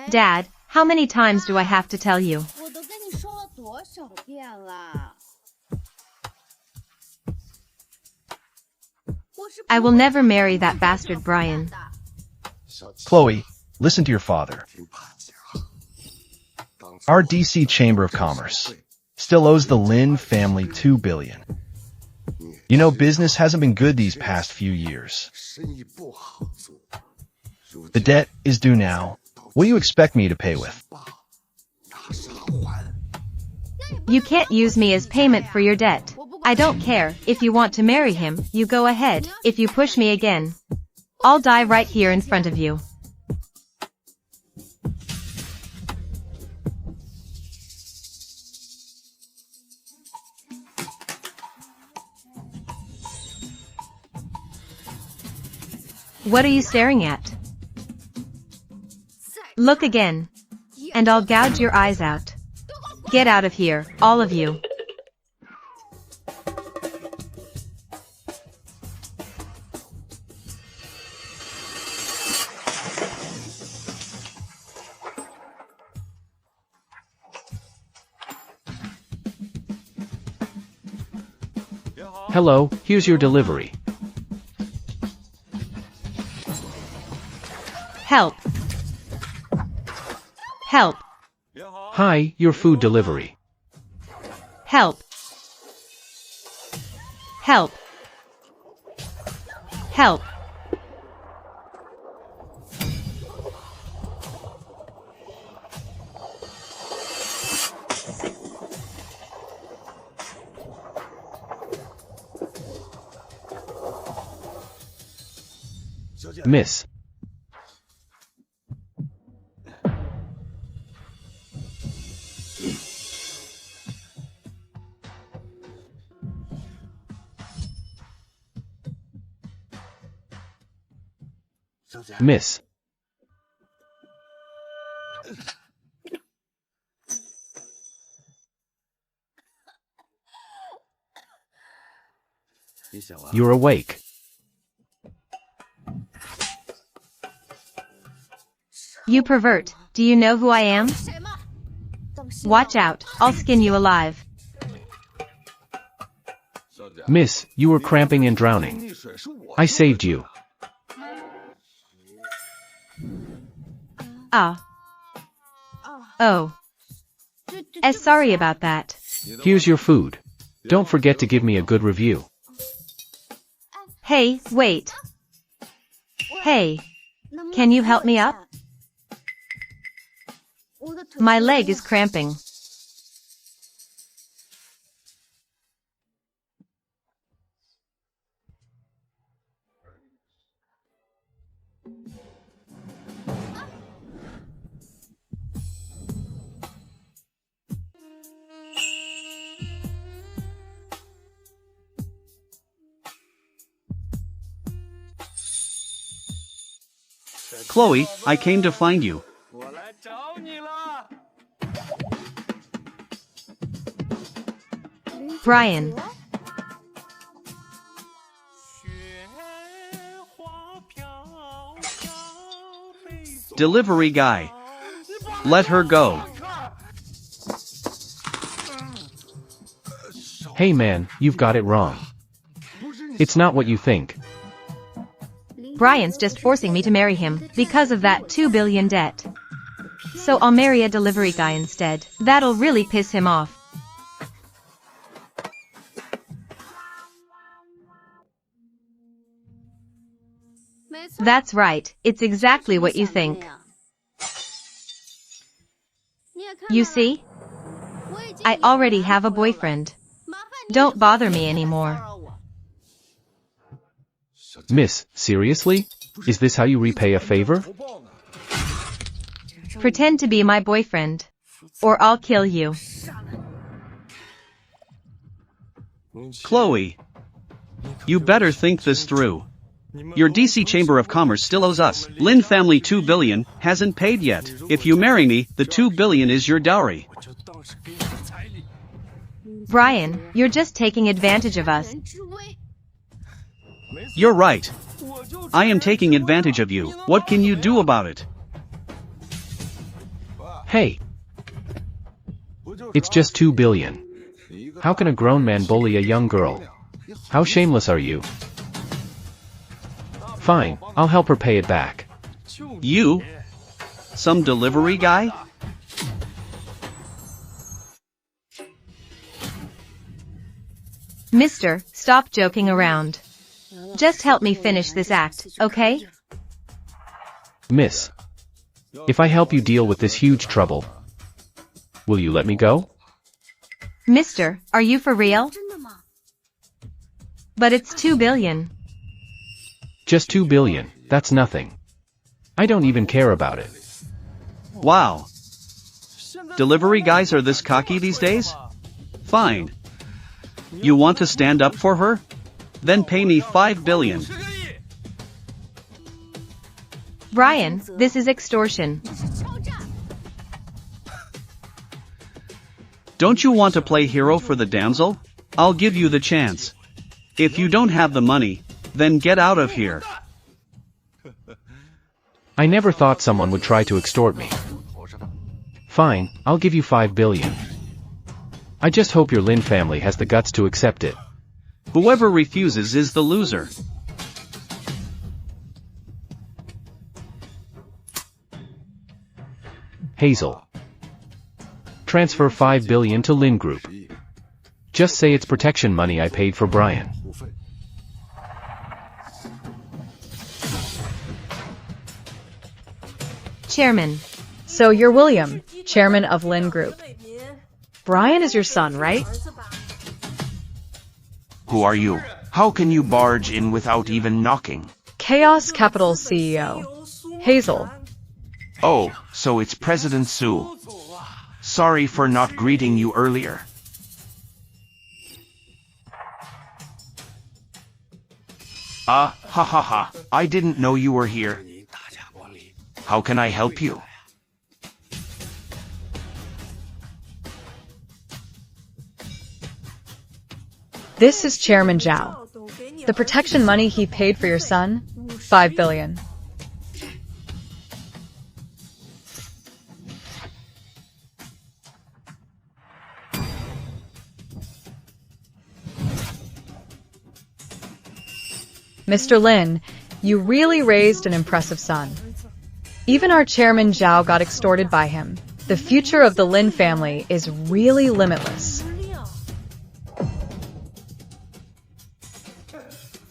Dad, how many times do I have to tell you? I will never marry that bastard Brian. Chloe, listen to your father. Our DC Chamber of Commerce still owes the Lynn family $2 billion. You know, business hasn't been good these past few years. The debt is due now. What do you expect me to pay with? You can't use me as payment for your debt. I don't care. If you want to marry him, you go ahead. If you push me again, I'll die right here in front of you. What are you staring at? Look again, and I'll gouge your eyes out. Get out of here, all of you. Hello, here's your delivery. Help. Help. Hi, your food delivery. Help. Help. Help. Miss. Miss. You're awake. You pervert, do you know who I am? Watch out, I'll skin you alive. Miss, you were cramping and drowning. I saved you. Ah. Oh. Sorry about that. Here's your food. Don't forget to give me a good review. Hey, wait. Hey. Can you help me up? My leg is cramping. Chloe, I came to find you. Brian. Delivery guy. Let her go. Hey man, you've got it wrong. It's not what you think. Brian's just forcing me to marry him because of that $2 billion debt. So I'll marry a delivery guy instead. That'll really piss him off. That's right, it's exactly what you think. You see? I already have a boyfriend. Don't bother me anymore. Miss, seriously? Is this how you repay a favor? Pretend to be my boyfriend, or I'll kill you. Chloe. You better think this through. Your DC Chamber of Commerce still owes us. Lynn family $2 billion hasn't paid yet. If you marry me, the $2 billion is your dowry. Brian, you're just taking advantage of us. You're right. I am taking advantage of you. What can you do about it? Hey! It's just 2 billion. How can a grown man bully a young girl? How shameless are you? Fine, I'll help her pay it back. You? Some delivery guy? Mister, stop joking around. Just help me finish this act, okay? Miss. If I help you deal with this huge trouble, will you let me go? Mister, are you for real? But it's 2 billion. Just 2 billion, that's nothing. I don't even care about it. Wow. Delivery guys are this cocky these days? Fine. You want to stand up for her? Then pay me 5 billion. Brian, this is extortion. Don't you want to play hero for the damsel? I'll give you the chance. If you don't have the money, then get out of here. I never thought someone would try to extort me. Fine, I'll give you 5 billion. I just hope your Lynn family has the guts to accept it. Whoever refuses is the loser. Hazel. Transfer 5 billion to Lynn Group. Just say it's protection money I paid for Brian. Chairman. So you're William, chairman of Lynn Group. Brian is your son, right? Who are you? How can you barge in without even knocking? Chaos Capital's CEO. Hazel. Oh, so it's President Sue. Sorry for not greeting you earlier. Ha ha ha, I didn't know you were here. How can I help you? This is Chairman Zhao. The protection money he paid for your son, 5 billion. Mr. Lin, you really raised an impressive son. Even our chairman Zhao got extorted by him. The future of the Lin family is really limitless.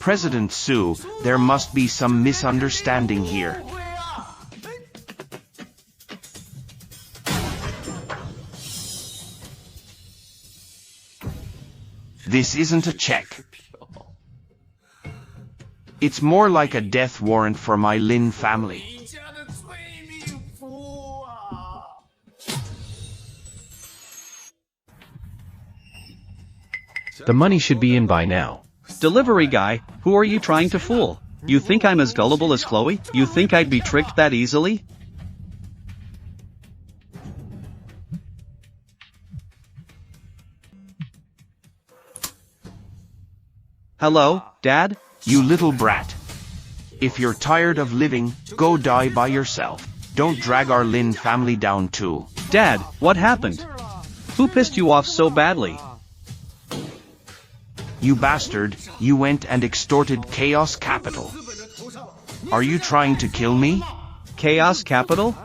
President Sue, there must be some misunderstanding here. This isn't a check. It's more like a death warrant for my Lin family. The money should be in by now. Delivery guy, who are you trying to fool? You think I'm as gullible as Chloe? You think I'd be tricked that easily? Hello, Dad? You little brat. If you're tired of living, go die by yourself. Don't drag our Lin family down too. Dad, what happened? Who pissed you off so badly? You bastard, you went and extorted Chaos Capital. Are you trying to kill me? Chaos Capital?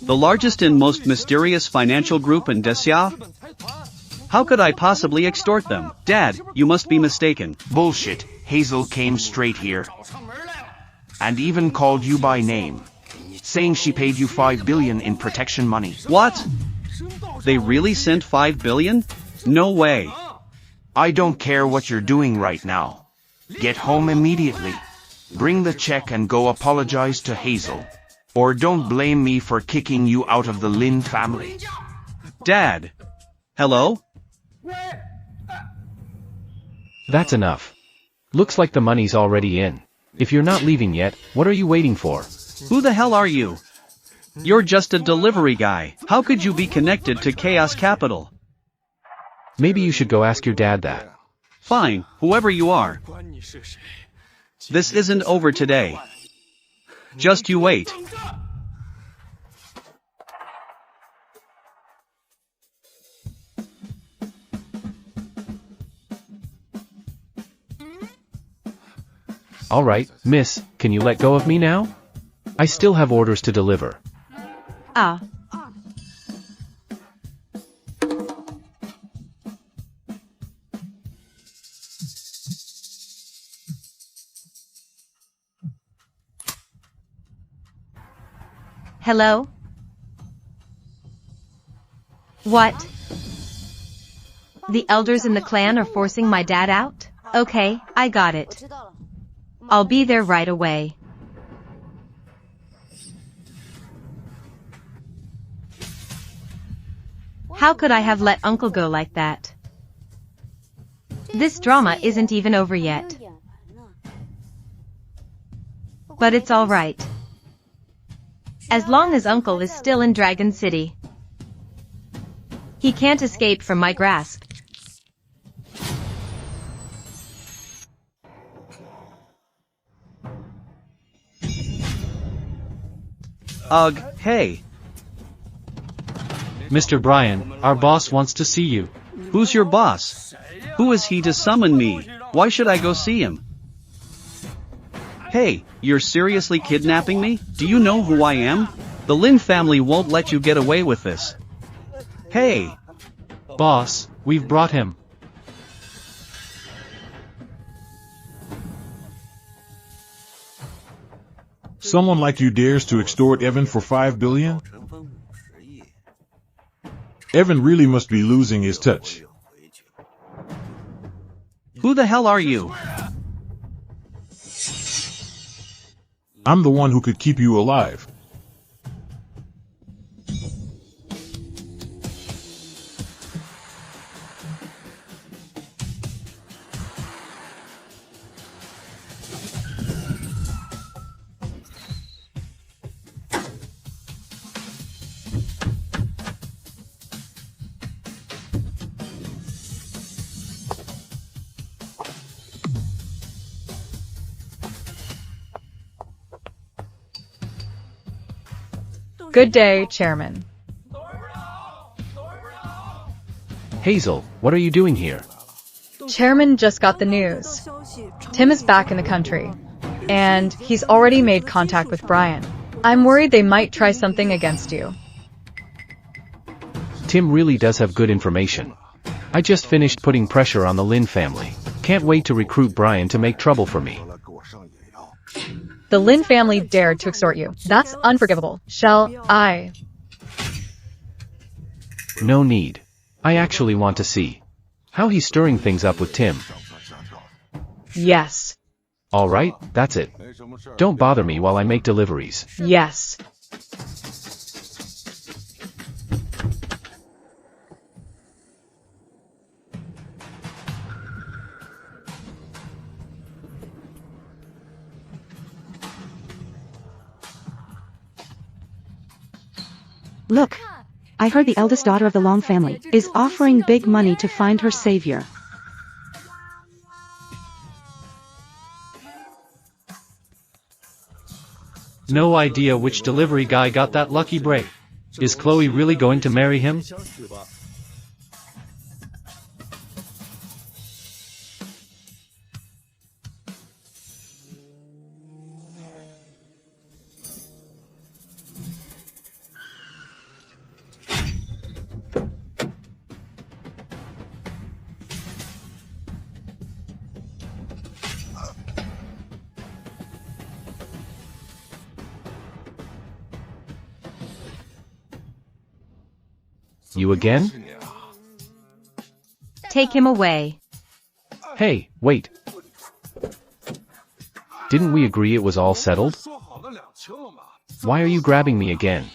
The largest and most mysterious financial group in Desya? How could I possibly extort them? Dad, you must be mistaken. Bullshit, Hazel came straight here. And even called you by name. Saying she paid you 5 billion in protection money. What? They really sent 5 billion? No way. I don't care what you're doing right now. Get home immediately. Bring the check and go apologize to Hazel. Or don't blame me for kicking you out of the Lin family. Dad. Hello? That's enough. Looks like the money's already in. If you're not leaving yet, what are you waiting for? Who the hell are you? You're just a delivery guy. How could you be connected to Chaos Capital? Maybe you should go ask your dad that. Fine, whoever you are. This isn't over today. Just you wait. Alright, miss, can you let go of me now? I still have orders to deliver. Ah. Hello? What? The elders in the clan are forcing my dad out? Okay, I got it. I'll be there right away. How could I have let Uncle go like that? This drama isn't even over yet. But it's all right. As long as Uncle is still in Dragon City. He can't escape from my grasp. Ugh, hey. Mr. Brian, our boss wants to see you. Who's your boss? Who is he to summon me? Why should I go see him? Hey, you're seriously kidnapping me? Do you know who I am? The Lynn family won't let you get away with this. Hey! Boss, we've brought him. Someone like you dares to extort Evan for 5 billion? Evan really must be losing his touch. Who the hell are you? I'm the one who could keep you alive. Good day, Chairman. Hazel, what are you doing here? Chairman just got the news. Tim is back in the country, and he's already made contact with Brian. I'm worried they might try something against you. Tim really does have good information. I just finished putting pressure on the Lynn family. Can't wait to recruit Brian to make trouble for me. The Lynn family dared to extort you. That's unforgivable. Shall I? No need. I actually want to see how he's stirring things up with Tim. Yes. Alright, that's it. Don't bother me while I make deliveries. Yes. Look, I heard the eldest daughter of the Long family is offering big money to find her savior. No idea which delivery guy got that lucky break. Is Chloe really going to marry him? You again? Take him away. Hey, wait. Didn't we agree it was all settled? Why are you grabbing me again?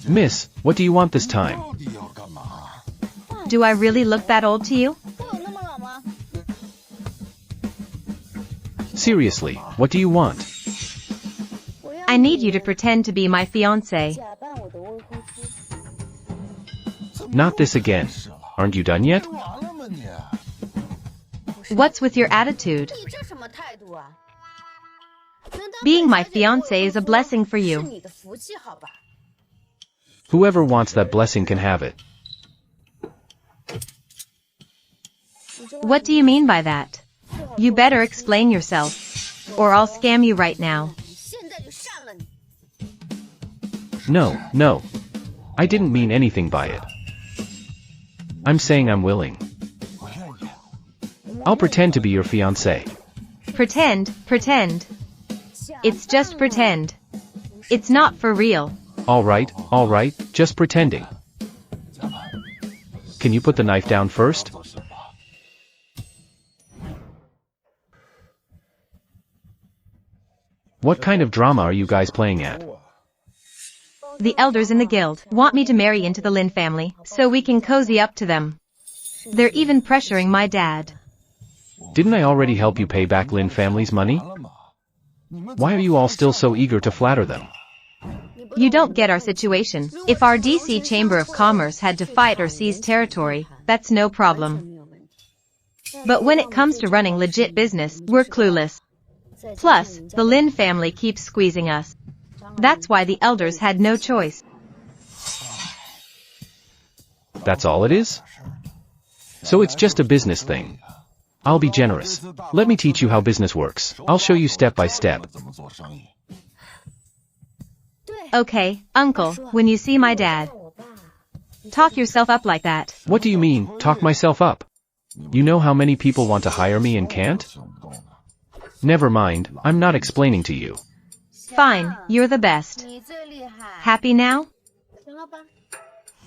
Miss, what do you want this time? Do I really look that old to you? Seriously, what do you want? I need you to pretend to be my fiancé. Not this again. Aren't you done yet? What's with your attitude? Being my fiancé is a blessing for you. Whoever wants that blessing can have it. What do you mean by that? You better explain yourself, or I'll scam you right now. No. I didn't mean anything by it. I'm saying I'm willing. I'll pretend to be your fiancé. Pretend. It's just pretend. It's not for real. Alright, just pretending. Can you put the knife down first? What kind of drama are you guys playing at? The elders in the guild want me to marry into the Lynn family, so we can cozy up to them. They're even pressuring my dad. Didn't I already help you pay back Lynn family's money? Why are you all still so eager to flatter them? You don't get our situation. If our DC Chamber of Commerce had to fight or seize territory, that's no problem. But when it comes to running legit business, we're clueless. Plus, the Lynn family keeps squeezing us. That's why the elders had no choice. That's all it is? So it's just a business thing. I'll be generous. Let me teach you how business works. I'll show you step by step. Okay, uncle, when you see my dad, talk yourself up like that. What do you mean, talk myself up? You know how many people want to hire me and can't? Never mind, I'm not explaining to you. Fine, you're the best. Happy now?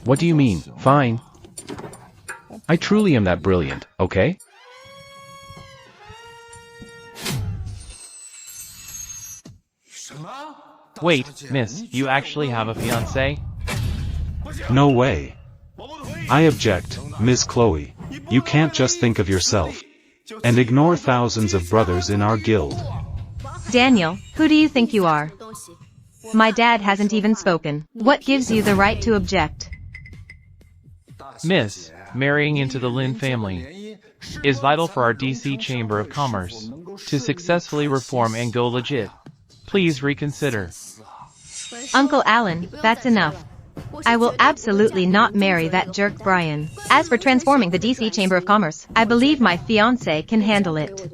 What do you mean, fine? I truly am that brilliant, okay? Wait, miss, you actually have a fiancé? No way. I object, Miss Chloe. You can't just think of yourself and ignore thousands of brothers in our guild. Daniel, who do you think you are? My dad hasn't even spoken. What gives you the right to object? Miss, marrying into the Lynn family is vital for our DC Chamber of Commerce to successfully reform and go legit. Please reconsider. Uncle Alan, that's enough. I will absolutely not marry that jerk Brian. As for transforming the DC Chamber of Commerce, I believe my fiancé can handle it.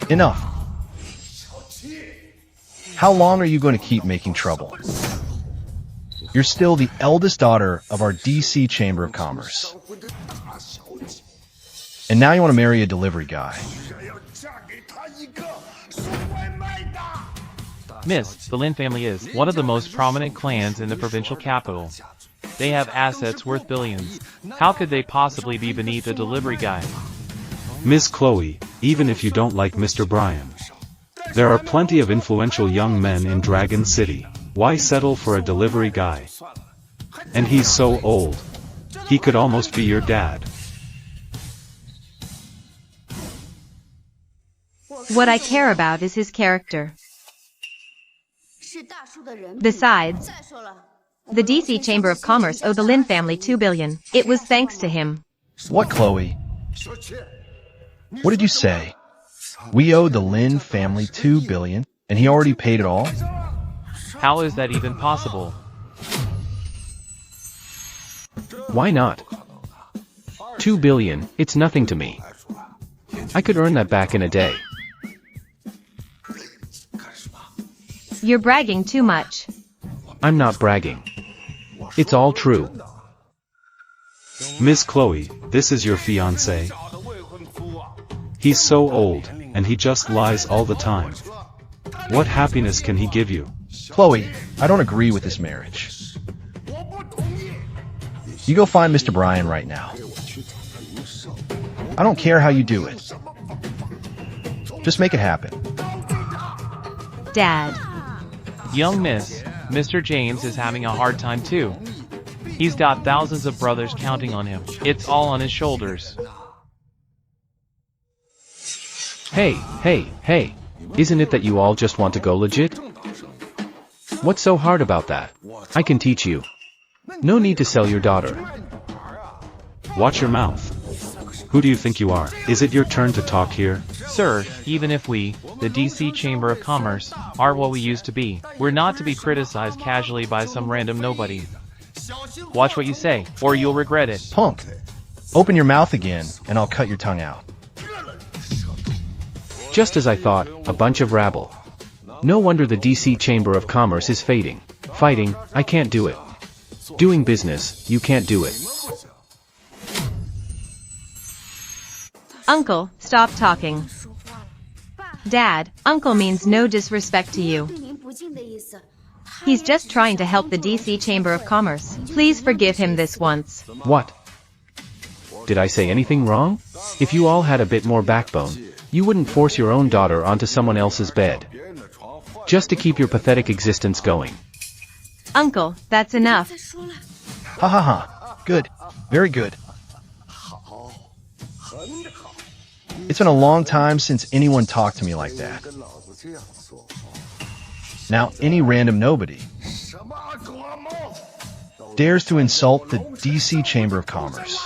Enough. How long are you going to keep making trouble? You're still the eldest daughter of our DC Chamber of Commerce. And now you want to marry a delivery guy. Miss, the Lynn family is one of the most prominent clans in the provincial capital. They have assets worth billions. How could they possibly be beneath a delivery guy? Miss Chloe, even if you don't like Mr. Brian, there are plenty of influential young men in Dragon City. Why settle for a delivery guy? And he's so old. He could almost be your dad. What I care about is his character. Besides, the DC Chamber of Commerce owed the Lynn family $2 billion. It was thanks to him. What, Chloe? What did you say? We owed the Lynn family $2 billion, and he already paid it all? How is that even possible? Why not? $2 billion, it's nothing to me. I could earn that back in a day. You're bragging too much. I'm not bragging. It's all true. Miss Chloe, this is your fiancé. He's so old, and he just lies all the time. What happiness can he give you? Chloe, I don't agree with this marriage. You go find Mr. Brian right now. I don't care how you do it. Just make it happen. Dad. Young miss, Mr. James is having a hard time too. He's got thousands of brothers counting on him. It's all on his shoulders. Hey. Isn't it that you all just want to go legit? What's so hard about that? I can teach you. No need to sell your daughter. Watch your mouth. Who do you think you are? Is it your turn to talk here? Sir, even if we, the DC Chamber of Commerce, are what we used to be, we're not to be criticized casually by some random nobody. Watch what you say, or you'll regret it. Punk, open your mouth again, and I'll cut your tongue out. Just as I thought, a bunch of rabble. No wonder the DC Chamber of Commerce is fading. Fighting, I can't do it. Doing business, you can't do it. Uncle, stop talking. Dad, Uncle means no disrespect to you. He's just trying to help the DC Chamber of Commerce. Please forgive him this once. What? Did I say anything wrong? If you all had a bit more backbone, you wouldn't force your own daughter onto someone else's bed. Just to keep your pathetic existence going. Uncle, that's enough. Ha ha ha. Good. Very good. It's been a long time since anyone talked to me like that. Now, any random nobody dares to insult the DC Chamber of Commerce.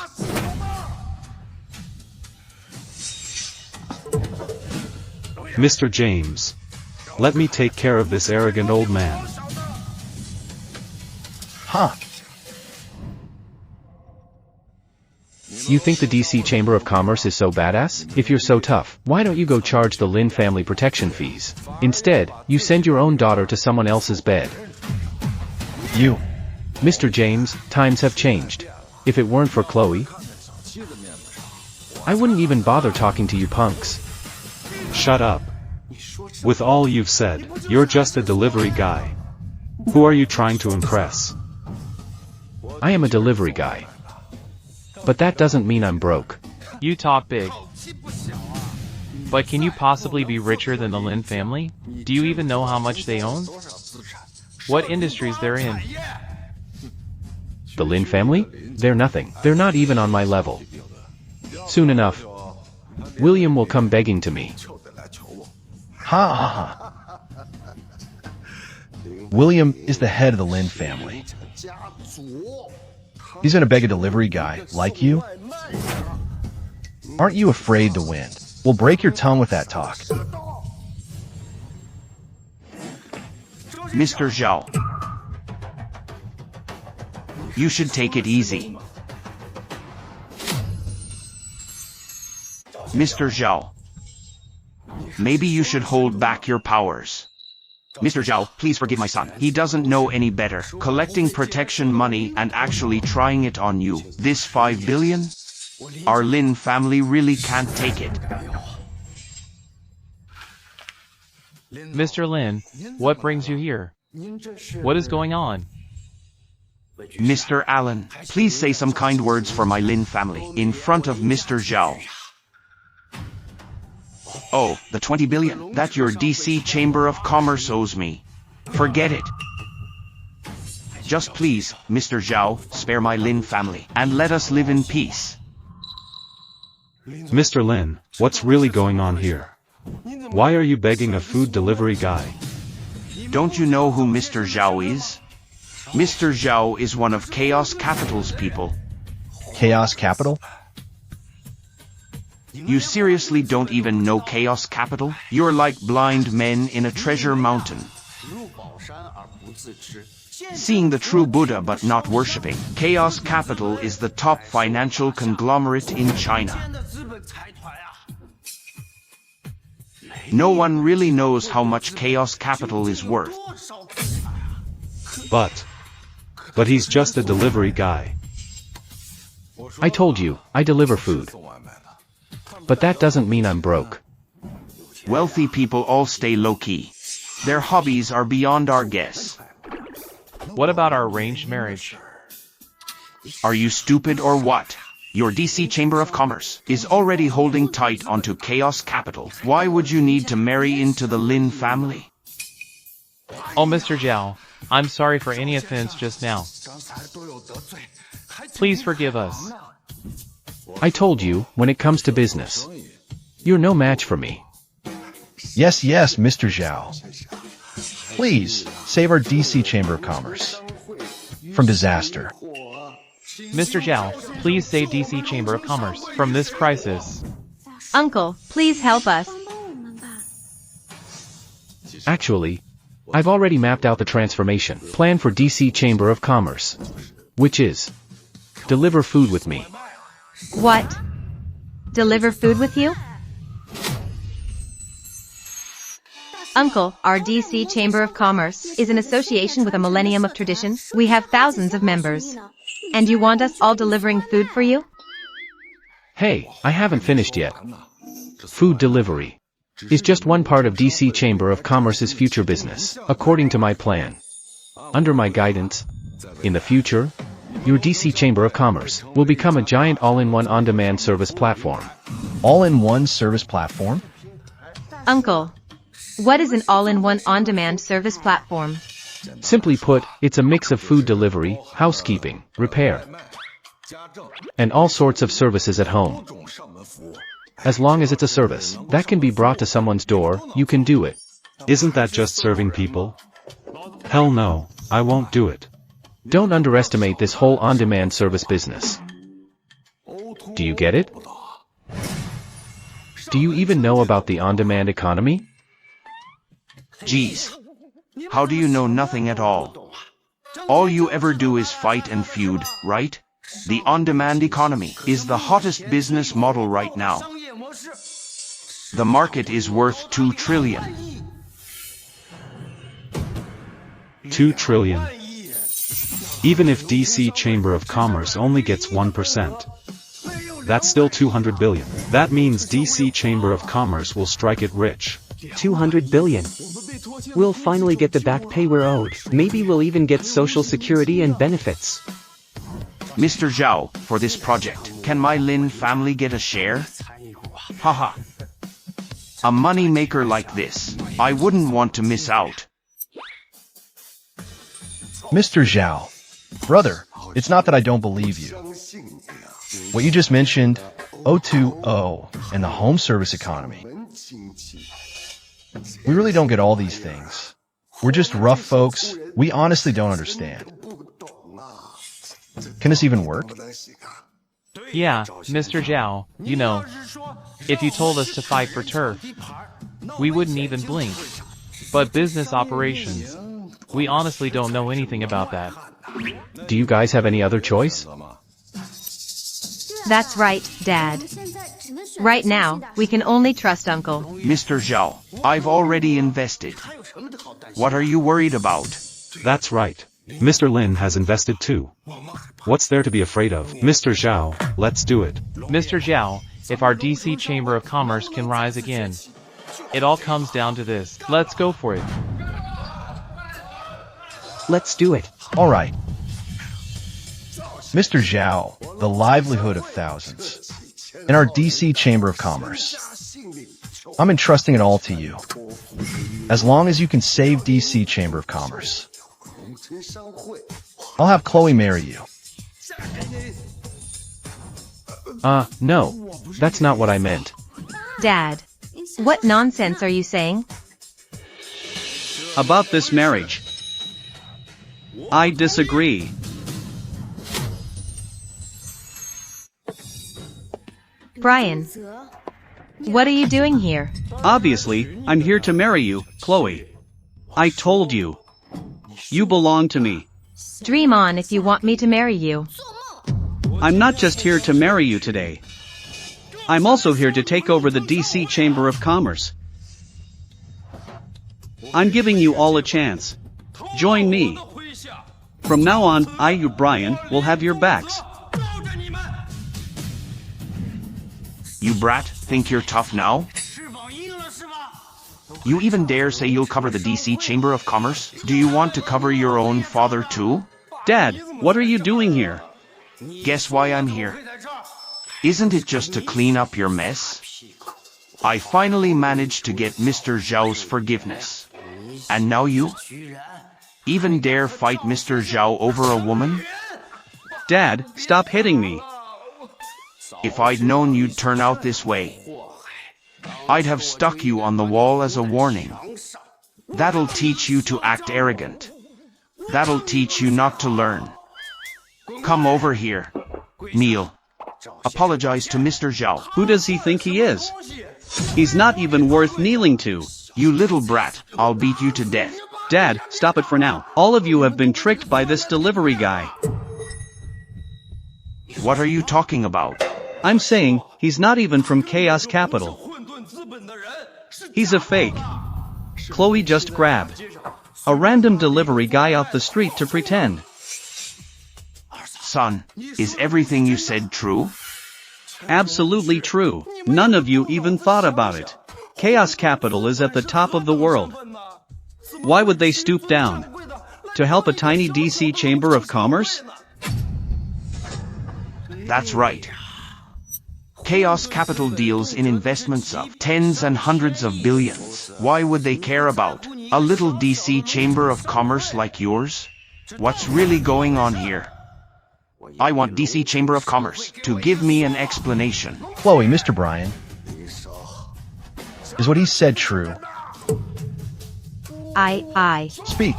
Mr. James, let me take care of this arrogant old man. Huh. You think the DC Chamber of Commerce is so badass? If you're so tough, why don't you go charge the Lynn family protection fees? Instead, you send your own daughter to someone else's bed. You. Mr. James, times have changed. If it weren't for Chloe, I wouldn't even bother talking to you punks. Shut up. With all you've said, you're just a delivery guy. Who are you trying to impress? I am a delivery guy. But that doesn't mean I'm broke. You talk big. But can you possibly be richer than the Lynn family? Do you even know how much they own? What industries they're in? The Lynn family? They're nothing. They're not even on my level. Soon enough, William will come begging to me. Ha ha ha. William is the head of the Lynn family. He's gonna beg a delivery guy like you? Aren't you afraid to win? We'll break your tongue with that talk. Mr. Zhao. You should take it easy. Mr. Zhao. Maybe you should hold back your powers. Mr. Zhao, please forgive my son. He doesn't know any better. Collecting protection money and actually trying it on you. This 5 billion? Our Lin family really can't take it. Mr. Lin, what brings you here? What is going on? Mr. Allen, please say some kind words for my Lin family in front of Mr. Zhao. Oh, the 20 billion that your DC Chamber of Commerce owes me. Forget it. Just please, Mr. Zhao, spare my Lin family, and let us live in peace. Mr. Lin, what's really going on here? Why are you begging a food delivery guy? Don't you know who Mr. Zhao is? Mr. Zhao is one of Chaos Capital's people. Chaos Capital? You seriously don't even know Chaos Capital? You're like blind men in a treasure mountain. Seeing the true Buddha but not worshipping. Chaos Capital is the top financial conglomerate in China. No one really knows how much Chaos Capital is worth. But he's just a delivery guy. I told you, I deliver food. But that doesn't mean I'm broke. Wealthy people all stay low-key. Their hobbies are beyond our guess. What about our arranged marriage? Are you stupid or what? Your DC Chamber of Commerce is already holding tight onto Chaos Capital. Why would you need to marry into the Lin family? Oh, Mr. Zhao, I'm sorry for any offense just now. Please forgive us. I told you, when it comes to business, you're no match for me. Yes, yes, Mr. Zhao. Please, save our DC Chamber of Commerce from disaster. Mr. Zhao, Please save DC Chamber of Commerce from this crisis. Uncle, please help us. Actually, I've already mapped out the transformation plan for DC Chamber of Commerce, which is deliver food with me. What? Deliver food with you? Uncle, our DC Chamber of Commerce is in association with a millennium of tradition. We have thousands of members. And you want us all delivering food for you? Hey, I haven't finished yet. Food delivery is just one part of DC Chamber of Commerce's future business, according to my plan. Under my guidance, in the future, your DC Chamber of Commerce will become a giant all-in-one on-demand service platform. All-in-one service platform? Uncle, what is an all-in-one on-demand service platform? Simply put, it's a mix of food delivery, housekeeping, repair, and all sorts of services at home. As long as it's a service that can be brought to someone's door, you can do it. Isn't that just serving people? Hell no, I won't do it. Don't underestimate this whole on-demand service business. Do you get it? Do you even know about the on-demand economy? Geez. How do you know nothing at all? All you ever do is fight and feud, right? The on-demand economy is the hottest business model right now. The market is worth 2 trillion. 2 trillion. Even if DC Chamber of Commerce only gets 1%, that's still 200 billion. That means DC Chamber of Commerce will strike it rich. 200 billion. We'll finally get the back pay we're owed. Maybe we'll even get social security and benefits. Mr. Zhao, for this project, can my Lin family get a share? Haha. A money maker like this, I wouldn't want to miss out. Mr. Zhao. Brother, it's not that I don't believe you. What you just mentioned, O2O, and the home service economy. We really don't get all these things. We're just rough folks. We honestly don't understand. Can this even work? Yeah, Mr. Zhao, you know, if you told us to fight for turf, we wouldn't even blink. But business operations, we honestly don't know anything about that. Do you guys have any other choice? That's right, Dad. Right now, we can only trust Uncle. Mr. Zhao, I've already invested. What are you worried about? That's right. Mr. Lin has invested too. What's there to be afraid of? Mr. Zhao, let's do it. Mr. Zhao, if our DC Chamber of Commerce can rise again, it all comes down to this. Let's go for it. Let's do it. All right. Mr. Zhao, the livelihood of thousands, and our DC Chamber of Commerce. I'm entrusting it all to you. As long as you can save DC Chamber of Commerce. I'll have Chloe marry you. No. That's not what I meant. Dad, what nonsense are you saying? About this marriage, I disagree. Brian, what are you doing here? Obviously, I'm here to marry you, Chloe. I told you. You belong to me. Dream on if you want me to marry you. I'm not just here to marry you today. I'm also here to take over the DC Chamber of Commerce. I'm giving you all a chance. Join me. From now on, you, Brian, will have your backs. You brat, think you're tough now? You even dare say you'll cover the DC Chamber of Commerce? Do you want to cover your own father too? Dad, what are you doing here? Guess why I'm here? Isn't it just to clean up your mess? I finally managed to get Mr. Zhao's forgiveness. And now you? Even dare fight Mr. Zhao over a woman? Dad, stop hitting me. If I'd known you'd turn out this way, I'd have stuck you on the wall as a warning. That'll teach you to act arrogant. That'll teach you not to learn. Come over here. Kneel. Apologize to Mr. Zhao. Who does he think he is? He's not even worth kneeling to. You little brat, I'll beat you to death. Dad, stop it for now. All of you have been tricked by this delivery guy. What are you talking about? I'm saying, he's not even from Chaos Capital. He's a fake. Chloe just grabbed a random delivery guy off the street to pretend. Son, is everything you said true? Absolutely true. None of you even thought about it. Chaos Capital is at the top of the world. Why would they stoop down? To help a tiny DC Chamber of Commerce? That's right. Chaos Capital deals in investments of tens and hundreds of billions. Why would they care about a little DC Chamber of Commerce like yours? What's really going on here? I want DC Chamber of Commerce to give me an explanation. Chloe, Mr. Bryan. Is what he said true? Speak.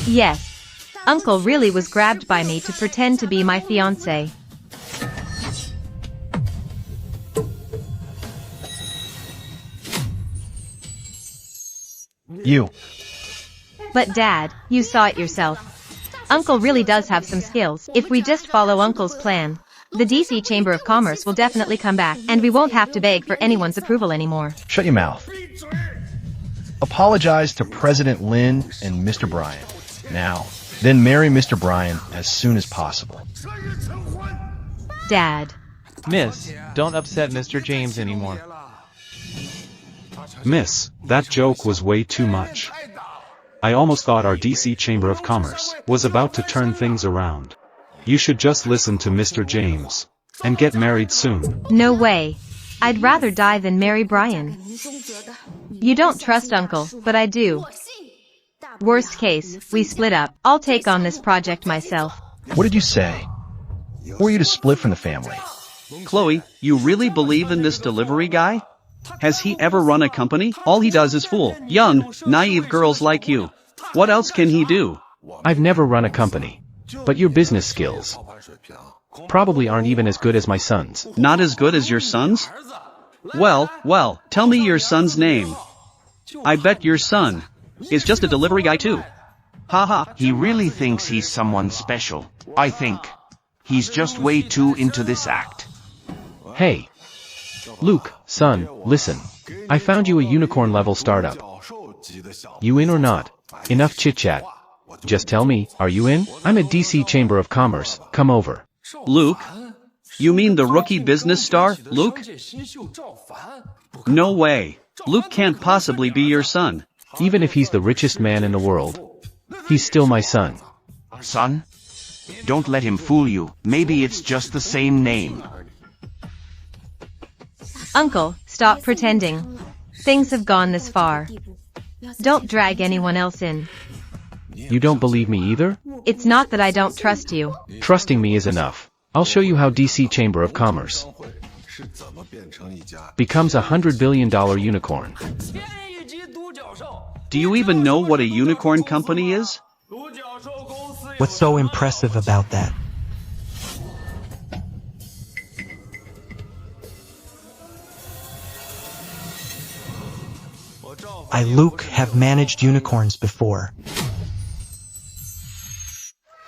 Yes. Uncle really was grabbed by me to pretend to be my fiancé. You. But Dad, you saw it yourself. Uncle really does have some skills. If we just follow Uncle's plan, the DC Chamber of Commerce will definitely come back, and we won't have to beg for anyone's approval anymore. Shut your mouth. Apologize to President Lynn and Mr. Bryan. Now. Then marry Mr. Bryan as soon as possible. Dad. Miss, don't upset Mr. James anymore. Miss, that joke was way too much. I almost thought our DC Chamber of Commerce was about to turn things around. You should just listen to Mr. James and get married soon. No way. I'd rather die than marry Bryan. You don't trust Uncle, but I do. Worst case, we split up. I'll take on this project myself. What did you say? Were you to split from the family? Chloe, you really believe in this delivery guy? Has he ever run a company? All he does is fool young, naive girls like you. What else can he do? I've never run a company. But your business skills probably aren't even as good as my son's. Not as good as your son's? Well, tell me your son's name. I bet your son is just a delivery guy too. Haha. He really thinks he's someone special. I think he's just way too into this act. Hey. Luke, son, listen. I found you a unicorn-level startup. You in or not? Enough chit-chat. Just tell me, are you in? I'm at DC Chamber of Commerce, come over. Luke? You mean the rookie business star, Luke? No way. Luke can't possibly be your son. Even if he's the richest man in the world, he's still my son. Son? Don't let him fool you. Maybe it's just the same name. Uncle, stop pretending. Things have gone this far. Don't drag anyone else in. You don't believe me either? It's not that I don't trust you. Trusting me is enough. I'll show you how DC Chamber of Commerce becomes a $100 billion unicorn. Do you even know what a unicorn company is? What's so impressive about that? I, Luke, have managed unicorns before.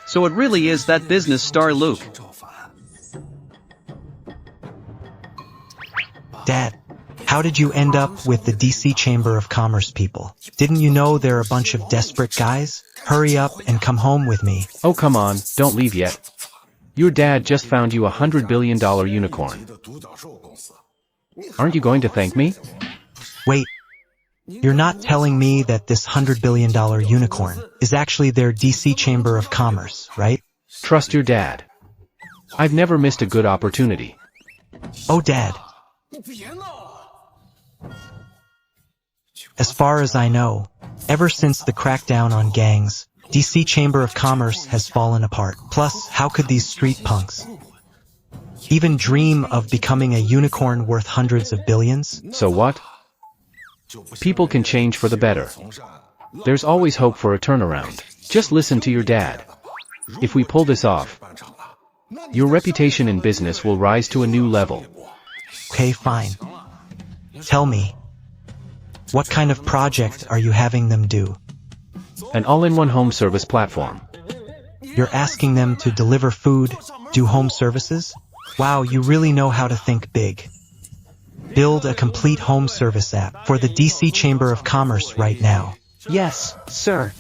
So it really is that business star Luke. Dad, how did you end up with the DC Chamber of Commerce people? Didn't you know they're a bunch of desperate guys? Hurry up and come home with me. Oh come on, don't leave yet. Your dad just found you a $100 billion unicorn. Aren't you going to thank me? Wait. You're not telling me that this $100 billion unicorn is actually their DC Chamber of Commerce, right? Trust your dad. I've never missed a good opportunity. Oh, Dad. As far as I know, ever since the crackdown on gangs, DC Chamber of Commerce has fallen apart. Plus, how could these street punks even dream of becoming a unicorn worth hundreds of billions? So what? People can change for the better. There's always hope for a turnaround. Just listen to your dad. If we pull this off, Your reputation in business will rise to a new level. Okay, fine. Tell me, what kind of project are you having them do? An all-in-one home service platform. You're asking them to deliver food, do home services? Wow, you really know how to think big. Build a complete home service app for the DC Chamber of Commerce right now. Yes, sir.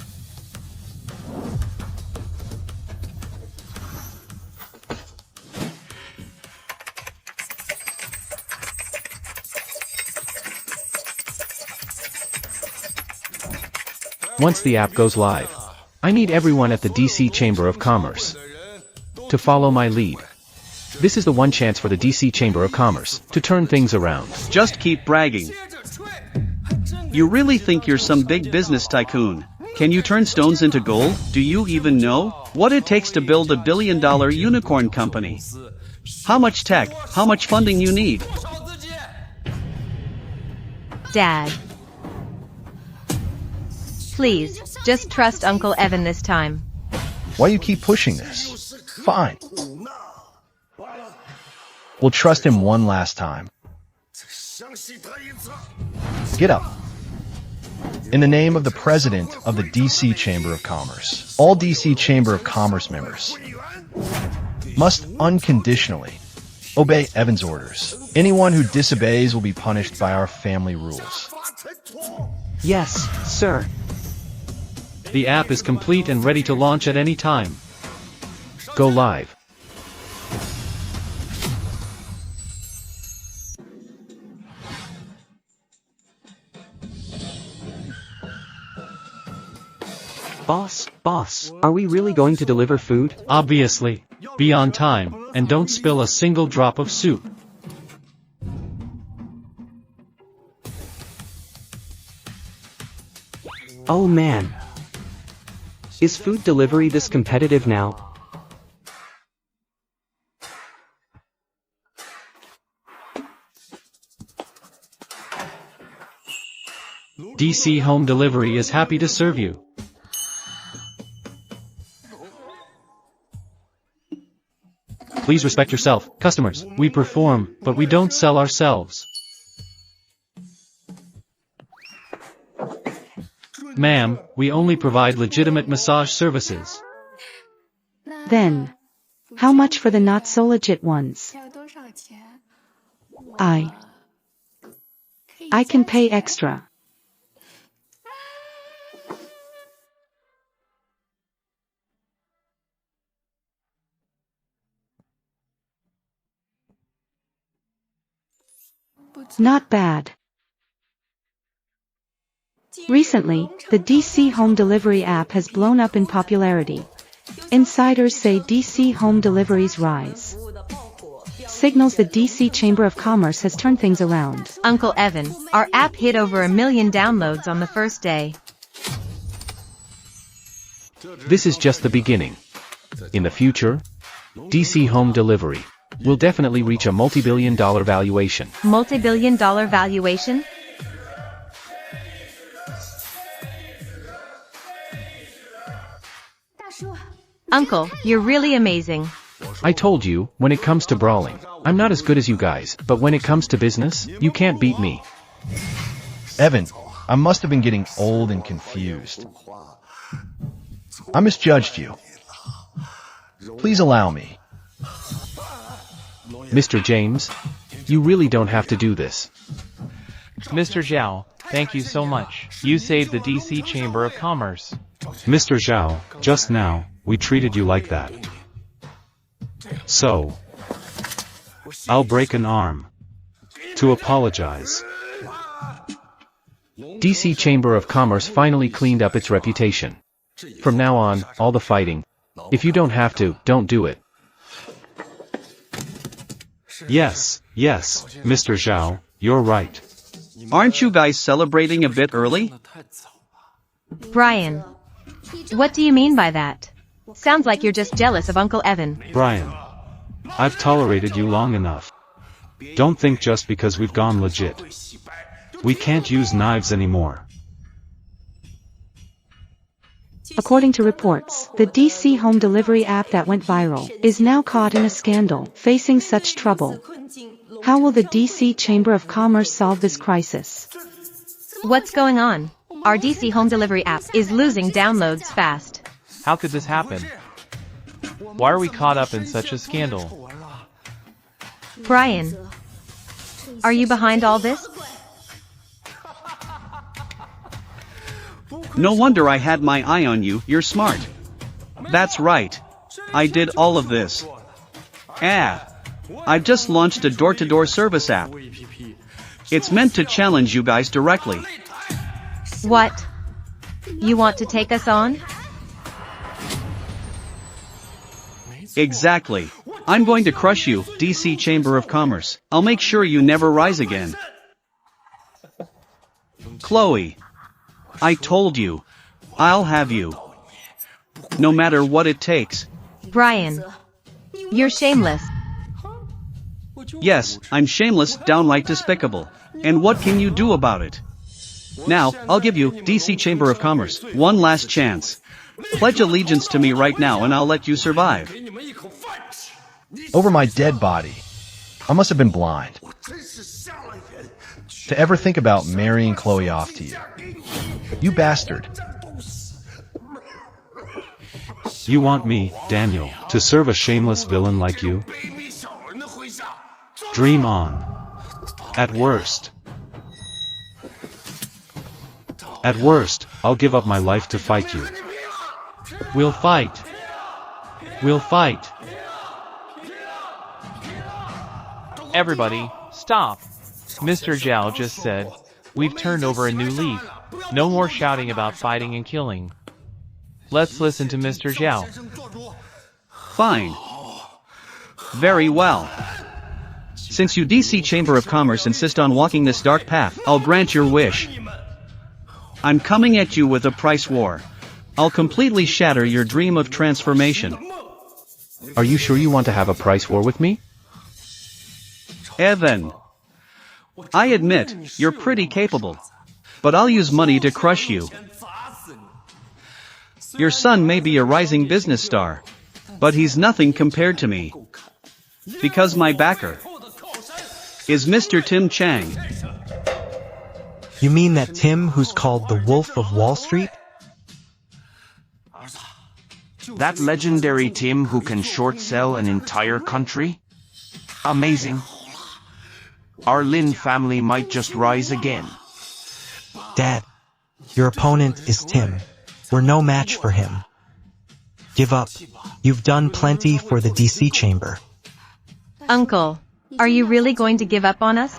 Once the app goes live, I need everyone at the DC Chamber of Commerce to follow my lead. This is the one chance for the DC Chamber of Commerce to turn things around. Just keep bragging. You really think you're some big business tycoon? Can you turn stones into gold? Do you even know what it takes to build $1 billion unicorn company? How much tech, how much funding you need? Dad. Please, just trust Uncle Evan this time. Why you keep pushing this? Fine. We'll trust him one last time. Get up. In the name of the President of the DC Chamber of Commerce, all DC Chamber of Commerce members must unconditionally obey Evan's orders. Anyone who disobeys will be punished by our family rules. Yes, sir. The app is complete and ready to launch at any time. Go live. Boss, are we really going to deliver food? Obviously. Be on time, and don't spill a single drop of soup. Oh man. Is food delivery this competitive now? DC Home Delivery is happy to serve you. Please respect yourself, customers. We perform, but we don't sell ourselves. Ma'am, we only provide legitimate massage services. Then, how much for the not-so-legit ones? I can pay extra. Not bad. Recently, the DC Home Delivery app has blown up in popularity. Insiders say DC Home Delivery's rise signals the DC Chamber of Commerce has turned things around. Uncle Evan, our app hit over 1 million downloads on the first day. This is just the beginning. In the future, DC Home Delivery will definitely reach a multi-billion-dollar valuation. Multi-billion-dollar valuation? Uncle, you're really amazing. I told you, when it comes to brawling, I'm not as good as you guys, but when it comes to business, you can't beat me. Evan, I must have been getting old and confused. I misjudged you. Please allow me. Mr. James, you really don't have to do this. Mr. Zhao, thank you so much. You saved the DC Chamber of Commerce. Mr. Zhao, just now, we treated you like that. So, I'll break an arm to apologize. DC Chamber of Commerce finally cleaned up its reputation. From now on, all the fighting. If you don't have to, don't do it. Yes, Mr. Zhao, you're right. Aren't you guys celebrating a bit early? Brian, what do you mean by that? Sounds like you're just jealous of Uncle Evan. Brian, I've tolerated you long enough. Don't think just because we've gone legit, we can't use knives anymore. According to reports, the DC home delivery app that went viral is now caught in a scandal, facing such trouble. How will the DC Chamber of Commerce solve this crisis? What's going on? Our DC home delivery app is losing downloads fast. How could this happen? Why are we caught up in such a scandal? Brian, are you behind all this? No wonder I had my eye on you, you're smart. That's right. I did all of this. I've just launched a door-to-door service app. It's meant to challenge you guys directly. What? You want to take us on? Exactly. I'm going to crush you, DC Chamber of Commerce. I'll make sure you never rise again. Chloe. I told you. I'll have you. No matter what it takes. Brian, you're shameless. Yes, I'm shameless, downright despicable. And what can you do about it? Now, I'll give you, DC Chamber of Commerce, one last chance. Pledge allegiance to me right now and I'll let you survive. Over my dead body. I must have been blind to ever think about marrying Chloe off to you. You bastard. You want me, Daniel, to serve a shameless villain like you? Dream on. At worst, I'll give up my life to fight you. We'll fight. We'll fight. Everybody, stop. Mr. Zhao just said, we've turned over a new leaf. No more shouting about fighting and killing. Let's listen to Mr. Zhao. Fine. Very well. Since you DC Chamber of Commerce insist on walking this dark path, I'll grant your wish. I'm coming at you with a price war. I'll completely shatter your dream of transformation. Are you sure you want to have a price war with me? Evan. I admit, you're pretty capable. But I'll use money to crush you. Your son may be a rising business star, but he's nothing compared to me. Because my backer is Mr. Tim Chang. You mean that Tim who's called the Wolf of Wall Street? That legendary Tim who can short sell an entire country? Amazing. Our Lynn family might just rise again. Dad, your opponent is Tim. We're no match for him. Give up. You've done plenty for the DC Chamber. Uncle, are you really going to give up on us?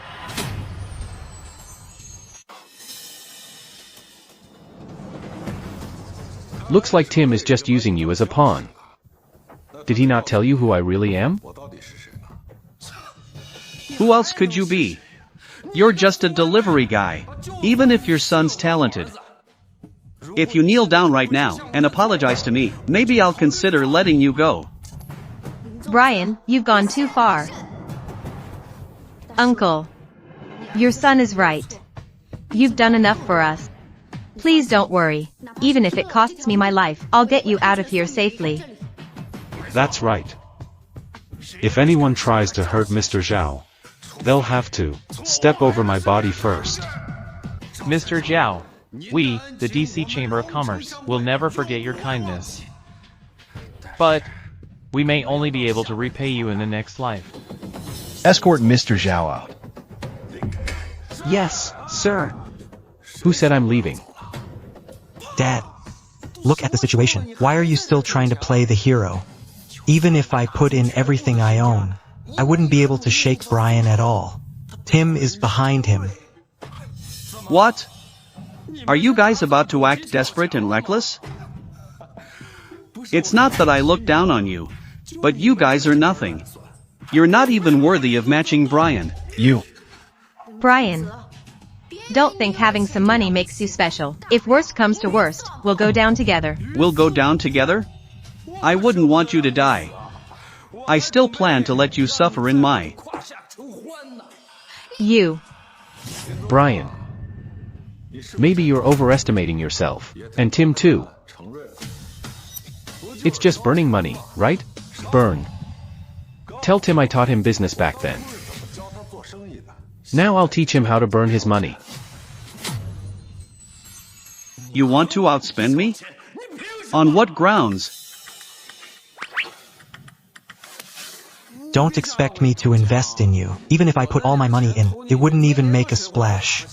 Looks like Tim is just using you as a pawn. Did he not tell you who I really am? Who else could you be? You're just a delivery guy, even if your son's talented. If you kneel down right now and apologize to me, maybe I'll consider letting you go. Brian, you've gone too far. Uncle, your son is right. You've done enough for us. Please don't worry. Even if it costs me my life, I'll get you out of here safely. That's right. If anyone tries to hurt Mr. Zhao, they'll have to step over my body first. Mr. Zhao, we, the DC Chamber of Commerce, will never forget your kindness. But we may only be able to repay you in the next life. Escort Mr. Zhao out. Yes, sir. Who said I'm leaving? Dad, look at the situation. Why are you still trying to play the hero? Even if I put in everything I own, I wouldn't be able to shake Brian at all. Tim is behind him. What? Are you guys about to act desperate and reckless? It's not that I look down on you, but you guys are nothing. You're not even worthy of matching Brian. You. Brian, don't think having some money makes you special. If worst comes to worst, we'll go down together. We'll go down together? I wouldn't want you to die. I still plan to let you suffer in my... You. Brian. Maybe you're overestimating yourself. And Tim too. It's just burning money, right? Burn. Tell Tim I taught him business back then. Now I'll teach him how to burn his money. You want to outspend me? On what grounds? Don't expect me to invest in you. Even if I put all my money in, it wouldn't even make a splash.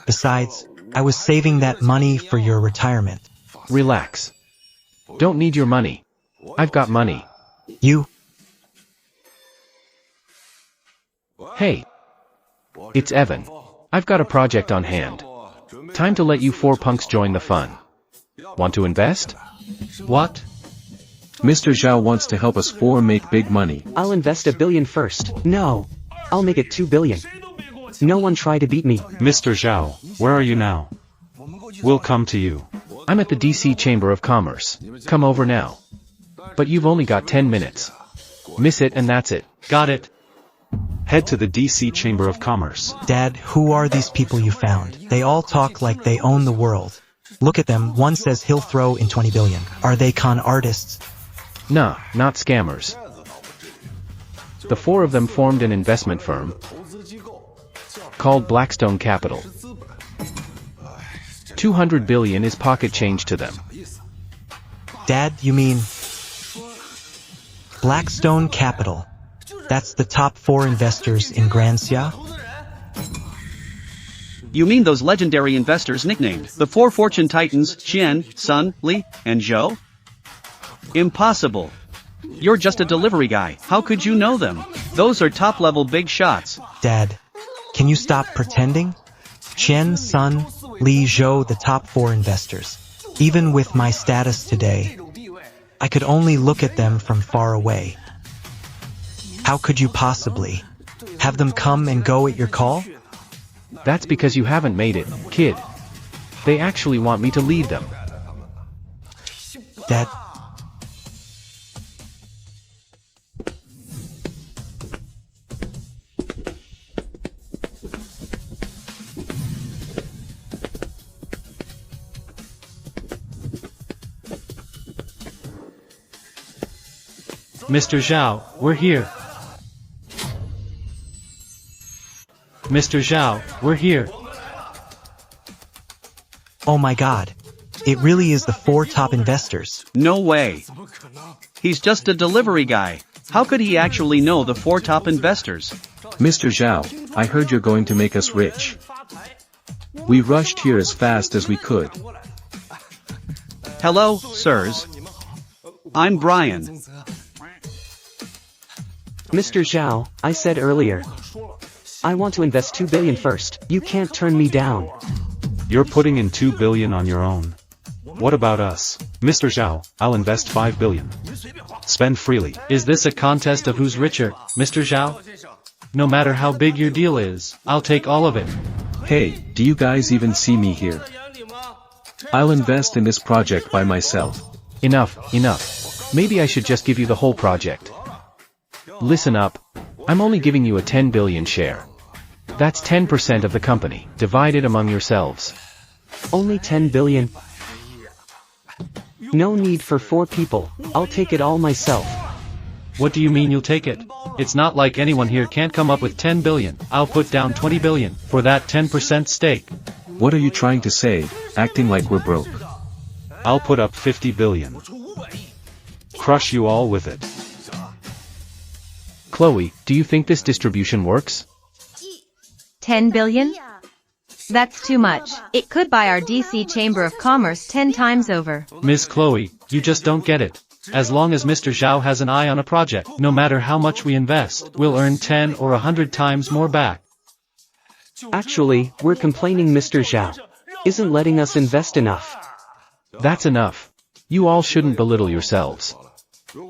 Besides, I was saving that money for your retirement. Relax. Don't need your money. I've got money. You? Hey. It's Evan. I've got a project on hand. Time to let you 4 punks join the fun. Want to invest? What? Mr. Zhao wants to help us 4 make big money. I'll invest $1 billion first. No. I'll make it $2 billion. No one try to beat me. Mr. Zhao, where are you now? We'll come to you. I'm at the DC Chamber of Commerce. Come over now. But you've only got 10 minutes. Miss it and that's it. Got it. Head to the DC Chamber of Commerce. Dad, who are these people you found? They all talk like they own the world. Look at them, one says he'll throw in 20 billion. Are they con artists? Nah, not scammers. The 4 of them formed an investment firm called Blackstone Capital. 200 billion is pocket change to them. Dad, you mean Blackstone Capital? That's the top 4 investors in Granxia? You mean those legendary investors nicknamed the 4 fortune titans, Qian, Sun, Li, and Zhou? Impossible. You're just a delivery guy. How could you know them? Those are top-level big shots. Dad, can you stop pretending? Qian, Sun, Li, Zhou, the top 4 investors. Even with my status today, I could only look at them from far away. How could you possibly have them come and go at your call? That's because you haven't made it, kid. They actually want me to lead them. Dad. Mr. Zhao, we're here. Mr. Zhao, we're here. Oh my god. It really is the 4 top investors. No way. He's just a delivery guy. How could he actually know the 4 top investors? Mr. Zhao, I heard you're going to make us rich. We rushed here as fast as we could. Hello, sirs. I'm Brian. Mr. Zhao, I said earlier. I want to invest $2 billion first. You can't turn me down. You're putting in $2 billion on your own. What about us? Mr. Zhao, I'll invest $5 billion. Spend freely. Is this a contest of who's richer, Mr. Zhao? No matter how big your deal is, I'll take all of it. Hey, do you guys even see me here? I'll invest in this project by myself. Enough, enough. Maybe I should just give you the whole project. Listen up. I'm only giving you a 10 billion share. That's 10% of the company, divided among yourselves. Only 10 billion. No need for 4 people. I'll take it all myself. What do you mean you'll take it? It's not like anyone here can't come up with 10 billion. I'll put down 20 billion for that 10% stake. What are you trying to say, acting like we're broke? I'll put up 50 billion. Crush you all with it. Chloe, do you think this distribution works? 10 billion? That's too much. It could buy our DC Chamber of Commerce 10 times over. Miss Chloe, you just don't get it. As long as Mr. Zhao has an eye on a project, no matter how much we invest, we'll earn 10 or 100 times more back. Actually, we're complaining Mr. Zhao isn't letting us invest enough. That's enough. You all shouldn't belittle yourselves.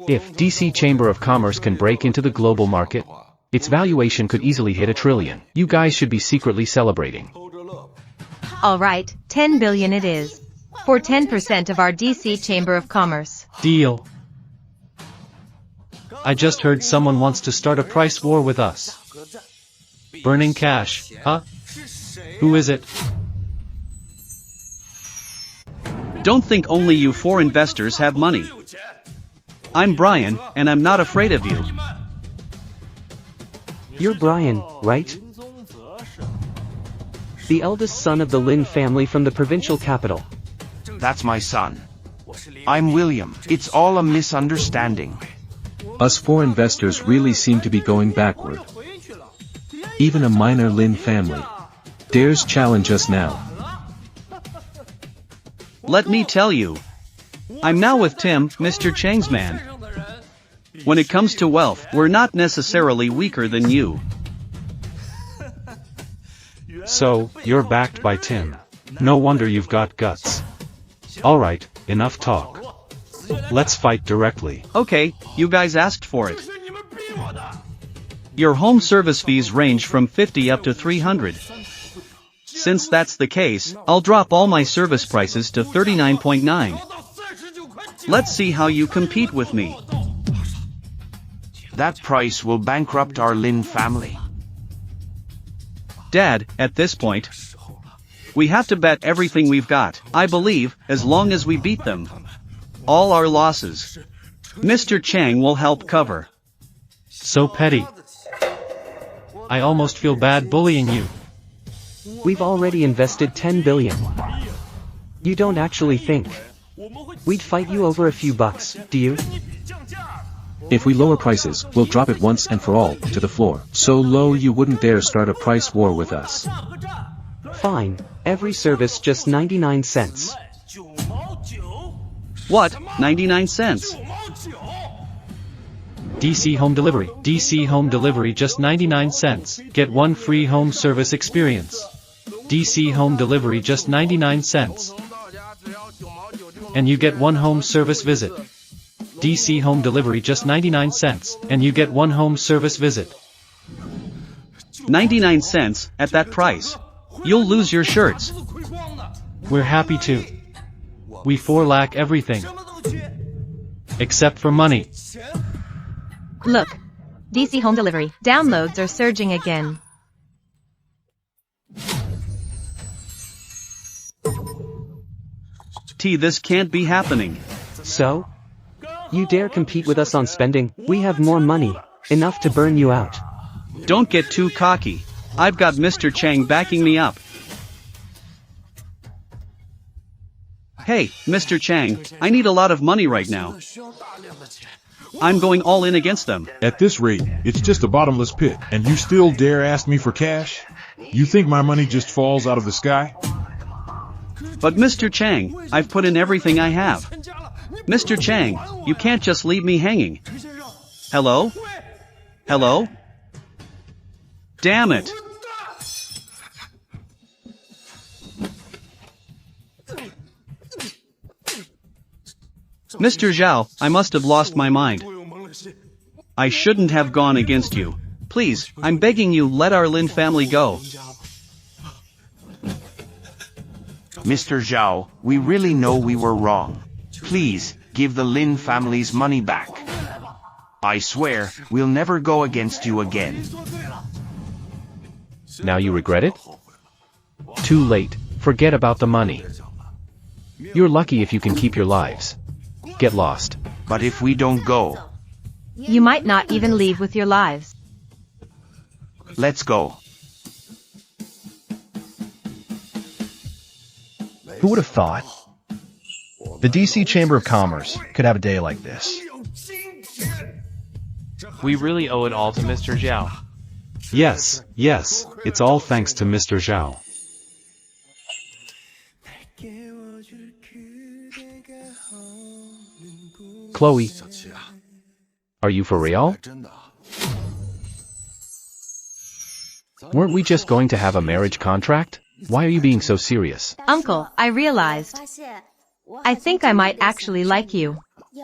If DC Chamber of Commerce can break into the global market, its valuation could easily hit $1 trillion. You guys should be secretly celebrating. Alright, 10 billion it is. For 10% of our DC Chamber of Commerce. Deal. I just heard someone wants to start a price war with us. Burning cash, huh? Who is it? Don't think only you 4 investors have money. I'm Brian, and I'm not afraid of you. You're Brian, right? The eldest son of the Lynn family from the provincial capital. That's my son. I'm William. It's all a misunderstanding. Us 4 investors really seem to be going backward. Even a minor Lynn family dares challenge us now. Let me tell you. I'm now with Tim, Mr. Chang's man. When it comes to wealth, we're not necessarily weaker than you. So, you're backed by Tim. No wonder you've got guts. Alright, enough talk. Let's fight directly. Okay, you guys asked for it. Your home service fees range from 50 up to 300. Since that's the case, I'll drop all my service prices to 39.9. Let's see how you compete with me. That price will bankrupt our Lynn family. Dad, at this point, we have to bet everything we've got, I believe, as long as we beat them. All our losses. Mr. Chang will help cover. So petty. I almost feel bad bullying you. We've already invested 10 billion. You don't actually think we'd fight you over a few bucks, do you? If we lower prices, we'll drop it once and for all, to the floor. So low you wouldn't dare start a price war with us. Fine, every service just 99 cents. What, 99 cents? DC home delivery. DC home delivery just 99 cents. Get 1 free home service experience. DC home delivery just 99 cents. And you get 1 home service visit. DC home delivery just 99 cents, and you get 1 home service visit. 99 cents, at that price. You'll lose your shirts. We're happy to. We 4 lack everything. Except for money. Look. DC home delivery. Downloads are surging again. This can't be happening. So? You dare compete with us on spending? We have more money. Enough to burn you out. Don't get too cocky. I've got Mr. Chang backing me up. Hey, Mr. Chang, I need a lot of money right now. I'm going all in against them. At this rate, it's just a bottomless pit, and you still dare ask me for cash? You think my money just falls out of the sky? But Mr. Chang, I've put in everything I have. Mr. Chang, you can't just leave me hanging. Hello? Hello? Damn it! Mr. Zhao, I must have lost my mind. I shouldn't have gone against you. Please, I'm begging you, let our Lin family go. Mr. Zhao, we really know we were wrong. Please, give the Lin family's money back. I swear, we'll never go against you again. Now you regret it? Too late, forget about the money. You're lucky if you can keep your lives. Get lost. But if we don't go, you might not even leave with your lives. Let's go. Who would have thought? The DC Chamber of Commerce could have a day like this. We really owe it all to Mr. Zhao. Yes, yes, it's all thanks to Mr. Zhao. Chloe, are you for real? Weren't we just going to have a marriage contract? Why are you being so serious? Uncle, I realized. I think I might actually like you.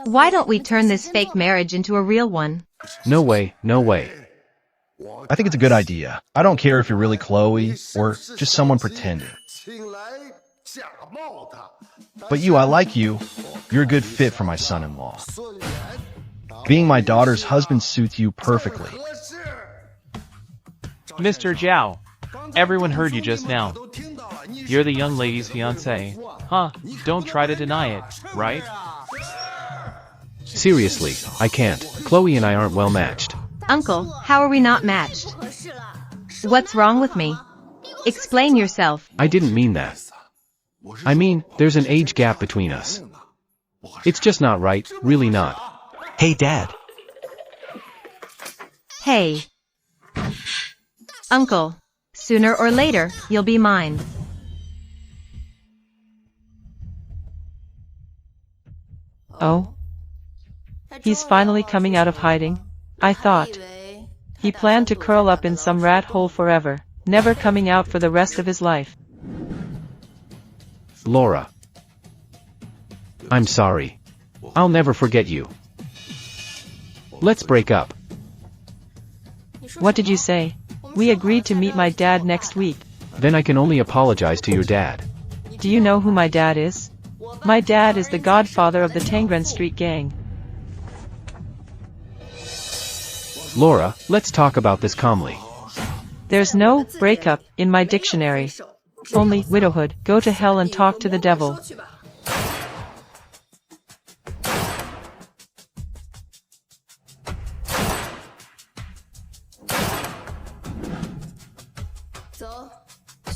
Why don't we turn this fake marriage into a real one? No way, no way. I think it's a good idea. I don't care if you're really Chloe or just someone pretending. But you, I like you. You're a good fit for my son-in-law. Being my daughter's husband suits you perfectly. Mr. Zhao, everyone heard you just now. You're the young lady's fiancé. Huh, don't try to deny it, right? Seriously, I can't. Chloe and I aren't well matched. Uncle, how are we not matched? What's wrong with me? Explain yourself. I didn't mean that. I mean, there's an age gap between us. It's just not right, really not. Hey, Dad. Hey. Uncle, sooner or later, you'll be mine. Oh? He's finally coming out of hiding? I thought he planned to curl up in some rat hole forever, never coming out for the rest of his life. Laura. I'm sorry. I'll never forget you. Let's break up. What did you say? We agreed to meet my dad next week. Then I can only apologize to your dad. Do you know who my dad is? My dad is the godfather of the Tangren Street gang. Laura, let's talk about this calmly. There's no breakup in my dictionary. Only widowhood. Go to hell and talk to the devil.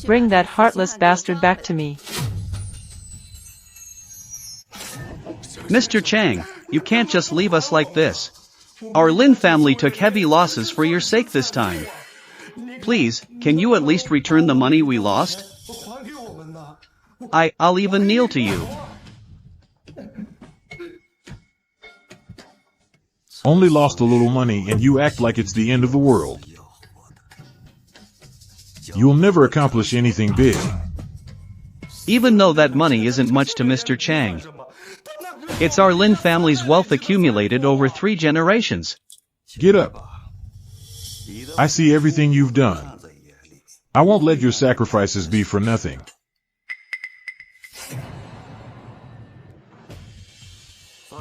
Bring that heartless bastard back to me. Mr. Chang, you can't just leave us like this. Our Lynn family took heavy losses for your sake this time. Please, can you at least return the money we lost? I'll even kneel to you. Only lost a little money and you act like it's the end of the world. You'll never accomplish anything big. Even though that money isn't much to Mr. Chang. It's our Lynn family's wealth accumulated over 3 generations. Get up. I see everything you've done. I won't let your sacrifices be for nothing.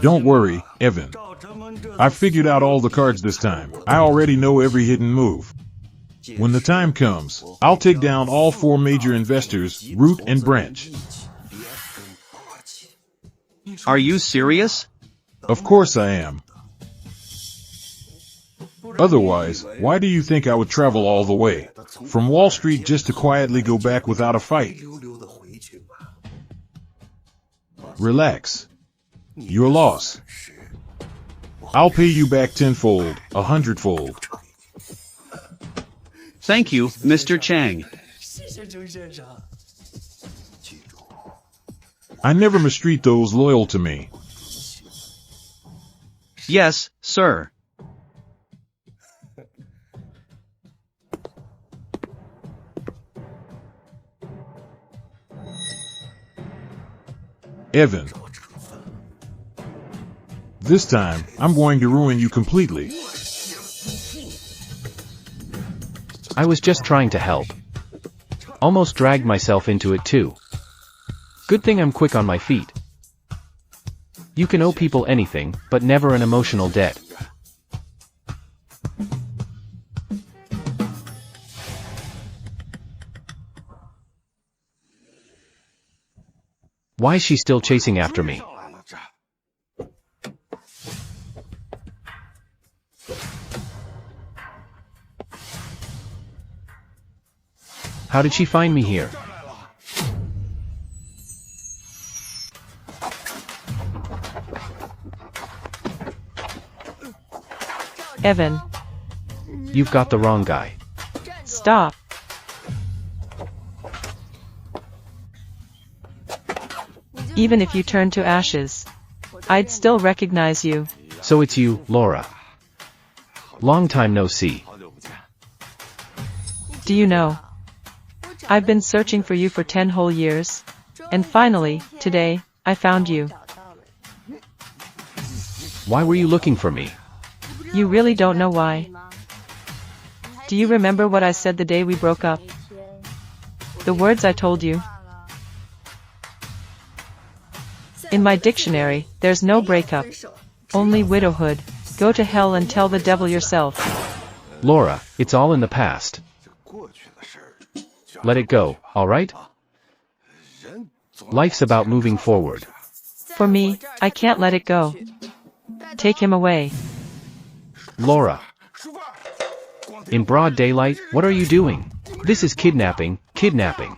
Don't worry, Evan. I figured out all the cards this time. I already know every hidden move. When the time comes, I'll take down all 4 major investors, root and branch. Are you serious? Of course I am. Otherwise, why do you think I would travel all the way from Wall Street just to quietly go back without a fight? Relax. Your loss. I'll pay you back 10-fold, 100-fold. Thank you, Mr. Chang. I never mistreat those loyal to me. Yes, sir. Evan. This time, I'm going to ruin you completely. I was just trying to help. Almost dragged myself into it too. Good thing I'm quick on my feet. You can owe people anything, but never an emotional debt. Why is she still chasing after me? How did she find me here? Evan. You've got the wrong guy. Stop. Even if you turn to ashes, I'd still recognize you. So it's you, Laura. Long time no see. Do you know? I've been searching for you for 10 whole years. And finally, today, I found you. Why were you looking for me? You really don't know why. Do you remember what I said the day we broke up? The words I told you? In my dictionary, there's no breakup. Only widowhood. Go to hell and tell the devil yourself. Laura, it's all in the past. Let it go, alright? Life's about moving forward. For me, I can't let it go. Take him away. Laura. In broad daylight, what are you doing? This is kidnapping, kidnapping.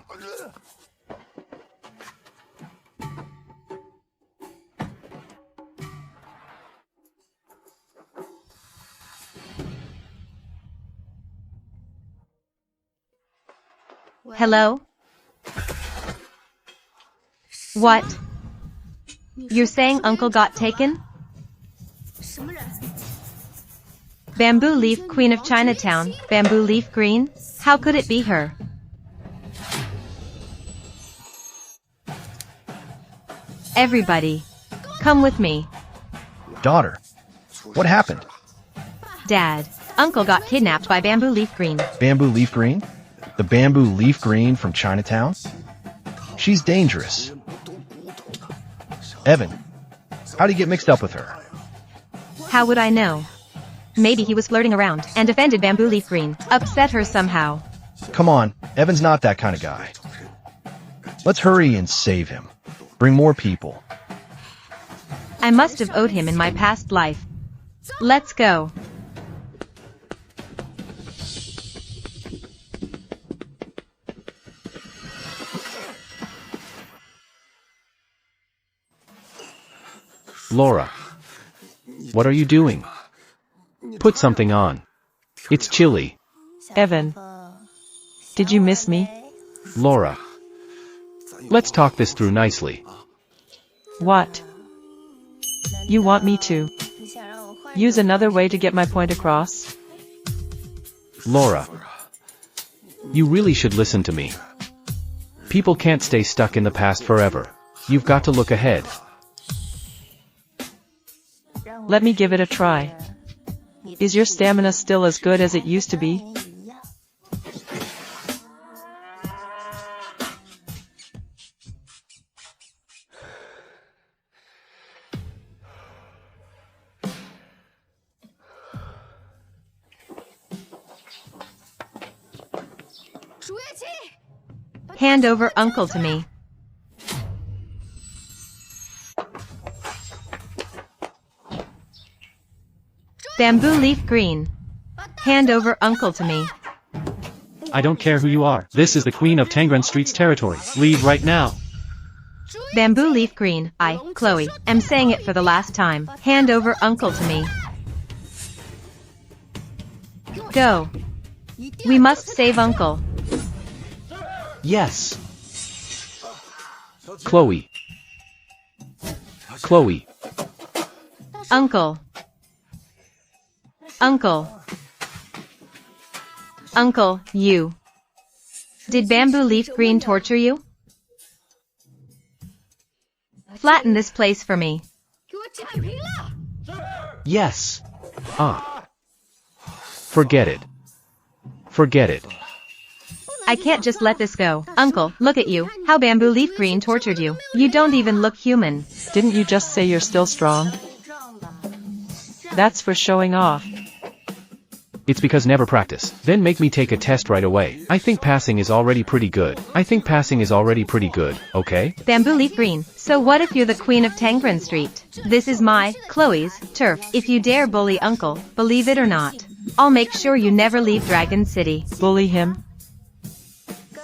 Hello? What? You're saying Uncle got taken? Bamboo Leaf, Queen of Chinatown, Bamboo Leaf Green? How could it be her? Everybody, come with me. Daughter, what happened? Dad, Uncle got kidnapped by Bamboo Leaf Green. Bamboo Leaf Green? The Bamboo Leaf Green from Chinatown? She's dangerous. Evan, how'd he get mixed up with her? How would I know? Maybe he was flirting around and offended Bamboo Leaf Green, upset her somehow. Come on, Evan's not that kind of guy. Let's hurry and save him. Bring more people. I must have owed him in my past life. Let's go. Laura. What are you doing? Put something on. It's chilly. Evan. Did you miss me? Laura. Let's talk this through nicely. What? You want me to use another way to get my point across? Laura. You really should listen to me. People can't stay stuck in the past forever. You've got to look ahead. Let me give it a try. Is your stamina still as good as it used to be? Hand over Uncle to me. Bamboo Leaf Green. Hand over Uncle to me. I don't care who you are. This is the Queen of Tangren Street's territory. Leave right now. Bamboo Leaf Green, I, Chloe, am saying it for the last time. Hand over Uncle to me. Go. We must save Uncle. Yes. Chloe. Chloe. Uncle. Uncle. Uncle, you. Did Bamboo Leaf Green torture you? Flatten this place for me. Yes. Forget it. Forget it. I can't just let this go. Uncle, look at you. How Bamboo Leaf Green tortured you. You don't even look human. Didn't you just say you're still strong? That's for showing off. It's because never practice. Then make me take a test right away. I think passing is already pretty good. Okay? Bamboo Leaf Green. So what if you're the Queen of Tangren Street? This is my, Chloe's, turf. If you dare bully Uncle, believe it or not, I'll make sure you never leave Dragon City. Bully him?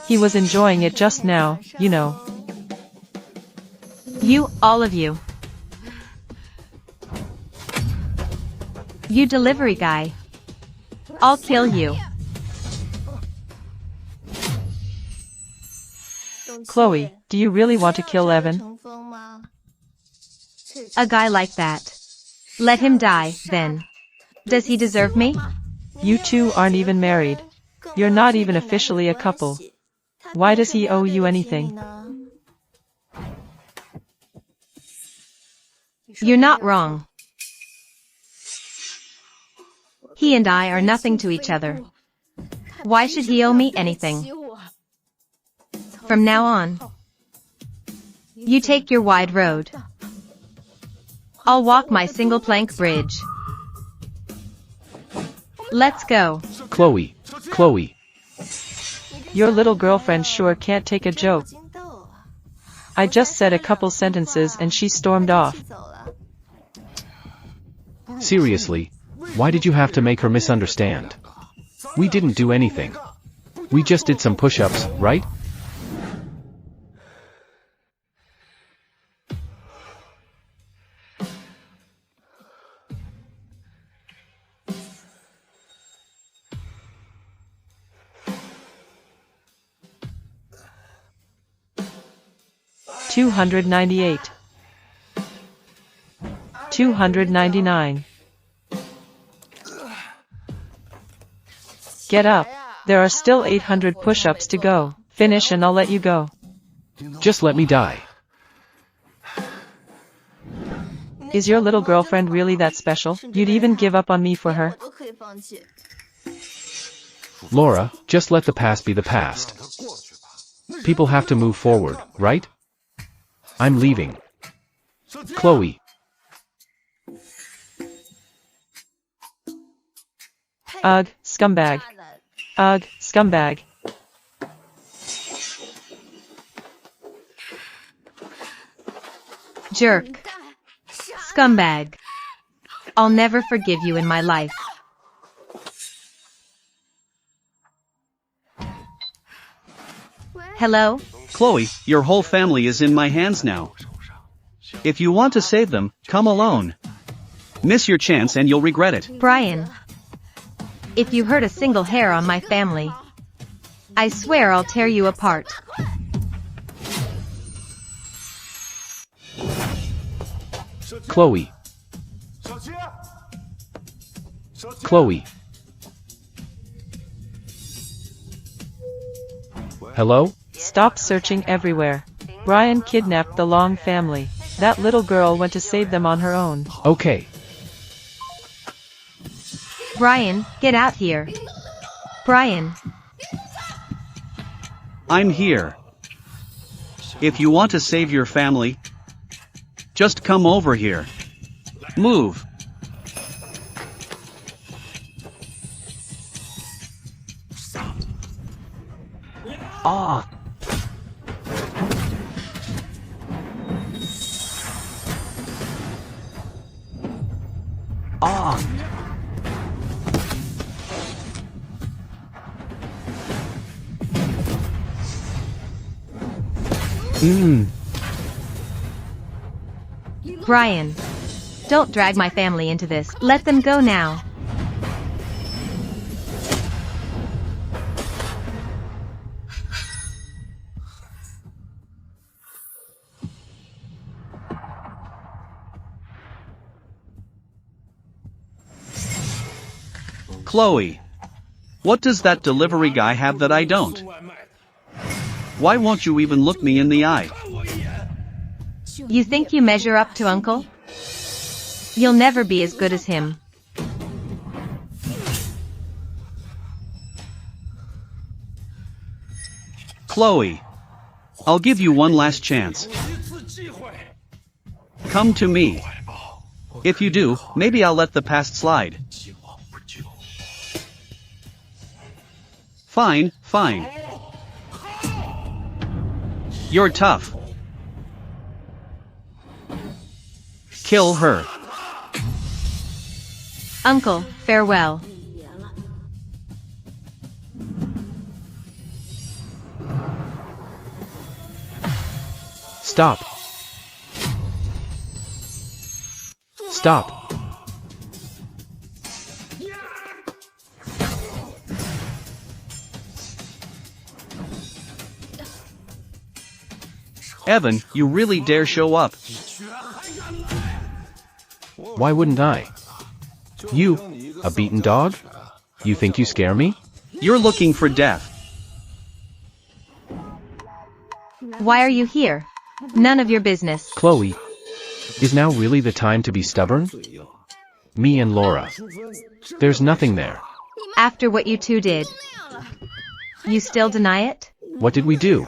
He was enjoying it just now, you know. You, all of you. You delivery guy. I'll kill you. Chloe, do you really want to kill Evan? A guy like that. Let him die, then. Does he deserve me? You two aren't even married. You're not even officially a couple. Why does he owe you anything? You're not wrong. He and I are nothing to each other. Why should he owe me anything? From now on, you take your wide road. I'll walk my single plank bridge. Let's go. Chloe. Your little girlfriend sure can't take a joke. I just said a couple sentences and she stormed off. Seriously, why did you have to make her misunderstand? We didn't do anything. We just did some push-ups, right? $298. $299. Get up. There are still 800 push-ups to go. Finish and I'll let you go. Just let me die. Is your little girlfriend really that special? You'd even give up on me for her? Laura, just let the past be the past. People have to move forward, right? I'm leaving. Chloe. Ugh, scumbag. Ugh, scumbag. Jerk. Scumbag. I'll never forgive you in my life. Hello? Chloe, your whole family is in my hands now. If you want to save them, come alone. Miss your chance and you'll regret it. Brian. If you hurt a single hair on my family, I swear I'll tear you apart. Chloe. Chloe. Hello? Stop searching everywhere. Brian kidnapped the Long family. That little girl went to save them on her own. Okay. Brian, get out here. Brian. I'm here. If you want to save your family, just come over here. Move. Ah! Ah! Brian. Don't drag my family into this. Let them go now. Chloe. What does that delivery guy have that I don't? Why won't you even look me in the eye? You think you measure up to Uncle? You'll never be as good as him. Chloe. I'll give you one last chance. Come to me. If you do, maybe I'll let the past slide. Fine, fine. You're tough. Kill her. Uncle, farewell. Stop. Stop. Evan, you really dare show up. Why wouldn't I? You, a beaten dog? You think you scare me? You're looking for death. Why are you here? None of your business. Chloe, is now really the time to be stubborn? Me and Laura. There's nothing there. After what you two did. You still deny it? What did we do?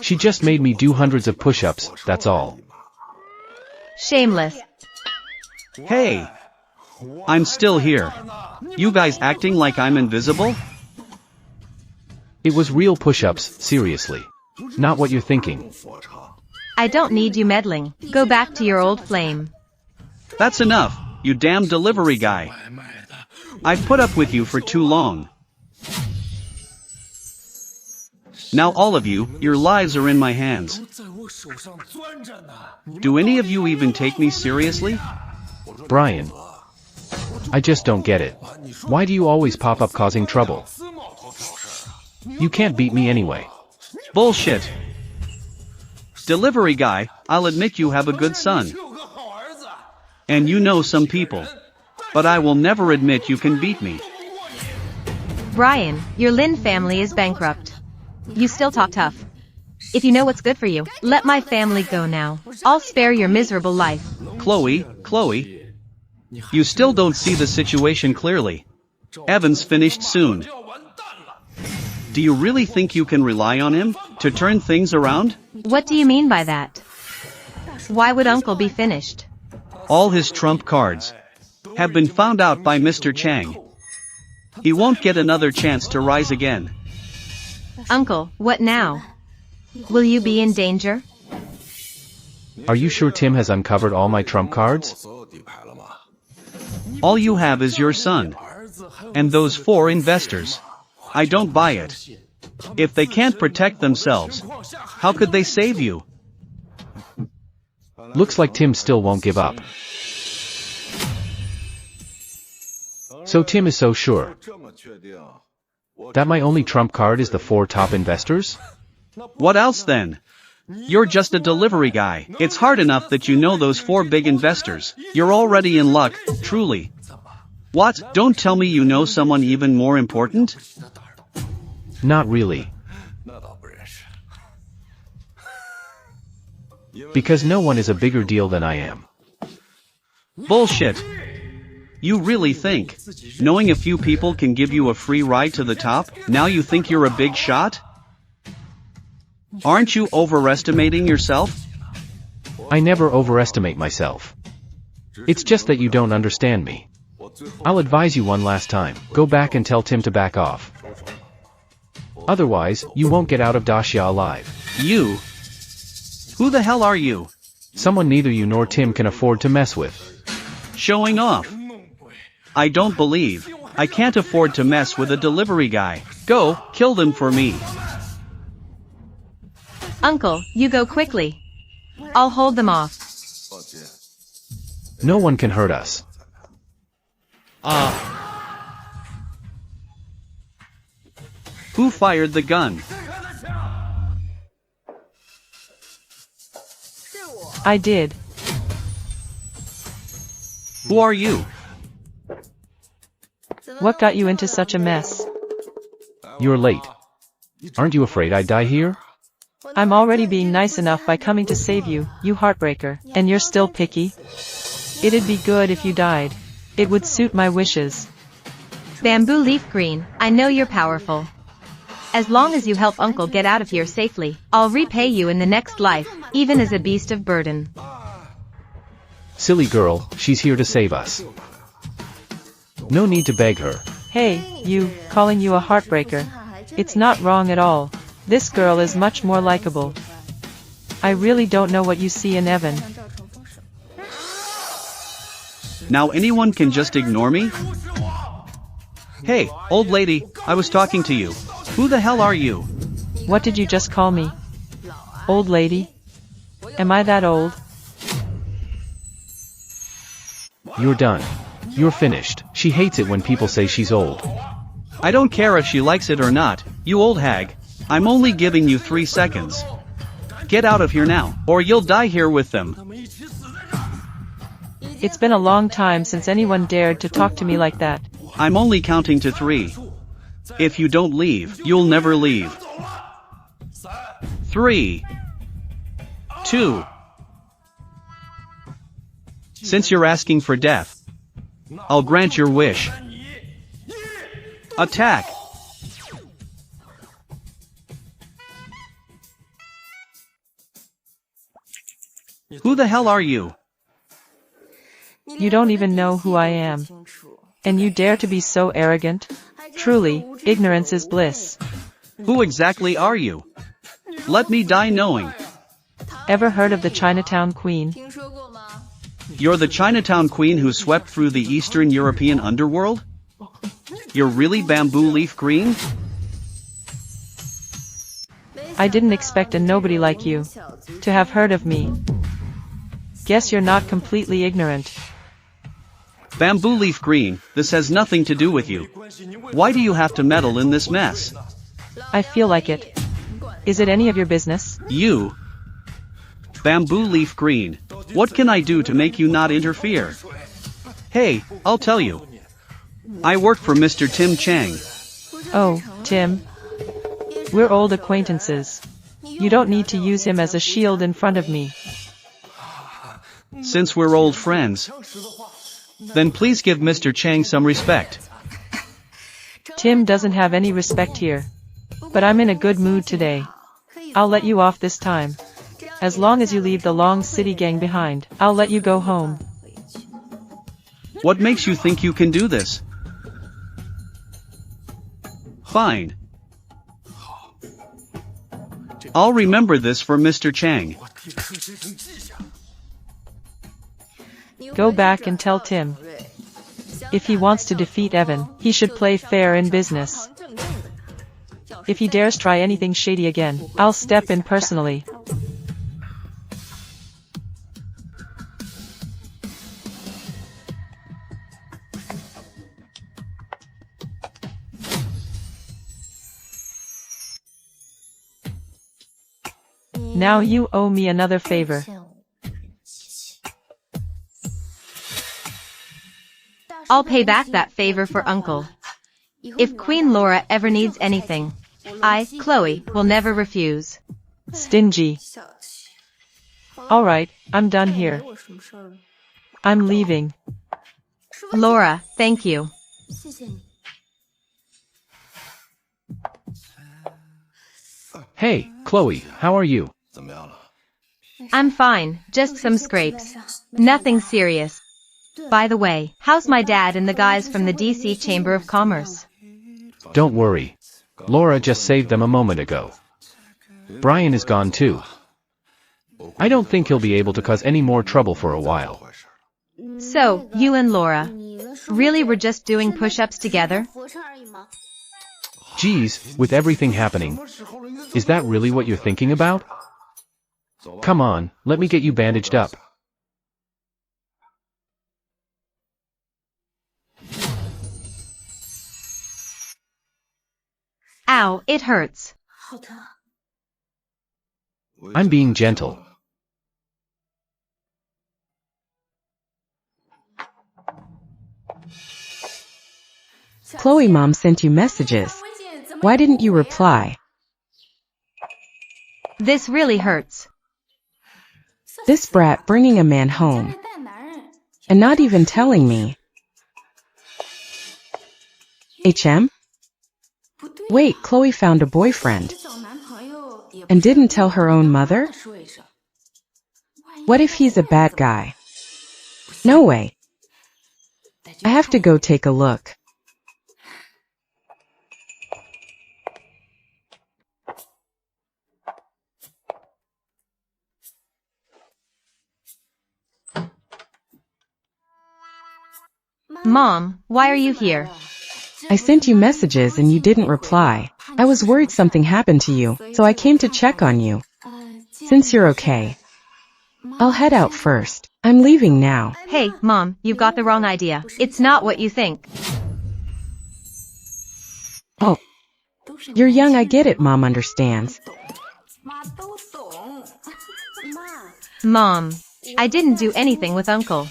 She just made me do hundreds of push-ups, that's all. Shameless. Hey! I'm still here. You guys acting like I'm invisible? It was real push-ups, seriously. Not what you're thinking. I don't need you meddling. Go back to your old flame. That's enough, you damn delivery guy. I've put up with you for too long. Now all of you, your lives are in my hands. Do any of you even take me seriously? Brian. I just don't get it. Why do you always pop up causing trouble? You can't beat me anyway. Bullshit. Delivery guy, I'll admit you have a good son. And you know some people. But I will never admit you can beat me. Brian, your Lynn family is bankrupt. You still talk tough. If you know what's good for you, let my family go now. I'll spare your miserable life. Chloe, you still don't see the situation clearly. Evan's finished soon. Do you really think you can rely on him to turn things around? What do you mean by that? Why would Uncle be finished? All his trump cards have been found out by Mr. Chang. He won't get another chance to rise again. Uncle, what now? Will you be in danger? Are you sure Tim has uncovered all my trump cards? All you have is your son. And those 4 investors. I don't buy it. If they can't protect themselves, how could they save you? Looks like Tim still won't give up. So Tim is so sure that my only trump card is the 4 top investors? What else then? You're just a delivery guy. It's hard enough that you know those 4 big investors. You're already in luck, truly. What? Don't tell me you know someone even more important? Not really. Because no one is a bigger deal than I am. Bullshit. You really think knowing a few people can give you a free ride to the top, now you think you're a big shot? Aren't you overestimating yourself? I never overestimate myself. It's just that you don't understand me. I'll advise you one last time. Go back and tell Tim to back off. Otherwise, you won't get out of Dacia alive. You? Who the hell are you? Someone neither you nor Tim can afford to mess with. Showing off. I don't believe I can't afford to mess with a delivery guy. Go, kill them for me. Uncle, you go quickly. I'll hold them off. No one can hurt us. Who fired the gun? I did. Who are you? What got you into such a mess? You're late. Aren't you afraid I'd die here? I'm already being nice enough by coming to save you, you heartbreaker, and you're still picky? It'd be good if you died. It would suit my wishes. Bamboo leaf green, I know you're powerful. As long as you help Uncle get out of here safely, I'll repay you in the next life, even as a beast of burden. Silly girl, she's here to save us. No need to beg her. Hey, you, calling you a heartbreaker. It's not wrong at all. This girl is much more likable. I really don't know what you see in Evan. Now anyone can just ignore me? Hey, old lady, I was talking to you. Who the hell are you? What did you just call me? Old lady? Am I that old? You're done. You're finished. She hates it when people say she's old. I don't care if she likes it or not, you old hag. I'm only giving you 3 seconds. Get out of here now, or you'll die here with them. It's been a long time since anyone dared to talk to me like that. I'm only counting to 3. If you don't leave, you'll never leave. 3, 2. Since you're asking for death, I'll grant your wish. Attack! Who the hell are you? You don't even know who I am. And you dare to be so arrogant? Truly, ignorance is bliss. Who exactly are you? Let me die knowing. Ever heard of the Chinatown Queen? You're the Chinatown Queen who swept through the Eastern European underworld? You're really bamboo leaf green? I didn't expect a nobody like you to have heard of me. Guess you're not completely ignorant. Bamboo leaf green, this has nothing to do with you. Why do you have to meddle in this mess? I feel like it. Is it any of your business? You? Bamboo leaf green. What can I do to make you not interfere? Hey, I'll tell you. I work for Mr. Tim Chang. Oh, Tim. We're old acquaintances. You don't need to use him as a shield in front of me. Since we're old friends, then please give Mr. Chang some respect. Tim doesn't have any respect here. But I'm in a good mood today. I'll let you off this time. As long as you leave the Long City gang behind, I'll let you go home. What makes you think you can do this? Fine. I'll remember this for Mr. Chang. Go back and tell Tim. If he wants to defeat Evan, he should play fair in business. If he dares try anything shady again, I'll step in personally. Now you owe me another favor. I'll pay back that favor for Uncle. If Queen Laura ever needs anything, I, Chloe, will never refuse. Stingy. Alright, I'm done here. I'm leaving. Laura, thank you. Hey, Chloe, how are you? I'm fine, just some scrapes. Nothing serious. By the way, how's my dad and the guys from the DC Chamber of Commerce? Don't worry. Laura just saved them a moment ago. Brian is gone too. I don't think he'll be able to cause any more trouble for a while. So, you and Laura really were just doing push-ups together? Geez, with everything happening. Is that really what you're thinking about? Come on, let me get you bandaged up. Ow, it hurts. I'm being gentle. Chloe Mom sent you messages. Why didn't you reply? This really hurts. This brat bringing a man home. And not even telling me. HM? Wait, Chloe found a boyfriend. And didn't tell her own mother? What if he's a bad guy? No way. I have to go take a look. Mom, why are you here? I sent you messages and you didn't reply. I was worried something happened to you, so I came to check on you. Since you're okay, I'll head out first. I'm leaving now. Hey, Mom, you've got the wrong idea. It's not what you think. Oh, you're young, I get it, Mom understands. Mom, I didn't do anything with Uncle.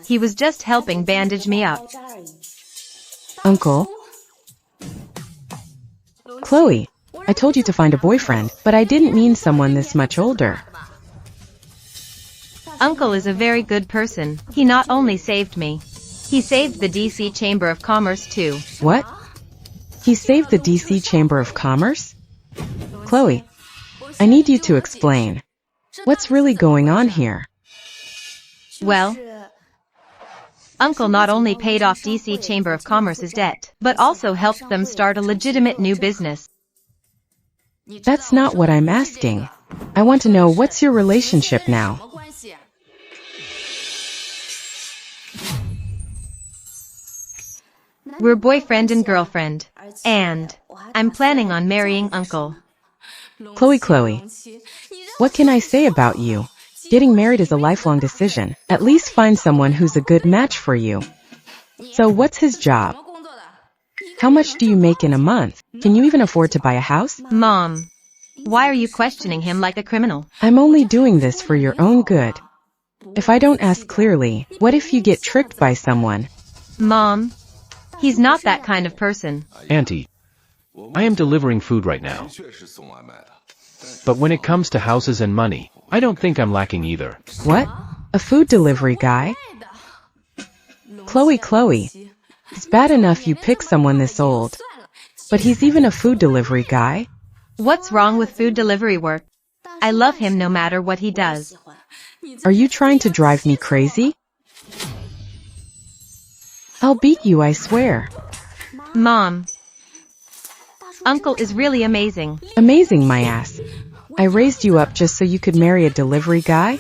He was just helping bandage me up. Uncle? Chloe, I told you to find a boyfriend, but I didn't mean someone this much older. Uncle is a very good person. He not only saved me, he saved the DC Chamber of Commerce too. What? He saved the DC Chamber of Commerce? Chloe, I need you to explain. What's really going on here? Well, Uncle not only paid off DC Chamber of Commerce's debt, but also helped them start a legitimate new business. That's not what I'm asking. I want to know what's your relationship now. We're boyfriend and girlfriend. And I'm planning on marrying Uncle. Chloe, what can I say about you? Getting married is a lifelong decision. At least find someone who's a good match for you. So what's his job? How much do you make in a month? Can you even afford to buy a house? Mom, why are you questioning him like a criminal? I'm only doing this for your own good. If I don't ask clearly, what if you get tricked by someone? Mom, he's not that kind of person. Auntie, I am delivering food right now. But when it comes to houses and money, I don't think I'm lacking either. What? A food delivery guy? Chloe, it's bad enough you pick someone this old. But he's even a food delivery guy? What's wrong with food delivery work? I love him no matter what he does. Are you trying to drive me crazy? I'll beat you, I swear. Mom, Uncle is really amazing. Amazing, my ass. I raised you up just so you could marry a delivery guy?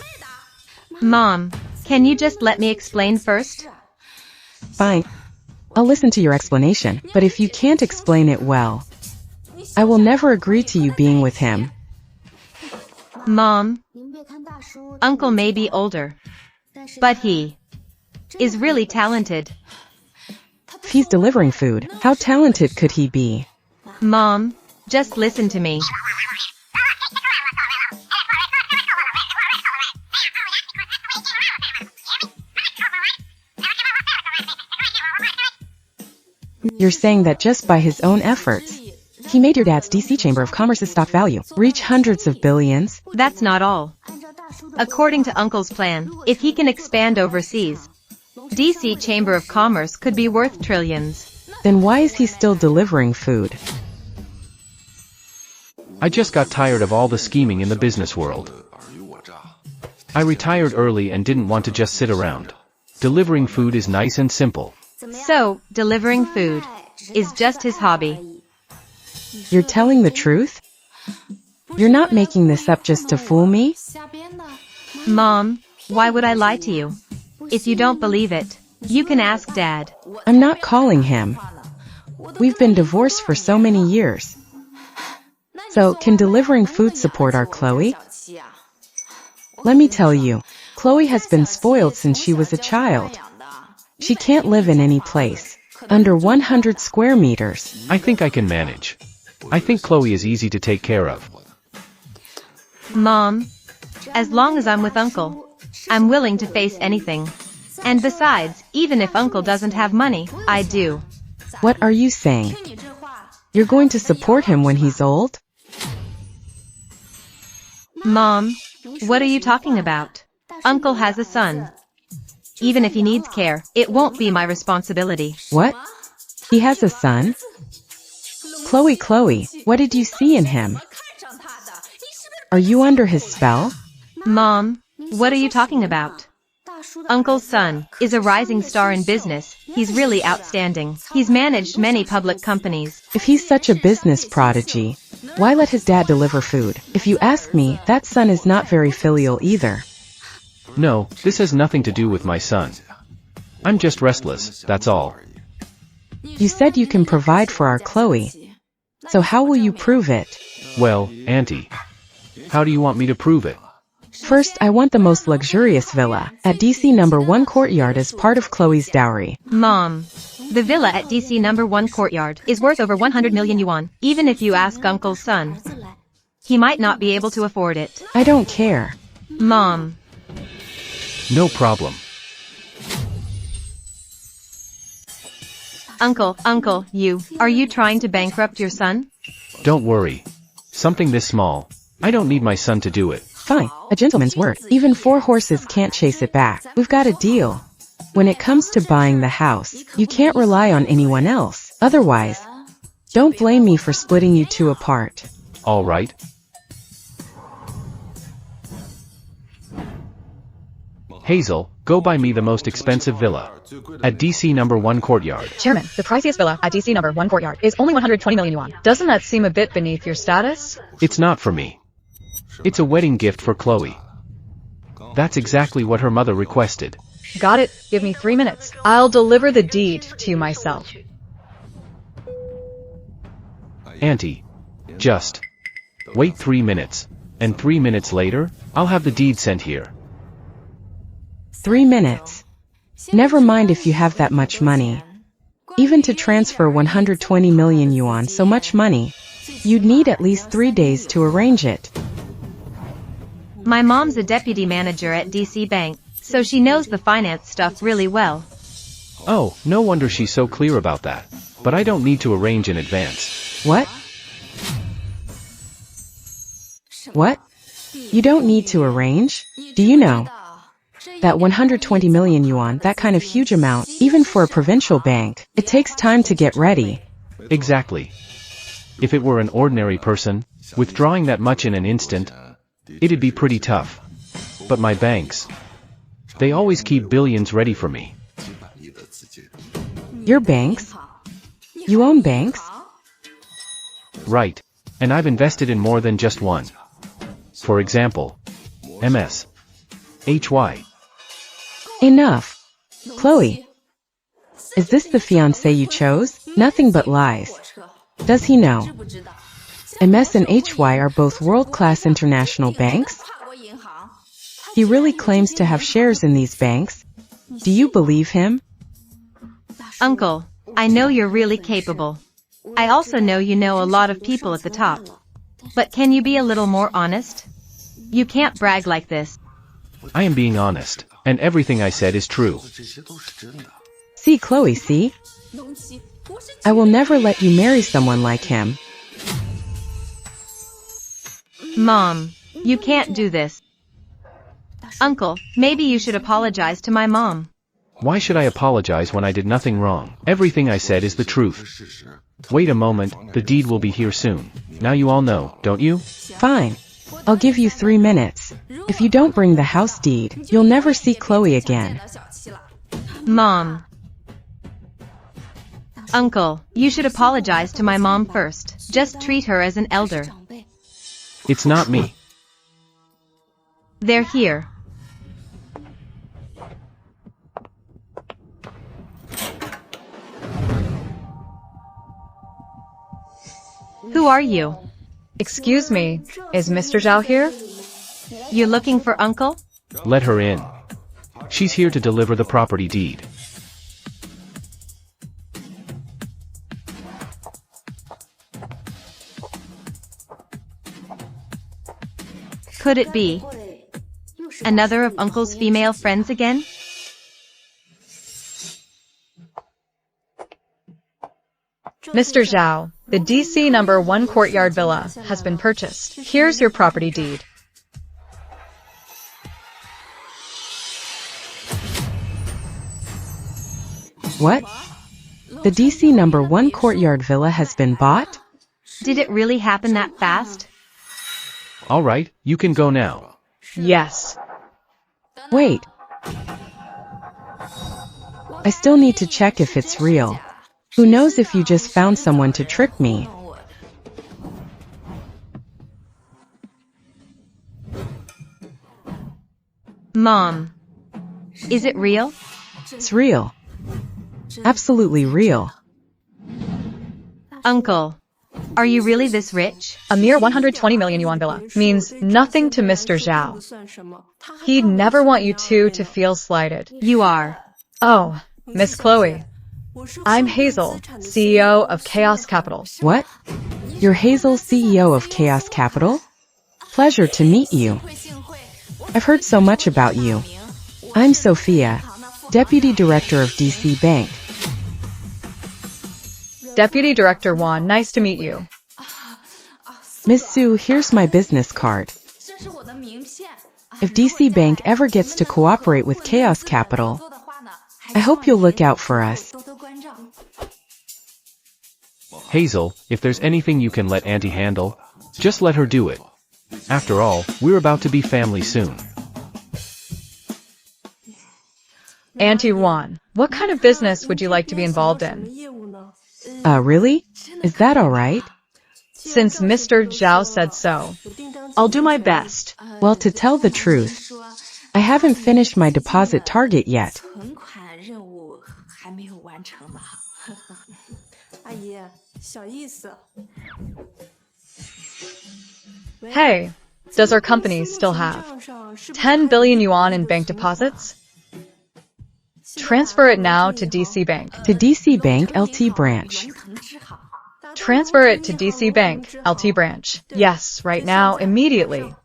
Mom, can you just let me explain first? Fine. I'll listen to your explanation, but if you can't explain it well, I will never agree to you being with him. Mom, Uncle may be older, but he is really talented. If he's delivering food, how talented could he be? Mom, just listen to me. You're saying that just by his own efforts, he made your dad's DC Chamber of Commerce's stock value reach hundreds of billions? That's not all. According to Uncle's plan, if he can expand overseas, DC Chamber of Commerce could be worth trillions. Then why is he still delivering food? I just got tired of all the scheming in the business world. I retired early and didn't want to just sit around. Delivering food is nice and simple. So, delivering food is just his hobby. You're telling the truth? You're not making this up just to fool me? Mom, why would I lie to you? If you don't believe it, you can ask Dad. I'm not calling him. We've been divorced for so many years. So, can delivering food support our Chloe? Let me tell you, Chloe has been spoiled since she was a child. She can't live in any place under 100 square meters. I think I can manage. I think Chloe is easy to take care of. Mom, as long as I'm with Uncle, I'm willing to face anything. And besides, even if Uncle doesn't have money, I do. What are you saying? You're going to support him when he's old? Mom, what are you talking about? Uncle has a son. Even if he needs care, it won't be my responsibility. What? He has a son? Chloe, what did you see in him? Are you under his spell? Mom, what are you talking about? Uncle's son is a rising star in business. He's really outstanding. He's managed many public companies. If he's such a business prodigy, why let his dad deliver food? If you ask me, that son is not very filial either. No, this has nothing to do with my son. I'm just restless, that's all. You said you can provide for our Chloe. So how will you prove it? Well, Auntie, how do you want me to prove it? First, I want the most luxurious villa at DC number 1 Courtyard as part of Chloe's dowry. Mom, the villa at DC number 1 Courtyard is worth over 100 million yuan. Even if you ask Uncle's son, he might not be able to afford it. I don't care. Mom. No problem. Uncle, are you trying to bankrupt your son? Don't worry. Something this small. I don't need my son to do it. Fine, a gentleman's word. Even 4 horses can't chase it back. We've got a deal. When it comes to buying the house, you can't rely on anyone else. Otherwise, don't blame me for splitting you two apart. All right. Hazel, go buy me the most expensive villa. At DC number 1 courtyard. Chairman, the priciest villa at DC number 1 courtyard is only 120 million yuan. Doesn't that seem a bit beneath your status? It's not for me. It's a wedding gift for Chloe. That's exactly what her mother requested. Got it. Give me 3 minutes. I'll deliver the deed to you myself. Auntie, just wait 3 minutes, and 3 minutes later, I'll have the deed sent here. 3 minutes. Never mind if you have that much money. Even to transfer 120 million yuan, so much money, you'd need at least 3 days to arrange it. My mom's a deputy manager at DC Bank, so she knows the finance stuff really well. Oh, no wonder she's so clear about that. But I don't need to arrange in advance. What? What? You don't need to arrange? Do you know that 120 million yuan, that kind of huge amount, even for a provincial bank, it takes time to get ready. Exactly. If it were an ordinary person, withdrawing that much in an instant, it'd be pretty tough. But my banks, they always keep billions ready for me. Your banks? You own banks? Right. And I've invested in more than just one. For example, MS. HY. Enough. Chloe. Is this the fiancé you chose? Nothing but lies. Does he know? MS and HY are both world-class international banks? He really claims to have shares in these banks. Do you believe him? Uncle, I know you're really capable. I also know you know a lot of people at the top. But can you be a little more honest? You can't brag like this. I am being honest, and everything I said is true. See, Chloe, see? I will never let you marry someone like him. Mom, you can't do this. Uncle, maybe you should apologize to my mom. Why should I apologize when I did nothing wrong? Everything I said is the truth. Wait a moment, the deed will be here soon. Now you all know, don't you? Fine. I'll give you 3 minutes. If you don't bring the house deed, you'll never see Chloe again. Mom. Uncle, you should apologize to my mom first. Just treat her as an elder. It's not me. They're here. Who are you? Excuse me, is Mr. Zhao here? You looking for Uncle? Let her in. She's here to deliver the property deed. Could it be another of Uncle's female friends again? Mr. Zhao, the DC number 1 courtyard villa has been purchased. Here's your property deed. What? The DC number 1 courtyard villa has been bought? Did it really happen that fast? All right, you can go now. Yes. Wait. I still need to check if it's real. Who knows if you just found someone to trick me? Mom. Is it real? It's real. Absolutely real. Uncle. Are you really this rich? A mere 120 million yuan villa means nothing to Mr. Zhao. He'd never want you two to feel slighted. You are. Oh, Miss Chloe. I'm Hazel, CEO of Chaos Capital. What? You're Hazel, CEO of Chaos Capital? Pleasure to meet you. I've heard so much about you. I'm Sophia, Deputy Director of DC Bank. Deputy Director Wan, nice to meet you. Miss Sue, here's my business card. If DC Bank ever gets to cooperate with Chaos Capital, I hope you'll look out for us. Hazel, if there's anything you can let Auntie handle, just let her do it. After all, we're about to be family soon. Auntie Juan, what kind of business would you like to be involved in? Really? Is that alright? Since Mr. Zhao said so. I'll do my best. Well, to tell the truth, I haven't finished my deposit target yet. Hey, does our company still have 10 billion yuan in bank deposits? Transfer it now to DC Bank. To DC Bank LT branch. Transfer it to DC Bank LT branch. Yes, right now, immediately.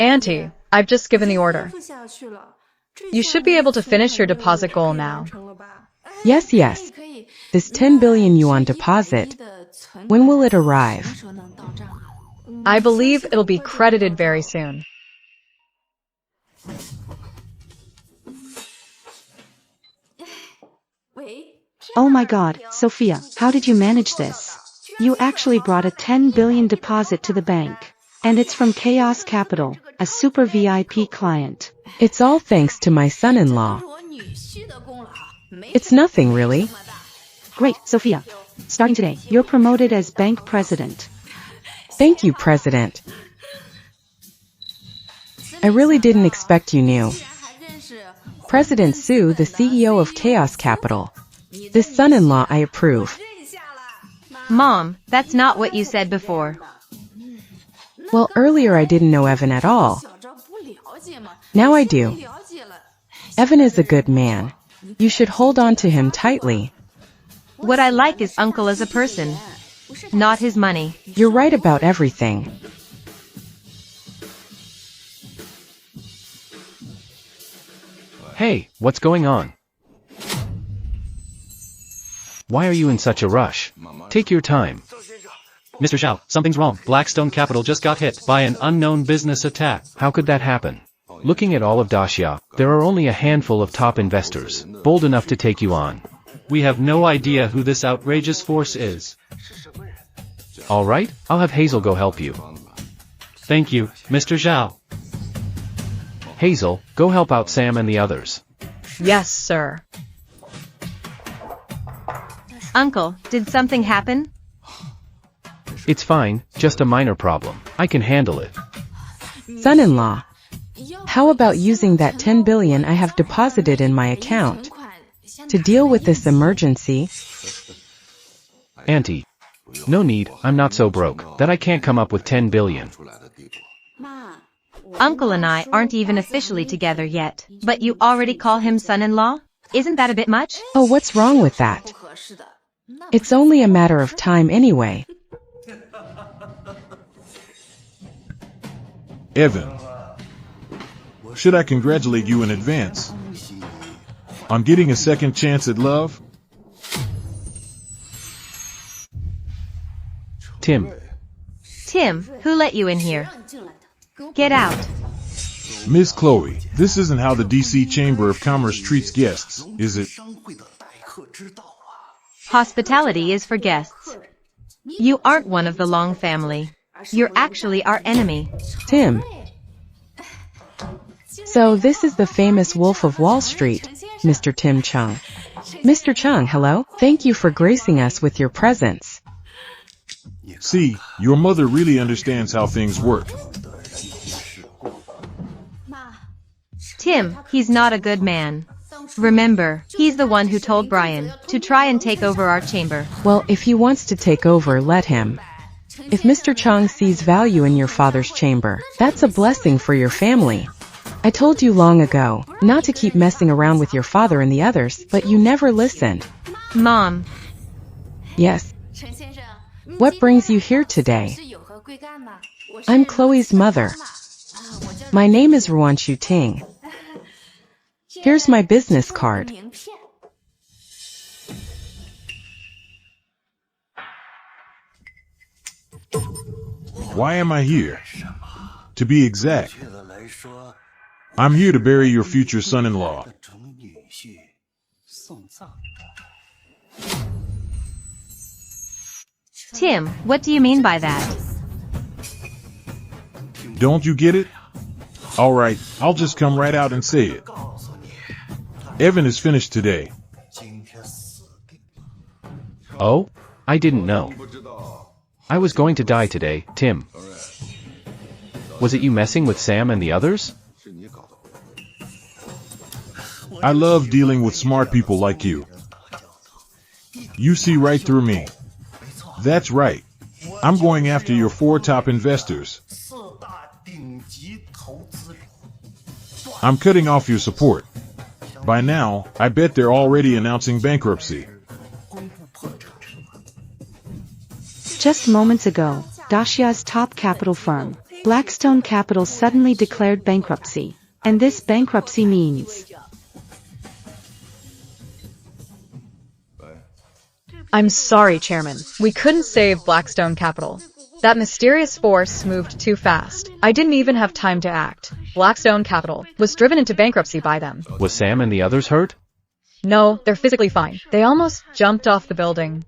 Auntie, I've just given the order. You should be able to finish your deposit goal now. Yes. This 10 billion yuan deposit, when will it arrive? I believe it'll be credited very soon. Oh my god, Sophia, how did you manage this? You actually brought a 10 billion deposit to the bank. And it's from Chaos Capital, a super VIP client. It's all thanks to my son-in-law. It's nothing really. Great, Sophia. Starting today, you're promoted as bank president. Thank you, President. I really didn't expect you knew. President Su, the CEO of Chaos Capital. This son-in-law I approve. Mom, that's not what you said before. Well, earlier I didn't know Evan at all. Now I do. Evan is a good man. You should hold on to him tightly. What I like is Uncle as a person, not his money. You're right about everything. Hey, what's going on? Why are you in such a rush? Take your time. Mr. Zhao, something's wrong. Blackstone Capital just got hit by an unknown business attack. How could that happen? Looking at all of Daxia, there are only a handful of top investors, bold enough to take you on. We have no idea who this outrageous force is. Alright, I'll have Hazel go help you. Thank you, Mr. Zhao. Hazel, go help out Sam and the others. Yes, sir. Uncle, did something happen? It's fine, just a minor problem. I can handle it. Son-in-law, how about using that 10 billion I have deposited in my account to deal with this emergency? Auntie, no need, I'm not so broke that I can't come up with 10 billion. Uncle and I aren't even officially together yet, but you already call him son-in-law? Isn't that a bit much? Oh, what's wrong with that? It's only a matter of time anyway. Evan, should I congratulate you in advance on getting a second chance at love? Tim, who let you in here? Get out. Miss Chloe, this isn't how the DC Chamber of Commerce treats guests, is it? Hospitality is for guests. You aren't one of the Long family. You're actually our enemy. Tim. So this is the famous Wolf of Wall Street, Mr. Tim Chung. Mr. Chung, hello. Thank you for gracing us with your presence. See, your mother really understands how things work. Tim, he's not a good man. Remember, he's the one who told Brian to try and take over our chamber. Well, if he wants to take over, let him. If Mr. Chung sees value in your father's chamber, that's a blessing for your family. I told you long ago, not to keep messing around with your father and the others, but you never listened. Mom. Yes. What brings you here today? I'm Chloe's mother. My name is Ruan Shu Ting. Here's my business card. Why am I here? To be exact, I'm here to bury your future son-in-law. Tim, what do you mean by that? Don't you get it? Alright, I'll just come right out and say it. Evan is finished today. Oh? I didn't know. I was going to die today, Tim. Was it you messing with Sam and the others? I love dealing with smart people like you. You see right through me. That's right. I'm going after your 4 top investors. I'm cutting off your support. By now, I bet they're already announcing bankruptcy. Just moments ago, Dacia's top capital firm, Blackstone Capital, suddenly declared bankruptcy. And this bankruptcy means... I'm sorry, Chairman. We couldn't save Blackstone Capital. That mysterious force moved too fast. I didn't even have time to act. Blackstone Capital was driven into bankruptcy by them. Was Sam and the others hurt? No, they're physically fine. They almost jumped off the building.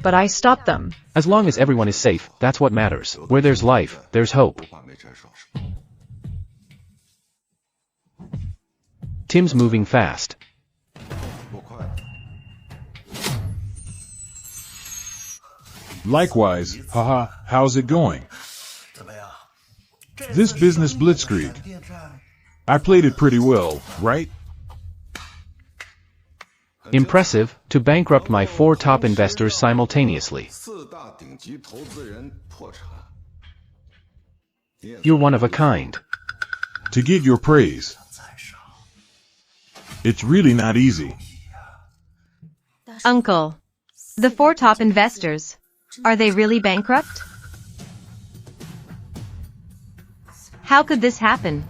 But I stopped them. As long as everyone is safe, that's what matters. Where there's life, there's hope. Tim's moving fast. Likewise, haha, how's it going? This business blitzkrieg. I played it pretty well, right? Impressive, to bankrupt my 4 top investors simultaneously. You're one of a kind. To get your praise. It's really not easy. Uncle, the 4 top investors, are they really bankrupt? How could this happen?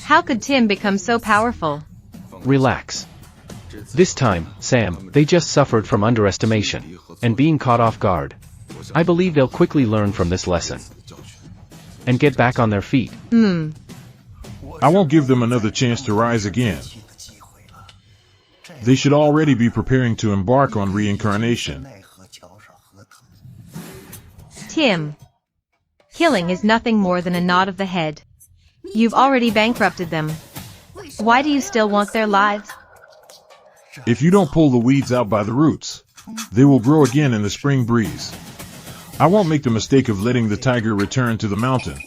How could Tim become so powerful? Relax. This time, Sam, they just suffered from underestimation and being caught off guard. I believe they'll quickly learn from this lesson and get back on their feet. I won't give them another chance to rise again. They should already be preparing to embark on reincarnation. Tim, killing is nothing more than a nod of the head. You've already bankrupted them. Why do you still want their lives? If you don't pull the weeds out by the roots, they will grow again in the spring breeze. I won't make the mistake of letting the tiger return to the mountain.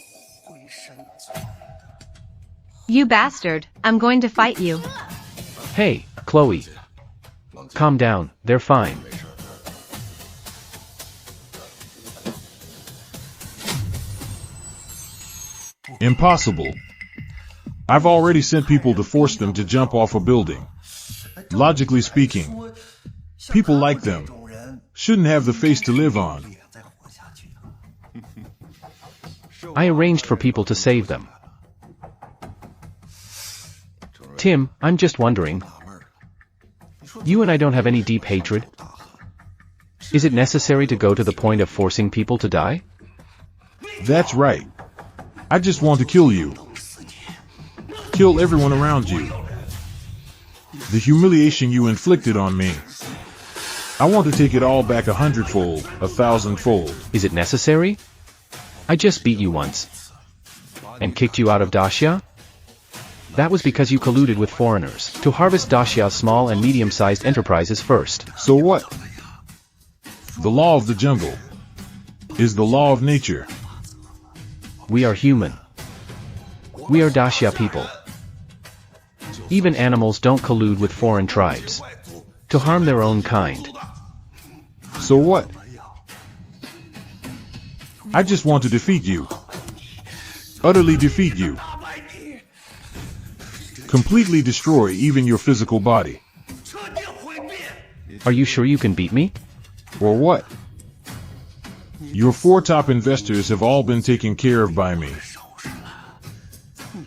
You bastard, I'm going to fight you. Hey, Chloe. Calm down, they're fine. Impossible. I've already sent people to force them to jump off a building. Logically speaking, people like them shouldn't have the face to live on. I arranged for people to save them. Tim, I'm just wondering. You and I don't have any deep hatred. Is it necessary to go to the point of forcing people to die? That's right. I just want to kill you. Kill everyone around you. The humiliation you inflicted on me. I want to take it all back 100-fold, 1,000-fold. Is it necessary? I just beat you once. And kicked you out of Dacia? That was because you colluded with foreigners to harvest Dacia's small and medium-sized enterprises first. So what? The law of the jungle is the law of nature. We are human. We are Dacia people. Even animals don't collude with foreign tribes to harm their own kind. So what? I just want to defeat you. Utterly defeat you. Completely destroy even your physical body. Are you sure you can beat me? Or what? Your 4 top investors have all been taken care of by me.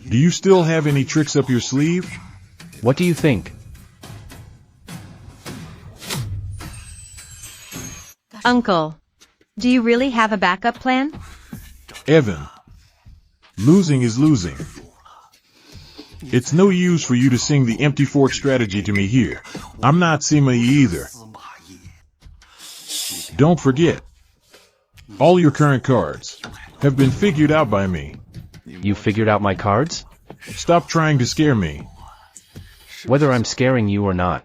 Do you still have any tricks up your sleeve? What do you think? Uncle, do you really have a backup plan? Evan, losing is losing. It's no use for you to sing the empty fork strategy to me here. I'm not Sima either. Don't forget, all your current cards have been figured out by me. You figured out my cards? Stop trying to scare me. Whether I'm scaring you or not,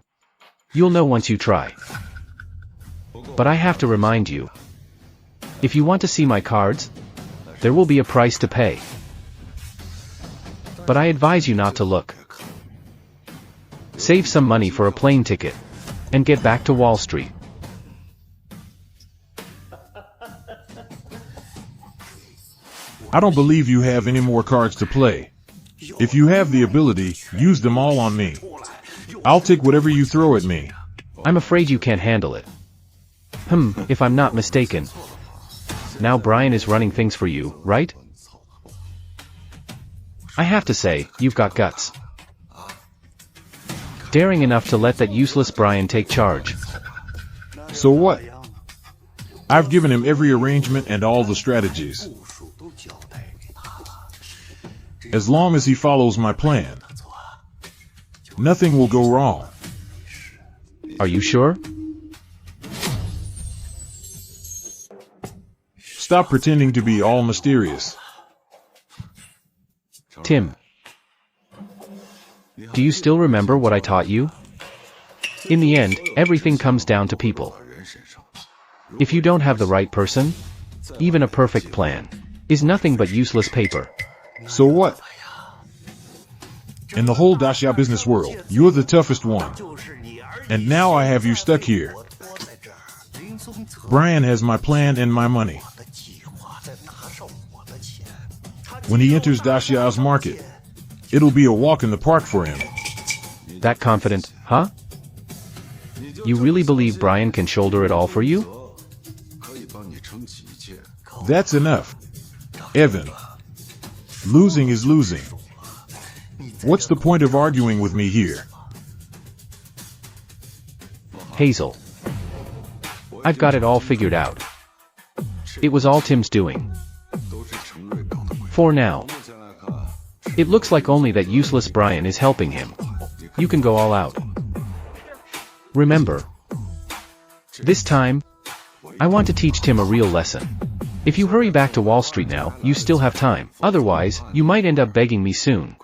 you'll know once you try. But I have to remind you. If you want to see my cards, there will be a price to pay. But I advise you not to look. Save some money for a plane ticket, and get back to Wall Street. I don't believe you have any more cards to play. If you have the ability, use them all on me. I'll take whatever you throw at me. I'm afraid you can't handle it. If I'm not mistaken. Now Brian is running things for you, right? I have to say, you've got guts. Daring enough to let that useless Brian take charge. So what? I've given him every arrangement and all the strategies. As long as he follows my plan, nothing will go wrong. Are you sure? Stop pretending to be all mysterious. Tim, do you still remember what I taught you? In the end, everything comes down to people. If you don't have the right person, even a perfect plan is nothing but useless paper. So what? In the whole Daxia business world, you're the toughest one. And now I have you stuck here. Brian has my plan and my money. When he enters Daxia's market, it'll be a walk in the park for him. That confident, huh? You really believe Brian can shoulder it all for you? That's enough. Evan. Losing is losing. What's the point of arguing with me here? Hazel. I've got it all figured out. It was all Tim's doing. For now. It looks like only that useless Brian is helping him. You can go all out. Remember. This time, I want to teach Tim a real lesson. If you hurry back to Wall Street now, you still have time. Otherwise, you might end up begging me soon.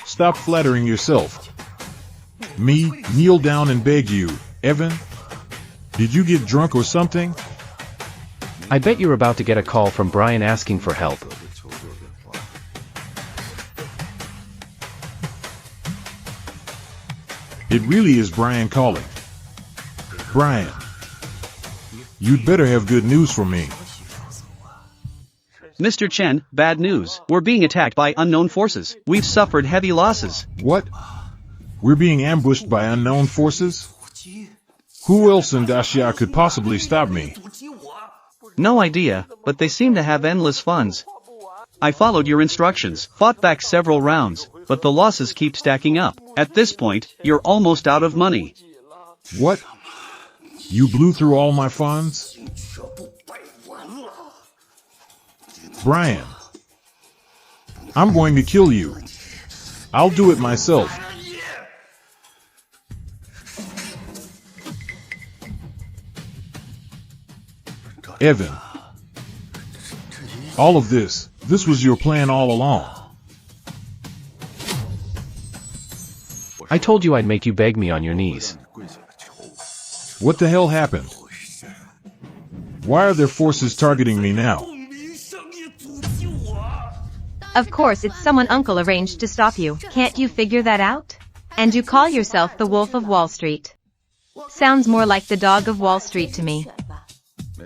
Stop flattering yourself. Me, kneel down and beg you, Evan? Did you get drunk or something? I bet you're about to get a call from Brian asking for help. It really is Brian calling. Brian, you'd better have good news for me. Mr. Chen, bad news. We're being attacked by unknown forces. We've suffered heavy losses. What? We're being ambushed by unknown forces? Who else in Daxia could possibly stop me? No idea, but they seem to have endless funds. I followed your instructions, fought back several rounds, but the losses keep stacking up. At this point, you're almost out of money. What? You blew through all my funds? Brian, I'm going to kill you. I'll do it myself. Evan, all of this was your plan all along. I told you I'd make you beg me on your knees. What the hell happened? Why are there forces targeting me now? Of course it's someone Uncle arranged to stop you. Can't you figure that out? And you call yourself the Wolf of Wall Street. Sounds more like the Dog of Wall Street to me.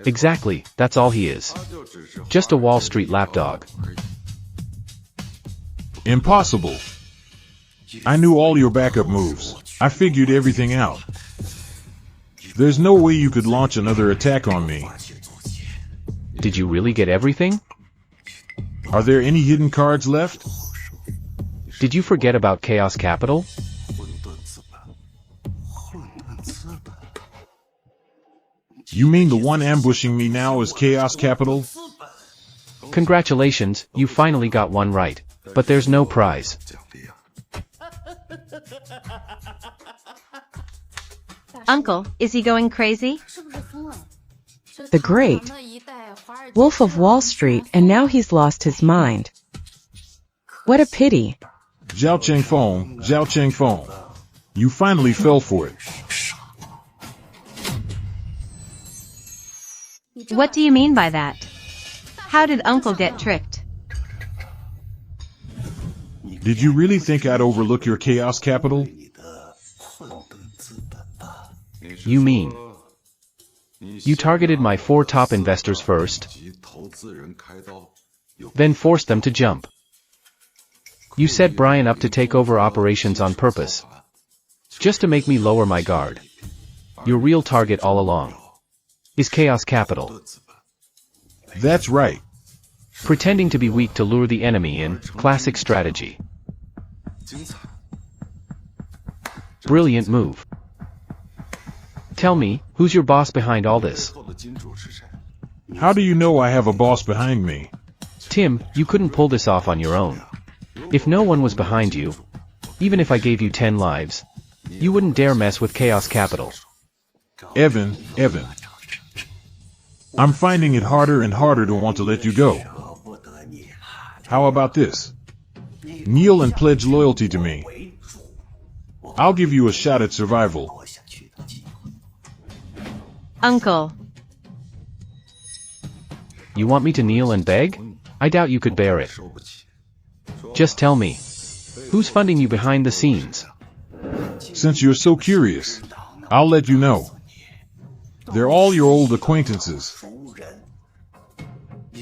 Exactly, that's all he is. Just a Wall Street lapdog. Impossible. I knew all your backup moves. I figured everything out. There's no way you could launch another attack on me. Did you really get everything? Are there any hidden cards left? Did you forget about Chaos Capital? You mean the one ambushing me now is Chaos Capital? Congratulations, you finally got one right. But there's no prize. Uncle, is he going crazy? The great Wolf of Wall Street, and now he's lost his mind. What a pity. Zhao Chengfeng. You finally fell for it. What do you mean by that? How did Uncle get tricked? Did you really think I'd overlook your chaos capital? You mean you targeted my 4 top investors first, then forced them to jump. You set Brian up to take over operations on purpose, just to make me lower my guard. Your real target all along is Chaos Capital. That's right. Pretending to be weak to lure the enemy in, classic strategy. Brilliant move. Tell me, who's your boss behind all this? How do you know I have a boss behind me? Tim, you couldn't pull this off on your own. If no one was behind you, even if I gave you 10 lives, you wouldn't dare mess with Chaos Capital. Evan. I'm finding it harder and harder to want to let you go. How about this? Kneel and pledge loyalty to me. I'll give you a shot at survival. Uncle. You want me to kneel and beg? I doubt you could bear it. Just tell me, who's funding you behind the scenes? Since you're so curious, I'll let you know. They're all your old acquaintances.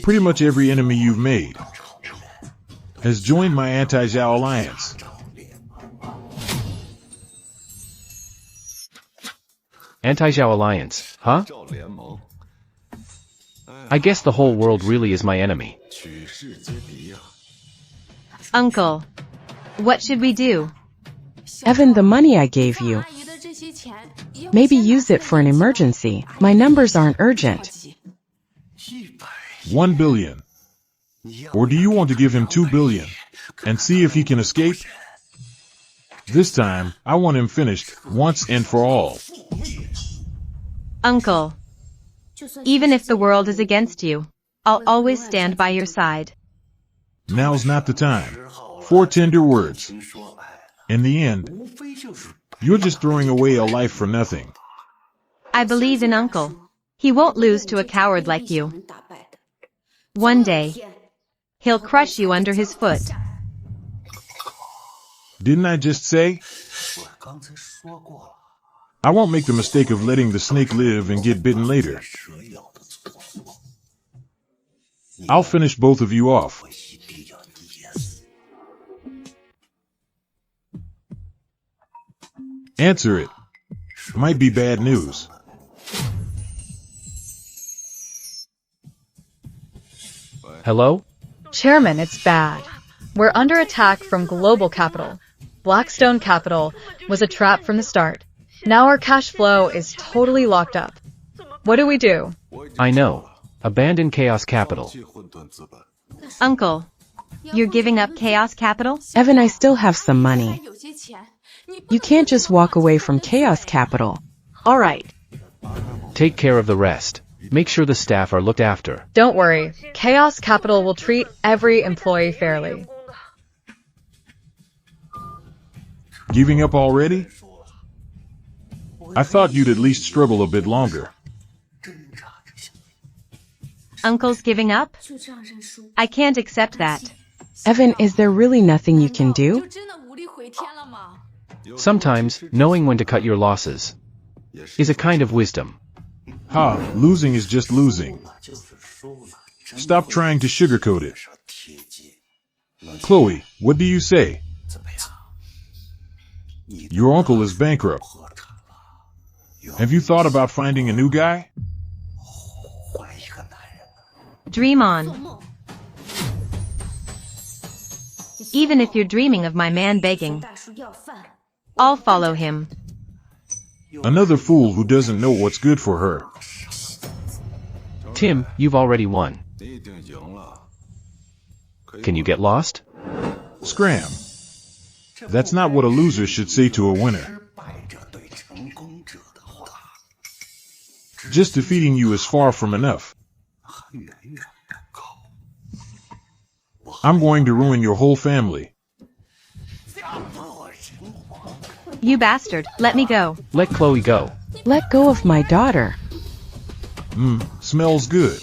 Pretty much every enemy you've made has joined my anti-Zhao alliance. Anti-Zhao alliance, huh? I guess the whole world really is my enemy. Uncle. What should we do? Evan, the money I gave you. Maybe use it for an emergency. My numbers aren't urgent. 1 billion. Or do you want to give him 2 billion and see if he can escape? This time, I want him finished once and for all. Uncle. Even if the world is against you, I'll always stand by your side. Now's not the time. 4 tender words. In the end, you're just throwing away a life for nothing. I believe in Uncle. He won't lose to a coward like you. One day, he'll crush you under his foot. Didn't I just say? I won't make the mistake of letting the snake live and get bitten later. I'll finish both of you off. Answer it. Might be bad news. Hello? Chairman, it's bad. We're under attack from global capital. Blackstone Capital was a trap from the start. Now our cash flow is totally locked up. What do we do? I know. Abandon Chaos Capital. Uncle. You're giving up Chaos Capital? Evan, I still have some money. You can't just walk away from Chaos Capital. All right. Take care of the rest. Make sure the staff are looked after. Don't worry. Chaos Capital will treat every employee fairly. Giving up already? I thought you'd at least struggle a bit longer. Uncle's giving up? I can't accept that. Evan, is there really nothing you can do? Sometimes, knowing when to cut your losses is a kind of wisdom. Losing is just losing. Stop trying to sugarcoat it. Chloe, what do you say? Your uncle is bankrupt. Have you thought about finding a new guy? Dream on. Even if you're dreaming of my man begging, I'll follow him. Another fool who doesn't know what's good for her. Tim, you've already won. Can you get lost? Scram. That's not what a loser should say to a winner. Just defeating you is far from enough. I'm going to ruin your whole family. You bastard, let me go. Let Chloe go. Let go of my daughter. Smells good.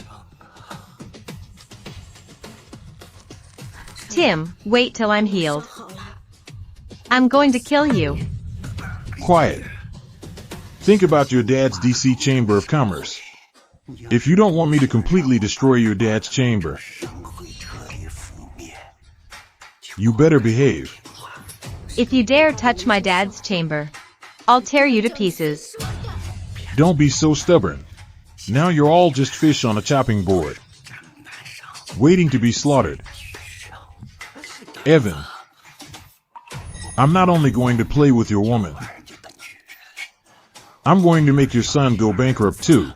Tim, wait till I'm healed. I'm going to kill you. Quiet. Think about your dad's DC Chamber of Commerce. If you don't want me to completely destroy your dad's chamber, you better behave. If you dare touch my dad's chamber, I'll tear you to pieces. Don't be so stubborn. Now you're all just fish on a chopping board, waiting to be slaughtered. Evan, I'm not only going to play with your woman, I'm going to make your son go bankrupt too.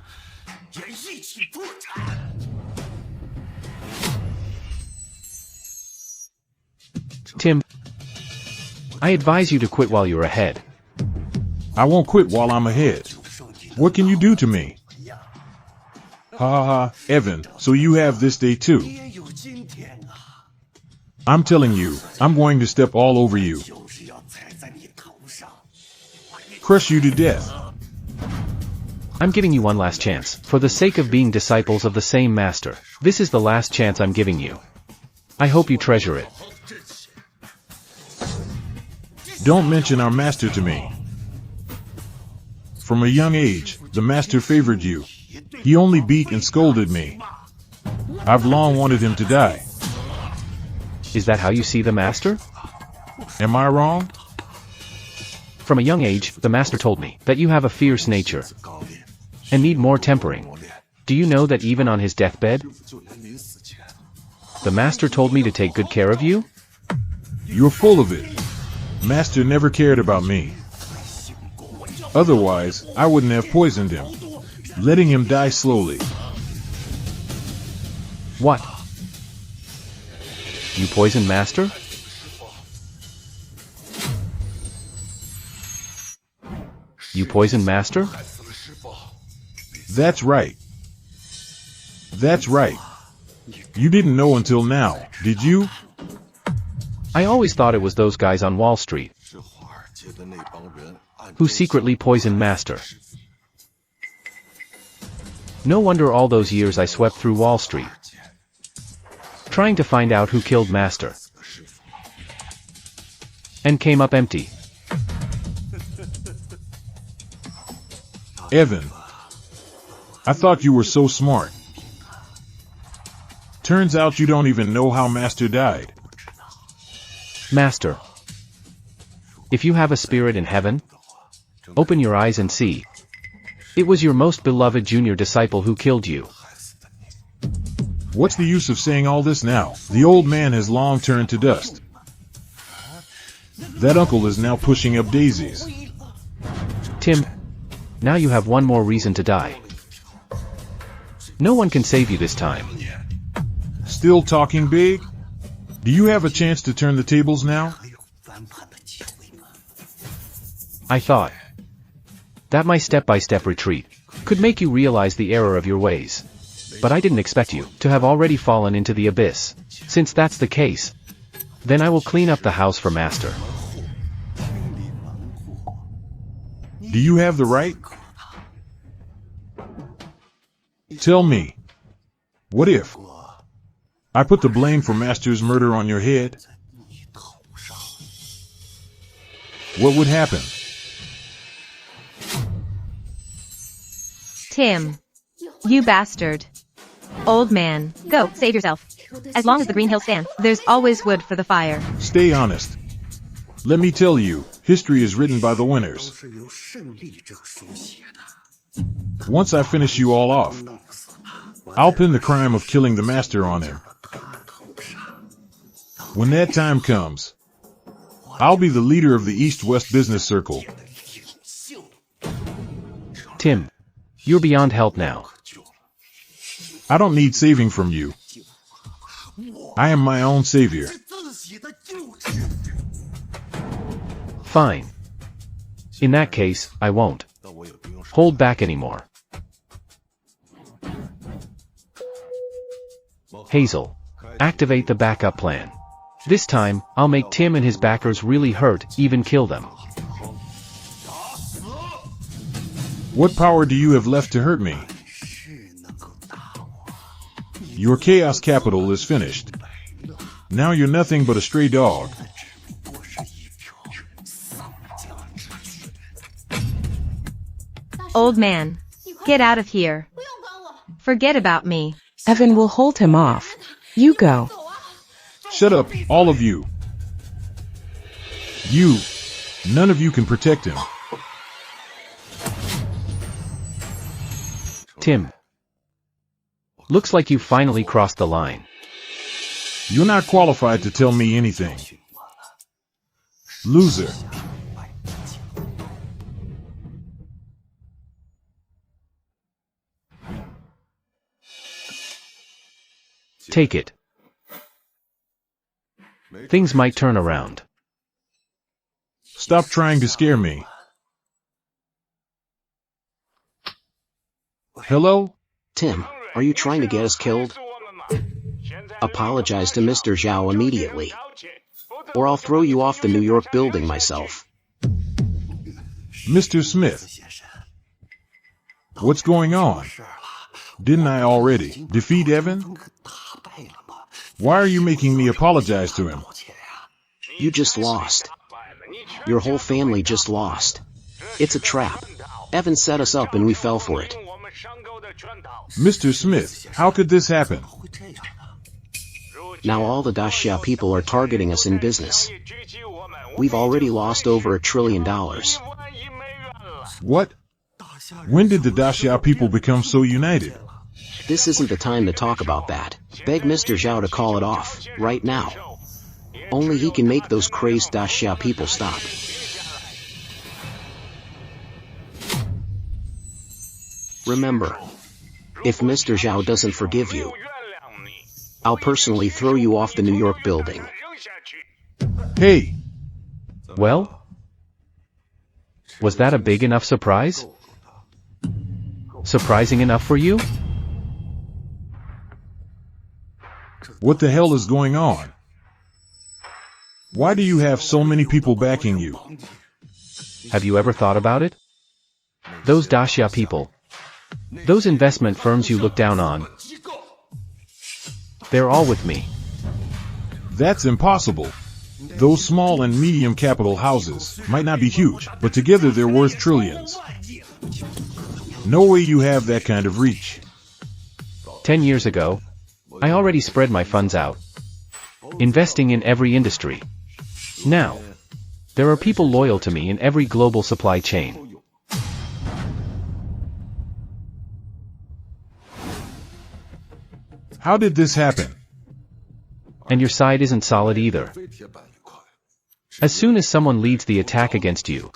Tim, I advise you to quit while you're ahead. I won't quit while I'm ahead. What can you do to me? Ha ha, Evan, so you have this day too. I'm telling you, I'm going to step all over you. Crush you to death. I'm giving you one last chance, for the sake of being disciples of the same master. This is the last chance I'm giving you. I hope you treasure it. Don't mention our master to me. From a young age, the master favored you. He only beat and scolded me. I've long wanted him to die. Is that how you see the master? Am I wrong? From a young age, the master told me that you have a fierce nature and need more tempering. Do you know that even on his deathbed, the master told me to take good care of you? You're full of it. Master never cared about me. Otherwise, I wouldn't have poisoned him, letting him die slowly. What? You poisoned Master? You poisoned Master? That's right. That's right. You didn't know until now, did you? I always thought it was those guys on Wall Street who secretly poisoned Master. No wonder all those years I swept through Wall Street, trying to find out who killed Master, and came up empty. Evan, I thought you were so smart. Turns out you don't even know how Master died. Master, if you have a spirit in heaven, open your eyes and see. It was your most beloved junior disciple who killed you. What's the use of saying all this now? The old man has long turned to dust. That uncle is now pushing up daisies. Tim, now you have one more reason to die. No one can save you this time. Still talking big? Do you have a chance to turn the tables now? I thought that my step-by-step retreat could make you realize the error of your ways. But I didn't expect you to have already fallen into the abyss. Since that's the case, then I will clean up the house for Master. Do you have the right? Tell me, what if I put the blame for Master's murder on your head? What would happen? Tim. You bastard. Old man, go, save yourself. As long as the Green Hill stands, there's always wood for the fire. Stay honest. Let me tell you, history is written by the winners. Once I finish you all off, I'll pin the crime of killing the Master on him. When that time comes, I'll be the leader of the East-West Business Circle. Tim, you're beyond help now. I don't need saving from you. I am my own savior. Fine. In that case, I won't hold back anymore. Hazel. Activate the backup plan. This time, I'll make Tim and his backers really hurt, even kill them. What power do you have left to hurt me? Your chaos capital is finished. Now you're nothing but a stray dog. Old man. Get out of here. Forget about me. Evan will hold him off. You go. Shut up, all of you. You. None of you can protect him. Tim. Looks like you finally crossed the line. You're not qualified to tell me anything. Loser. Take it. Things might turn around. Stop trying to scare me. Hello? Tim, are you trying to get us killed? Apologize to Mr. Zhao immediately, or I'll throw you off the New York building myself. Mr. Smith. What's going on? Didn't I already defeat Evan? Why are you making me apologize to him? You just lost. Your whole family just lost. It's a trap. Evan set us up and we fell for it. Mr. Smith, how could this happen? Now all the Daxia people are targeting us in business. We've already lost over $1 trillion. What? When did the Daxia people become so united? This isn't the time to talk about that. Beg Mr. Zhao to call it off, right now. Only he can make those crazed Daxia people stop. Remember, if Mr. Zhao doesn't forgive you, I'll personally throw you off the New York building. Hey! Well? Was that a big enough surprise? Surprising enough for you? What the hell is going on? Why do you have so many people backing you? Have you ever thought about it? Those Daxia people. Those investment firms you look down on. They're all with me. That's impossible. Those small and medium capital houses might not be huge, but together they're worth trillions. No way you have that kind of reach. 10 years ago, I already spread my funds out, investing in every industry. Now, there are people loyal to me in every global supply chain. How did this happen? And your side isn't solid either. As soon as someone leads the attack against you,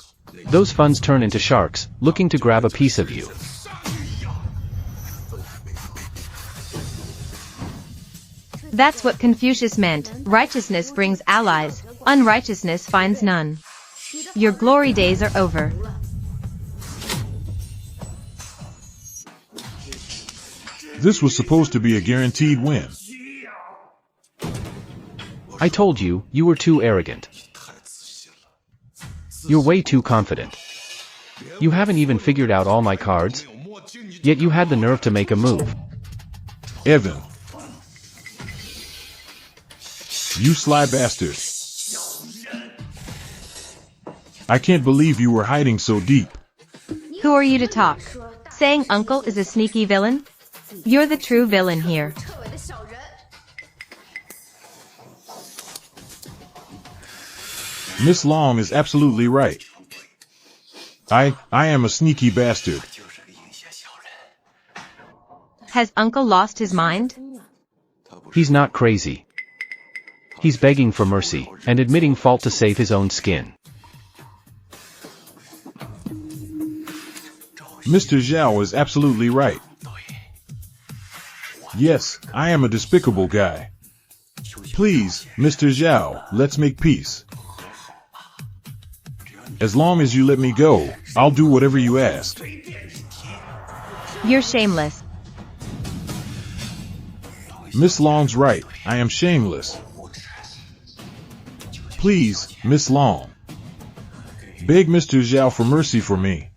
those funds turn into sharks, looking to grab a piece of you. That's what Confucius meant. Righteousness brings allies, unrighteousness finds none. Your glory days are over. This was supposed to be a guaranteed win. I told you, you were too arrogant. You're way too confident. You haven't even figured out all my cards, yet you had the nerve to make a move. Evan. You sly bastard. I can't believe you were hiding so deep. Who are you to talk? Saying uncle is a sneaky villain? You're the true villain here. Miss Long is absolutely right. I am a sneaky bastard. Has uncle lost his mind? He's not crazy. He's begging for mercy, and admitting fault to save his own skin. Mr. Zhao is absolutely right. Yes, I am a despicable guy. Please, Mr. Zhao, let's make peace. As long as you let me go, I'll do whatever you ask. You're shameless. Miss Long's right. I am shameless. Please, Miss Long. Beg Mr. Zhao for mercy for me.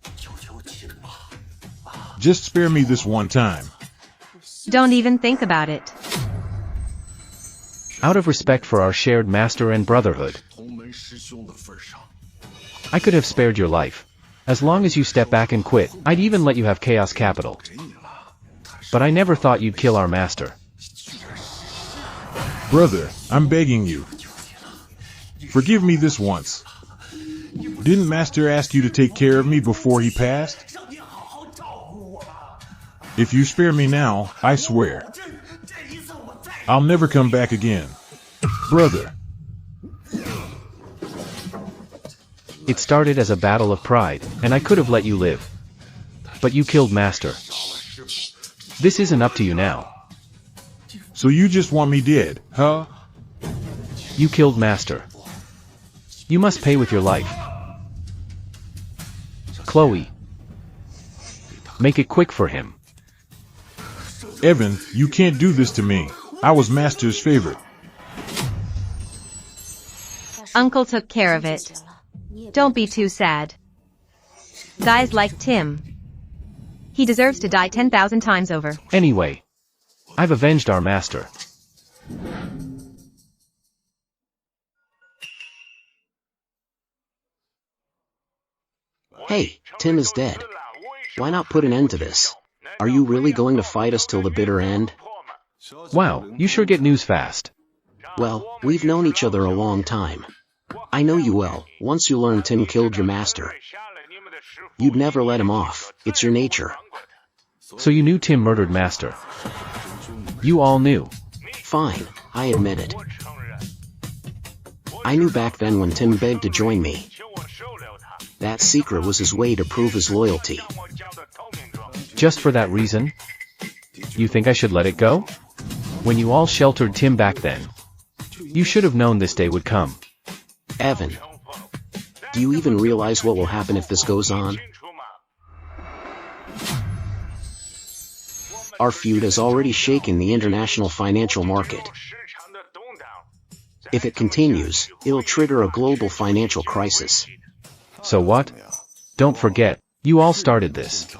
Just spare me this one time. Don't even think about it. Out of respect for our shared master and brotherhood, I could have spared your life. As long as you step back and quit, I'd even let you have Chaos Capital. But I never thought you'd kill our master. Brother, I'm begging you. Forgive me this once. Didn't Master ask you to take care of me before he passed? If you spare me now, I swear, I'll never come back again. Brother. It started as a battle of pride, and I could have let you live. But you killed Master. This isn't up to you now. So you just want me dead, huh? You killed Master. You must pay with your life. Chloe. Make it quick for him. Evan, you can't do this to me. I was Master's favorite. Uncle took care of it. Don't be too sad. Guys like Tim. He deserves to die 10,000 times over. Anyway, I've avenged our master. Hey, Tim is dead. Why not put an end to this? Are you really going to fight us till the bitter end? Wow, you sure get news fast. Well, we've known each other a long time. I know you well. Once you learn Tim killed your master, you'd never let him off. It's your nature. So you knew Tim murdered Master. You all knew. Fine, I admit it. I knew back then when Tim begged to join me. That secret was his way to prove his loyalty. Just for that reason? You think I should let it go? When you all sheltered Tim back then, you should have known this day would come. Evan, do you even realize what will happen if this goes on? Our feud has already shaken the international financial market. If it continues, it'll trigger a global financial crisis. So what? Don't forget, you all started this.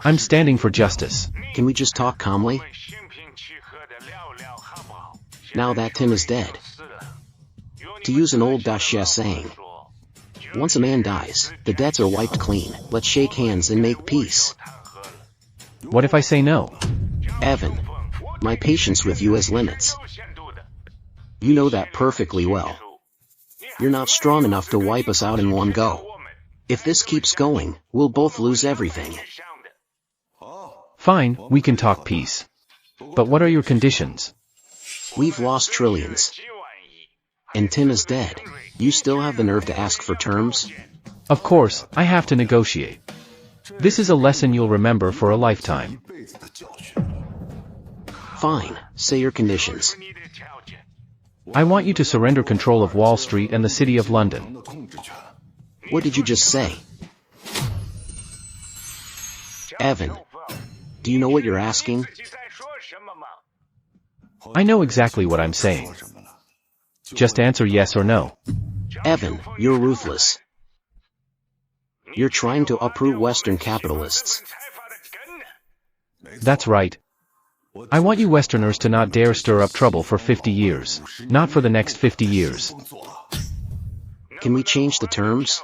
I'm standing for justice. Can we just talk calmly? Now that Tim is dead. To use an old Daxia saying, once a man dies, the debts are wiped clean. Let's shake hands and make peace. What if I say no? Evan, my patience with you has limits. You know that perfectly well. You're not strong enough to wipe us out in one go. If this keeps going, we'll both lose everything. Fine, we can talk peace. But what are your conditions? We've lost trillions. And Tim is dead. You still have the nerve to ask for terms? Of course, I have to negotiate. This is a lesson you'll remember for a lifetime. Fine, say your conditions. I want you to surrender control of Wall Street and the City of London. What did you just say? Evan, do you know what you're asking? I know exactly what I'm saying. Just answer yes or no. Evan, you're ruthless. You're trying to uproot Western capitalists. That's right. I want you Westerners to not dare stir up trouble for 50 years. Not for the next 50 years. Can we change the terms?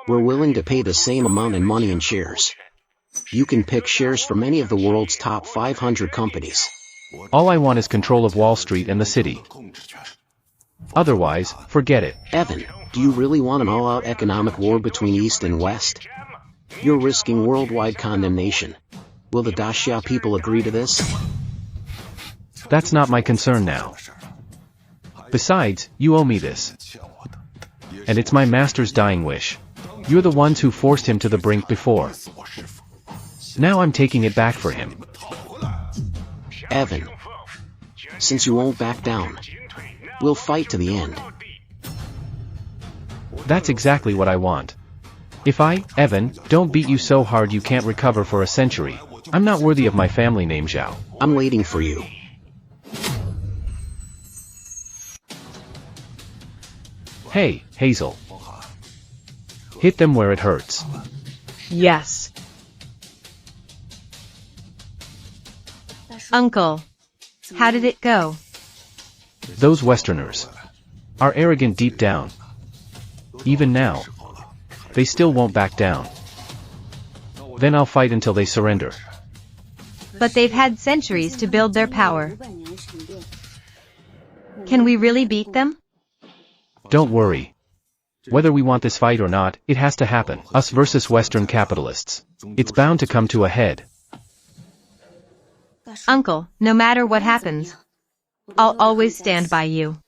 We're willing to pay the same amount in money and shares. You can pick shares from any of the world's top 500 companies. All I want is control of Wall Street and the city. Otherwise, forget it. Evan, do you really want an all-out economic war between East and West? You're risking worldwide condemnation. Will the Daxia people agree to this? That's not my concern now. Besides, you owe me this. And it's my master's dying wish. You're the ones who forced him to the brink before. Now I'm taking it back for him. Evan, since you won't back down, we'll fight to the end. That's exactly what I want. If I, Evan, don't beat you so hard you can't recover for a century, I'm not worthy of my family name, Zhao. I'm waiting for you. Hey, Hazel. Hit them where it hurts. Yes. Uncle. How did it go? Those Westerners are arrogant deep down. Even now, they still won't back down. Then I'll fight until they surrender. But they've had centuries to build their power. Can we really beat them? Don't worry. Whether we want this fight or not, it has to happen. Us versus Western capitalists. It's bound to come to a head. Uncle, no matter what happens, I'll always stand by you.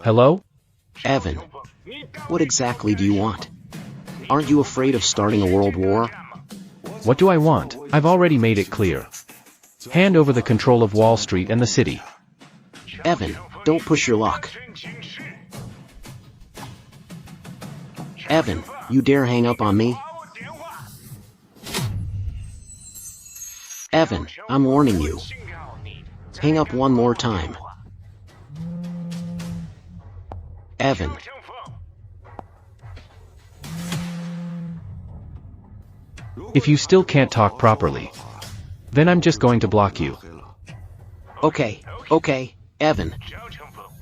Hello? Evan, what exactly do you want? Aren't you afraid of starting a world war? What do I want? I've already made it clear. Hand over the control of Wall Street and the city. Evan, don't push your luck. Evan, you dare hang up on me? Evan, I'm warning you. Hang up one more time. Evan. If you still can't talk properly, then I'm just going to block you. Okay, Evan.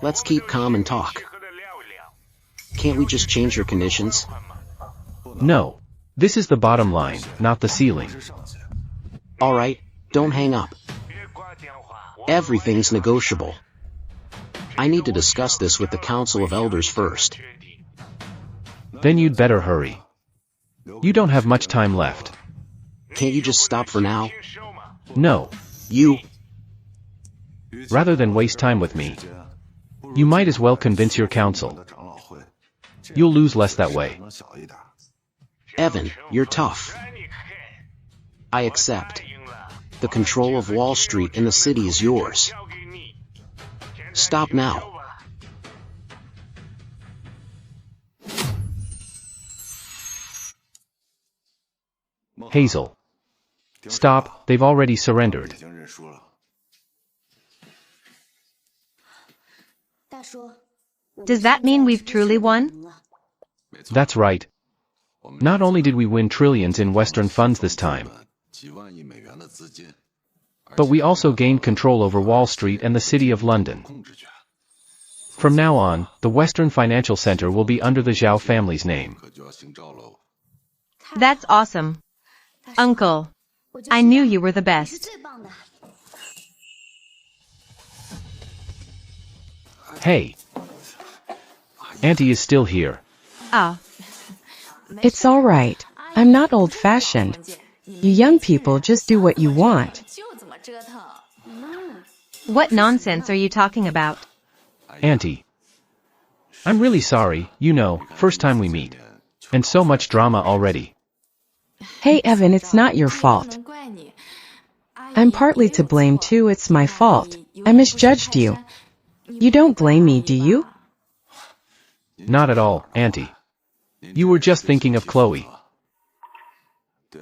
Let's keep calm and talk. Can't we just change your conditions? No. This is the bottom line, not the ceiling. Alright, don't hang up. Everything's negotiable. I need to discuss this with the Council of Elders first. Then you'd better hurry. You don't have much time left. Can't you just stop for now? No. You. Rather than waste time with me, you might as well convince your council. You'll lose less that way. Evan, you're tough. I accept. The control of Wall Street and the city is yours. Stop now. Hazel. Stop, they've already surrendered. Does that mean we've truly won? That's right. Not only did we win trillions in Western funds this time, but we also gained control over Wall Street and the City of London. From now on, the Western Financial Center will be under the Zhao family's name. That's awesome. Uncle, I knew you were the best. Hey. Auntie is still here. Ah. It's all right. I'm not old-fashioned. You young people just do what you want. What nonsense are you talking about? Auntie. I'm really sorry, you know, first time we meet. And so much drama already. Hey Evan, it's not your fault. I'm partly to blame too, it's my fault. I misjudged you. You don't blame me, do you? Not at all, Auntie. You were just thinking of Chloe.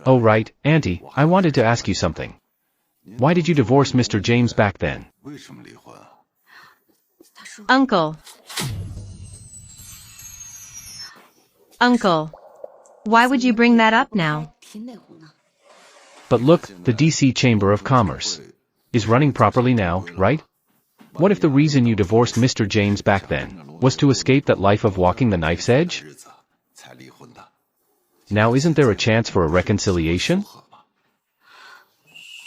Oh right, Auntie, I wanted to ask you something. Why did you divorce Mr. James back then? Uncle. Uncle. Why would you bring that up now? But look, the DC Chamber of Commerce is running properly now, right? What if the reason you divorced Mr. James back then was to escape that life of walking the knife's edge? Now isn't there a chance for a reconciliation?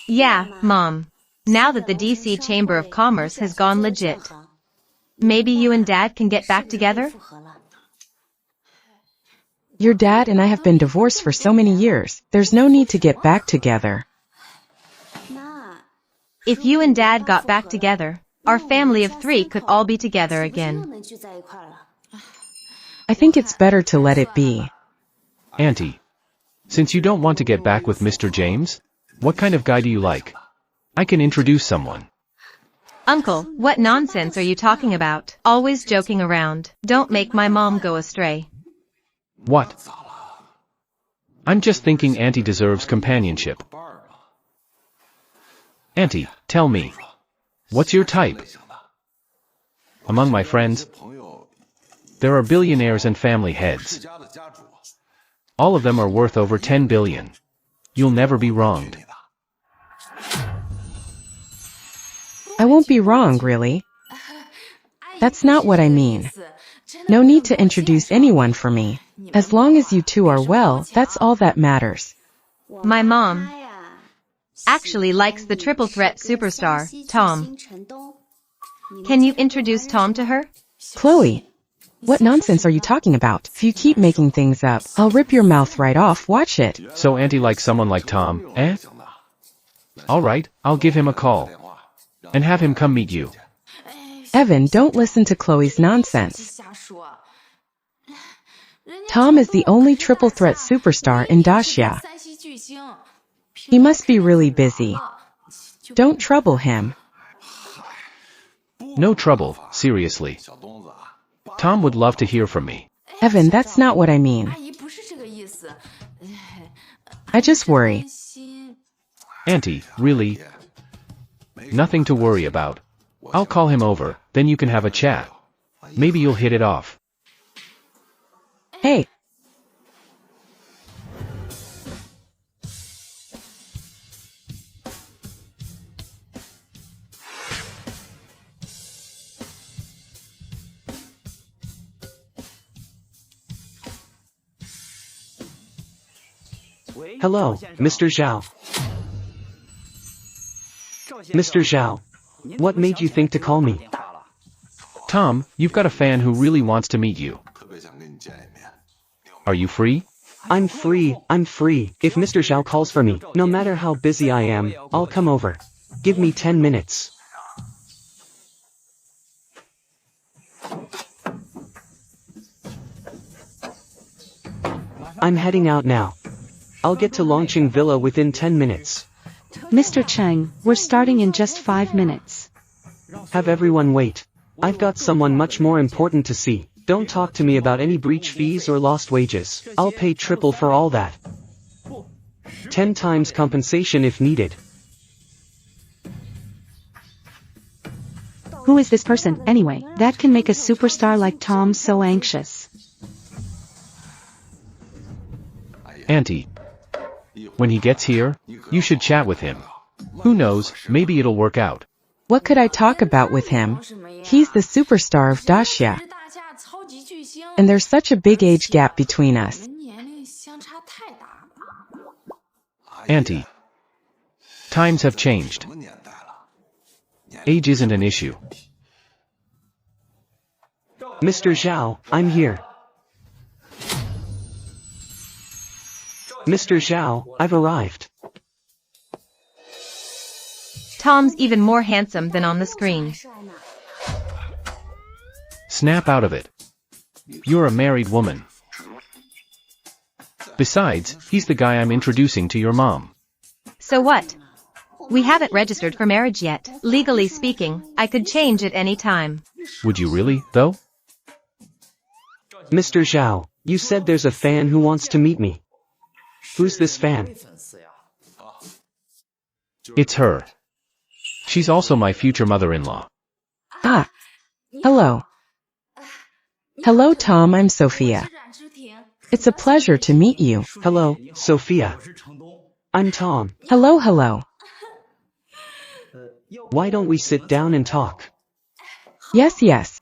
Yeah, Mom. Now that the DC Chamber of Commerce has gone legit. Maybe you and Dad can get back together? Your dad and I have been divorced for so many years. There's no need to get back together. If you and Dad got back together, our family of 3 could all be together again. I think it's better to let it be. Auntie, since you don't want to get back with Mr. James, what kind of guy do you like? I can introduce someone. Uncle, what nonsense are you talking about? Always joking around. Don't make my mom go astray. What? I'm just thinking Auntie deserves companionship. Auntie, tell me. What's your type? Among my friends, there are billionaires and family heads. All of them are worth over 10 billion. You'll never be wronged. I won't be wrong, really. That's not what I mean. No need to introduce anyone for me. As long as you two are well, that's all that matters. My mom actually likes the triple threat superstar, Tom. Can you introduce Tom to her? Chloe, what nonsense are you talking about? If you keep making things up, I'll rip your mouth right off, watch it. So Auntie likes someone like Tom, eh? Alright, I'll give him a call. And have him come meet you. Evan, don't listen to Chloe's nonsense. Tom is the only triple threat superstar in Dacia. He must be really busy. Don't trouble him. No trouble, seriously. Tom would love to hear from me. Evan, that's not what I mean. I just worry. Auntie, really? Nothing to worry about. I'll call him over, then you can have a chat. Maybe you'll hit it off. Hey. Hello, Mr. Zhao. Mr. Zhao, what made you think to call me? Tom, you've got a fan who really wants to meet you. Are you free? I'm free. If Mr. Zhao calls for me, no matter how busy I am, I'll come over. Give me 10 minutes. I'm heading out now. I'll get to Longqing Villa within 10 minutes. Mr. Cheng, we're starting in just 5 minutes. Have everyone wait. I've got someone much more important to see. Don't talk to me about any breach fees or lost wages. I'll pay triple for all that. 10 times compensation if needed. Who is this person, anyway, that can make a superstar like Tom so anxious? Auntie. When he gets here, you should chat with him. Who knows, maybe it'll work out. What could I talk about with him? He's the superstar of Dacia. And there's such a big age gap between us. Auntie. Times have changed. Age isn't an issue. Mr. Zhao, I'm here. Mr. Zhao, I've arrived. Tom's even more handsome than on the screen. Snap out of it. You're a married woman. Besides, he's the guy I'm introducing to your mom. So what? We haven't registered for marriage yet. Legally speaking, I could change at any time. Would you really, though? Mr. Zhao, you said there's a fan who wants to meet me. Who's this fan? It's her. She's also my future mother-in-law. Ah. Hello. Hello, Tom, I'm Sophia. It's a pleasure to meet you. Hello, Sophia. I'm Tom. Hello. Why don't we sit down and talk? Yes.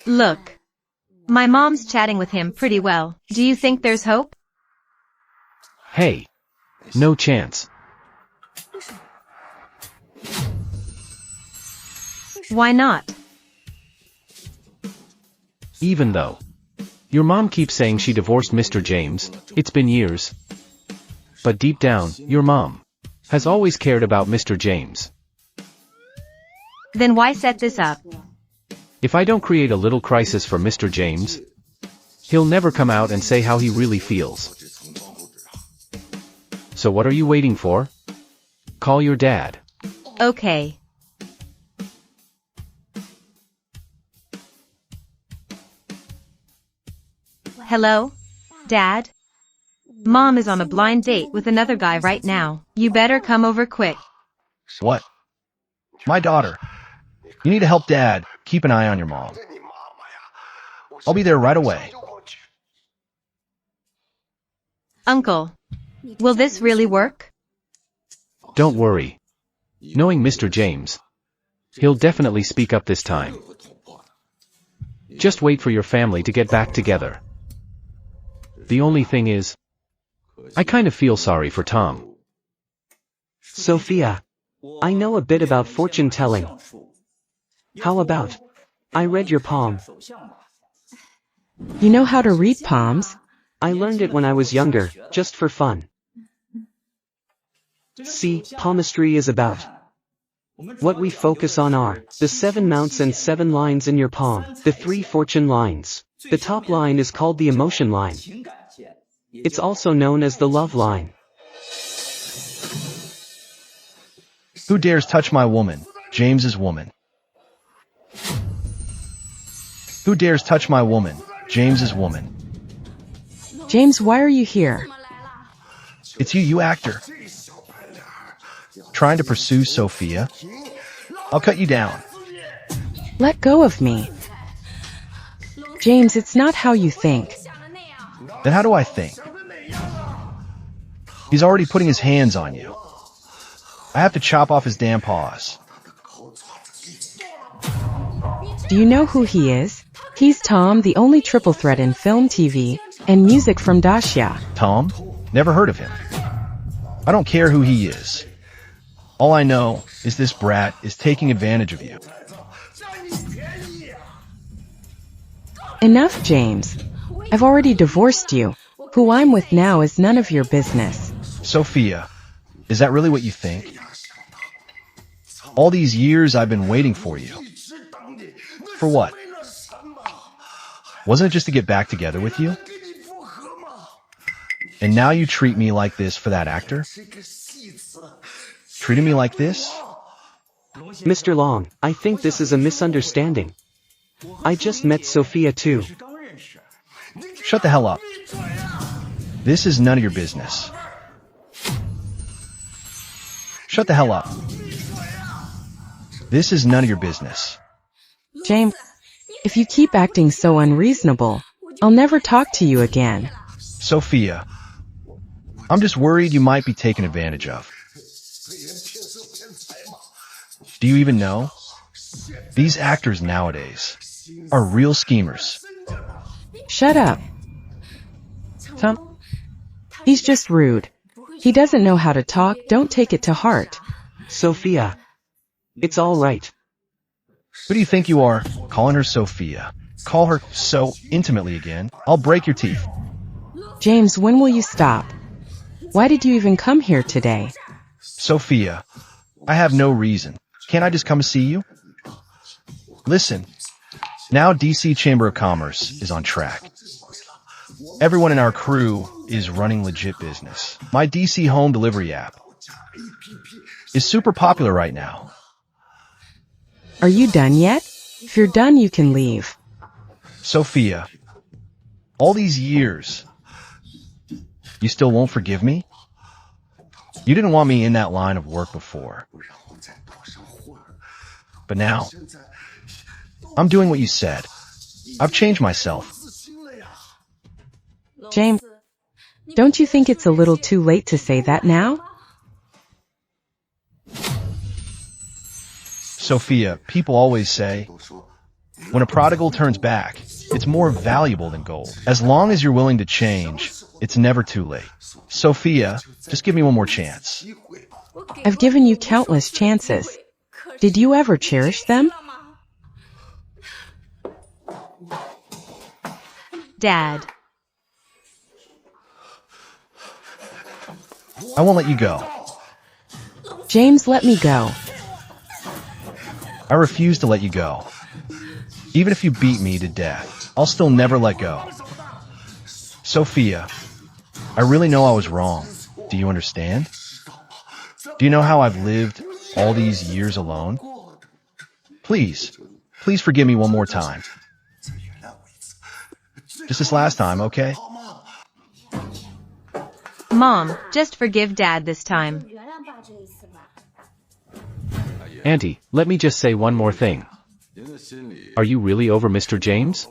Look. My mom's chatting with him pretty well. Do you think there's hope? Hey. No chance. Why not? Even though. Your mom keeps saying she divorced Mr. James, it's been years. But deep down, your mom has always cared about Mr. James. Then why set this up? If I don't create a little crisis for Mr. James, he'll never come out and say how he really feels. So what are you waiting for? Call your dad. Okay. Hello? Dad? Mom is on a blind date with another guy right now. You better come over quick. What? My daughter. You need to help Dad. Keep an eye on your mom. I'll be there right away. Uncle, will this really work? Don't worry. Knowing Mr. James, he'll definitely speak up this time. Just wait for your family to get back together. The only thing is, I kind of feel sorry for Tom. Sophia, I know a bit about fortune telling. How about I read your palm? You know how to read palms? I learned it when I was younger, just for fun. See, palmistry is about. What we focus on are the 7 mounts and 7 lines in your palm, the 3 fortune lines. The top line is called the emotion line. It's also known as the love line. Who dares touch my woman, James's woman? Who dares touch my woman, James's woman? James, why are you here? It's you actor. Trying to pursue Sophia? I'll cut you down. Let go of me. James, it's not how you think. Then how do I think? He's already putting his hands on you. I have to chop off his damn paws. Do you know who he is? He's Tom, the only triple threat in film, TV, and music from Dacia. Tom? Never heard of him. I don't care who he is. All I know is this brat is taking advantage of you. Enough, James. I've already divorced you. Who I'm with now is none of your business. Sophia, is that really what you think? All these years I've been waiting for you. For what? Wasn't it just to get back together with you? And now you treat me like this for that actor? Treating me like this? Mr. Long, I think this is a misunderstanding. I just met Sophia too. Shut the hell up. This is none of your business. Shut the hell up. This is none of your business. James, if you keep acting so unreasonable, I'll never talk to you again. Sophia, I'm just worried you might be taken advantage of. Do you even know? These actors nowadays are real schemers. Shut up. Tom, he's just rude. He doesn't know how to talk. Don't take it to heart. Sophia, it's all right. Who do you think you are, calling her Sophia? Call her so intimately again. I'll break your teeth. James, when will you stop? Why did you even come here today? Sophia, I have no reason. Can't I just come see you? Listen, now DC Chamber of Commerce is on track. Everyone in our crew is running legit business. My DC home delivery app is super popular right now. Are you done yet? If you're done, you can leave. Sophia, all these years, you still won't forgive me? You didn't want me in that line of work before. But now, I'm doing what you said. I've changed myself. James, don't you think it's a little too late to say that now? Sophia, people always say, when a prodigal turns back, it's more valuable than gold. As long as you're willing to change, it's never too late. Sophia, just give me one more chance. I've given you countless chances. Did you ever cherish them? Dad. I won't let you go. James, let me go. I refuse to let you go. Even if you beat me to death, I'll still never let go. Sophia, I really know I was wrong. Do you understand? Do you know how I've lived all these years alone? Please forgive me one more time. Just this last time, okay? Mom, just forgive Dad this time. Auntie, let me just say one more thing. Are you really over Mr. James?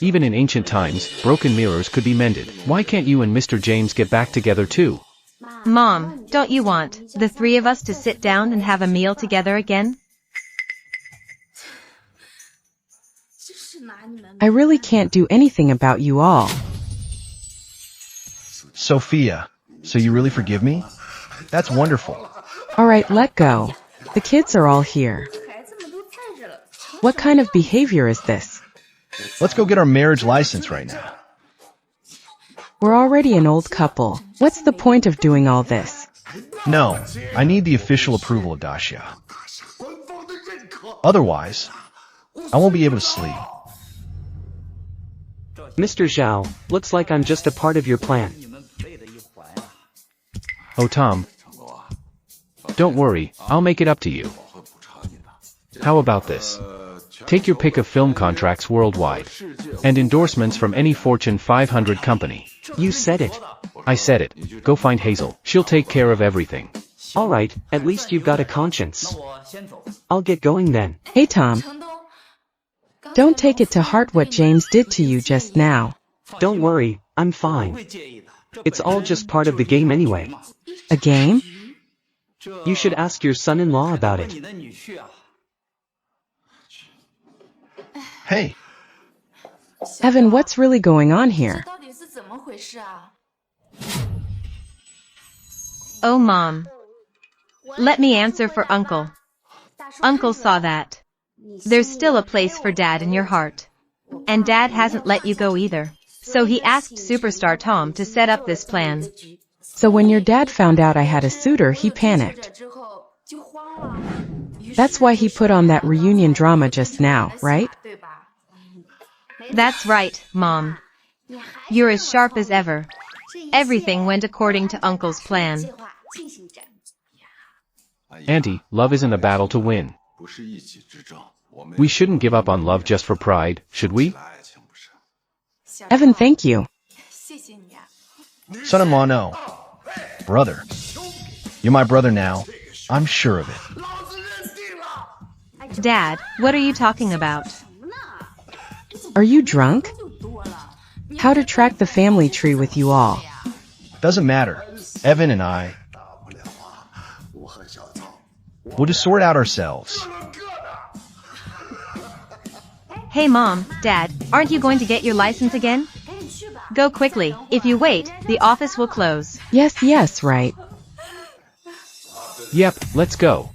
Even in ancient times, broken mirrors could be mended. Why can't you and Mr. James get back together too? Mom, don't you want the three of us to sit down and have a meal together again? I really can't do anything about you all. Sophia, so you really forgive me? That's wonderful. Alright, let go. The kids are all here. What kind of behavior is this? Let's go get our marriage license right now. We're already an old couple. What's the point of doing all this? No, I need the official approval of Daxia. Otherwise, I won't be able to sleep. Mr. Zhao, looks like I'm just a part of your plan. Oh Tom. Don't worry, I'll make it up to you. How about this? Take your pick of film contracts worldwide. And endorsements from any Fortune 500 company. You said it. I said it. Go find Hazel. She'll take care of everything. Alright, at least you've got a conscience. I'll get going then. Hey Tom. Don't take it to heart what James did to you just now. Don't worry, I'm fine. It's all just part of the game anyway. A game? You should ask your son-in-law about it. Hey. Evan, what's really going on here? Oh Mom. Let me answer for Uncle. Uncle saw that. There's still a place for Dad in your heart. And Dad hasn't let you go either. So he asked Superstar Tom to set up this plan. So when your dad found out I had a suitor, he panicked. That's why he put on that reunion drama just now, right? That's right, Mom. You're as sharp as ever. Everything went according to Uncle's plan. Auntie, love isn't a battle to win. We shouldn't give up on love just for pride, should we? Evan, thank you. Son-in-law, no. Brother. You're my brother now. I'm sure of it. Dad, what are you talking about? Are you drunk? How to track the family tree with you all? Doesn't matter. Evan and I... We'll just sort out ourselves. Hey Mom, Dad, aren't you going to get your license again? Go quickly. If you wait, the office will close. Yes, right. Yep, let's go.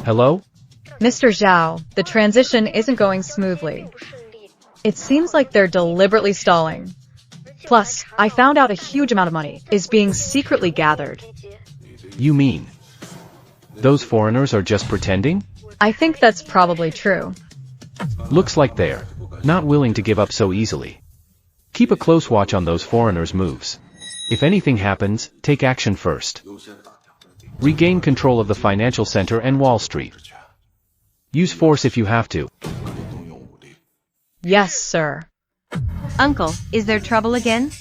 Hello? Mr. Zhao, the transition isn't going smoothly. It seems like they're deliberately stalling. Plus, I found out a huge amount of money is being secretly gathered. You mean those foreigners are just pretending? I think that's probably true. Looks like they're not willing to give up so easily. Keep a close watch on those foreigners' moves. If anything happens, take action first. Regain control of the financial center and Wall Street. Use force if you have to. Yes, sir. Uncle, is there trouble again?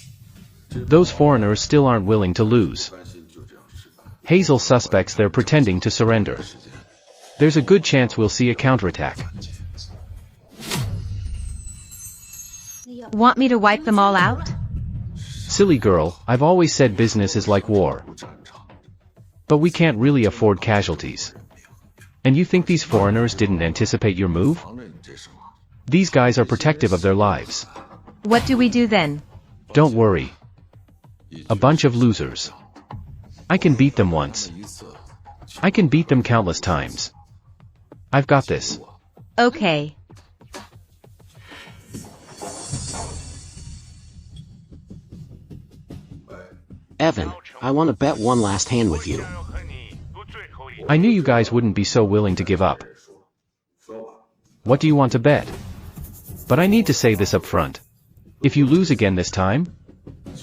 Those foreigners still aren't willing to lose. Hazel suspects they're pretending to surrender. There's a good chance we'll see a counterattack. Want me to wipe them all out? Silly girl, I've always said business is like war. But we can't really afford casualties. And you think these foreigners didn't anticipate your move? These guys are protective of their lives. What do we do then? Don't worry. A bunch of losers. I can beat them once. I can beat them countless times. I've got this. Okay. Evan, I want to bet one last hand with you. I knew you guys wouldn't be so willing to give up. What do you want to bet? But I need to say this up front. If you lose again this time,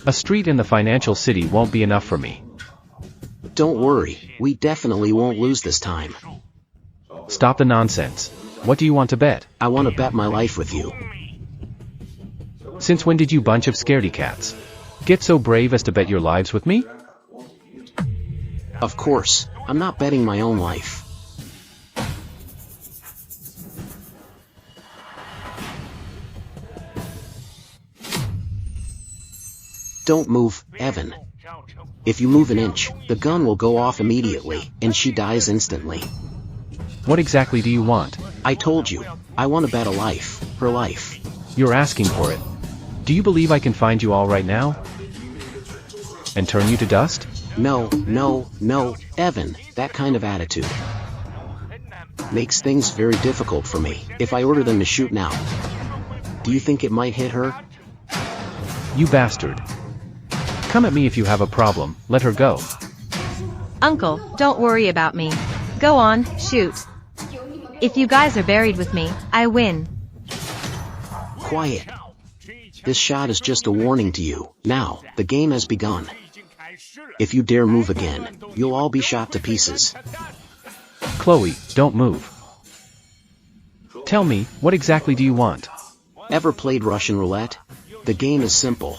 a street in the financial city won't be enough for me. Don't worry, we definitely won't lose this time. Stop the nonsense. What do you want to bet? I want to bet my life with you. Since when did you bunch of scaredy cats get so brave as to bet your lives with me? Of course, I'm not betting my own life. Don't move, Evan. If you move an inch, the gun will go off immediately, and she dies instantly. What exactly do you want? I told you, I want to bet a life, her life. You're asking for it. Do you believe I can find you all right now? And turn you to dust? No, Evan, that kind of attitude makes things very difficult for me. If I order them to shoot now, do you think it might hit her? You bastard. Come at me if you have a problem, let her go. Uncle, don't worry about me. Go on, shoot. If you guys are buried with me, I win. Quiet. This shot is just a warning to you. Now, the game has begun. If you dare move again, you'll all be shot to pieces. Chloe, don't move. Tell me, what exactly do you want? Ever played Russian roulette? The game is simple.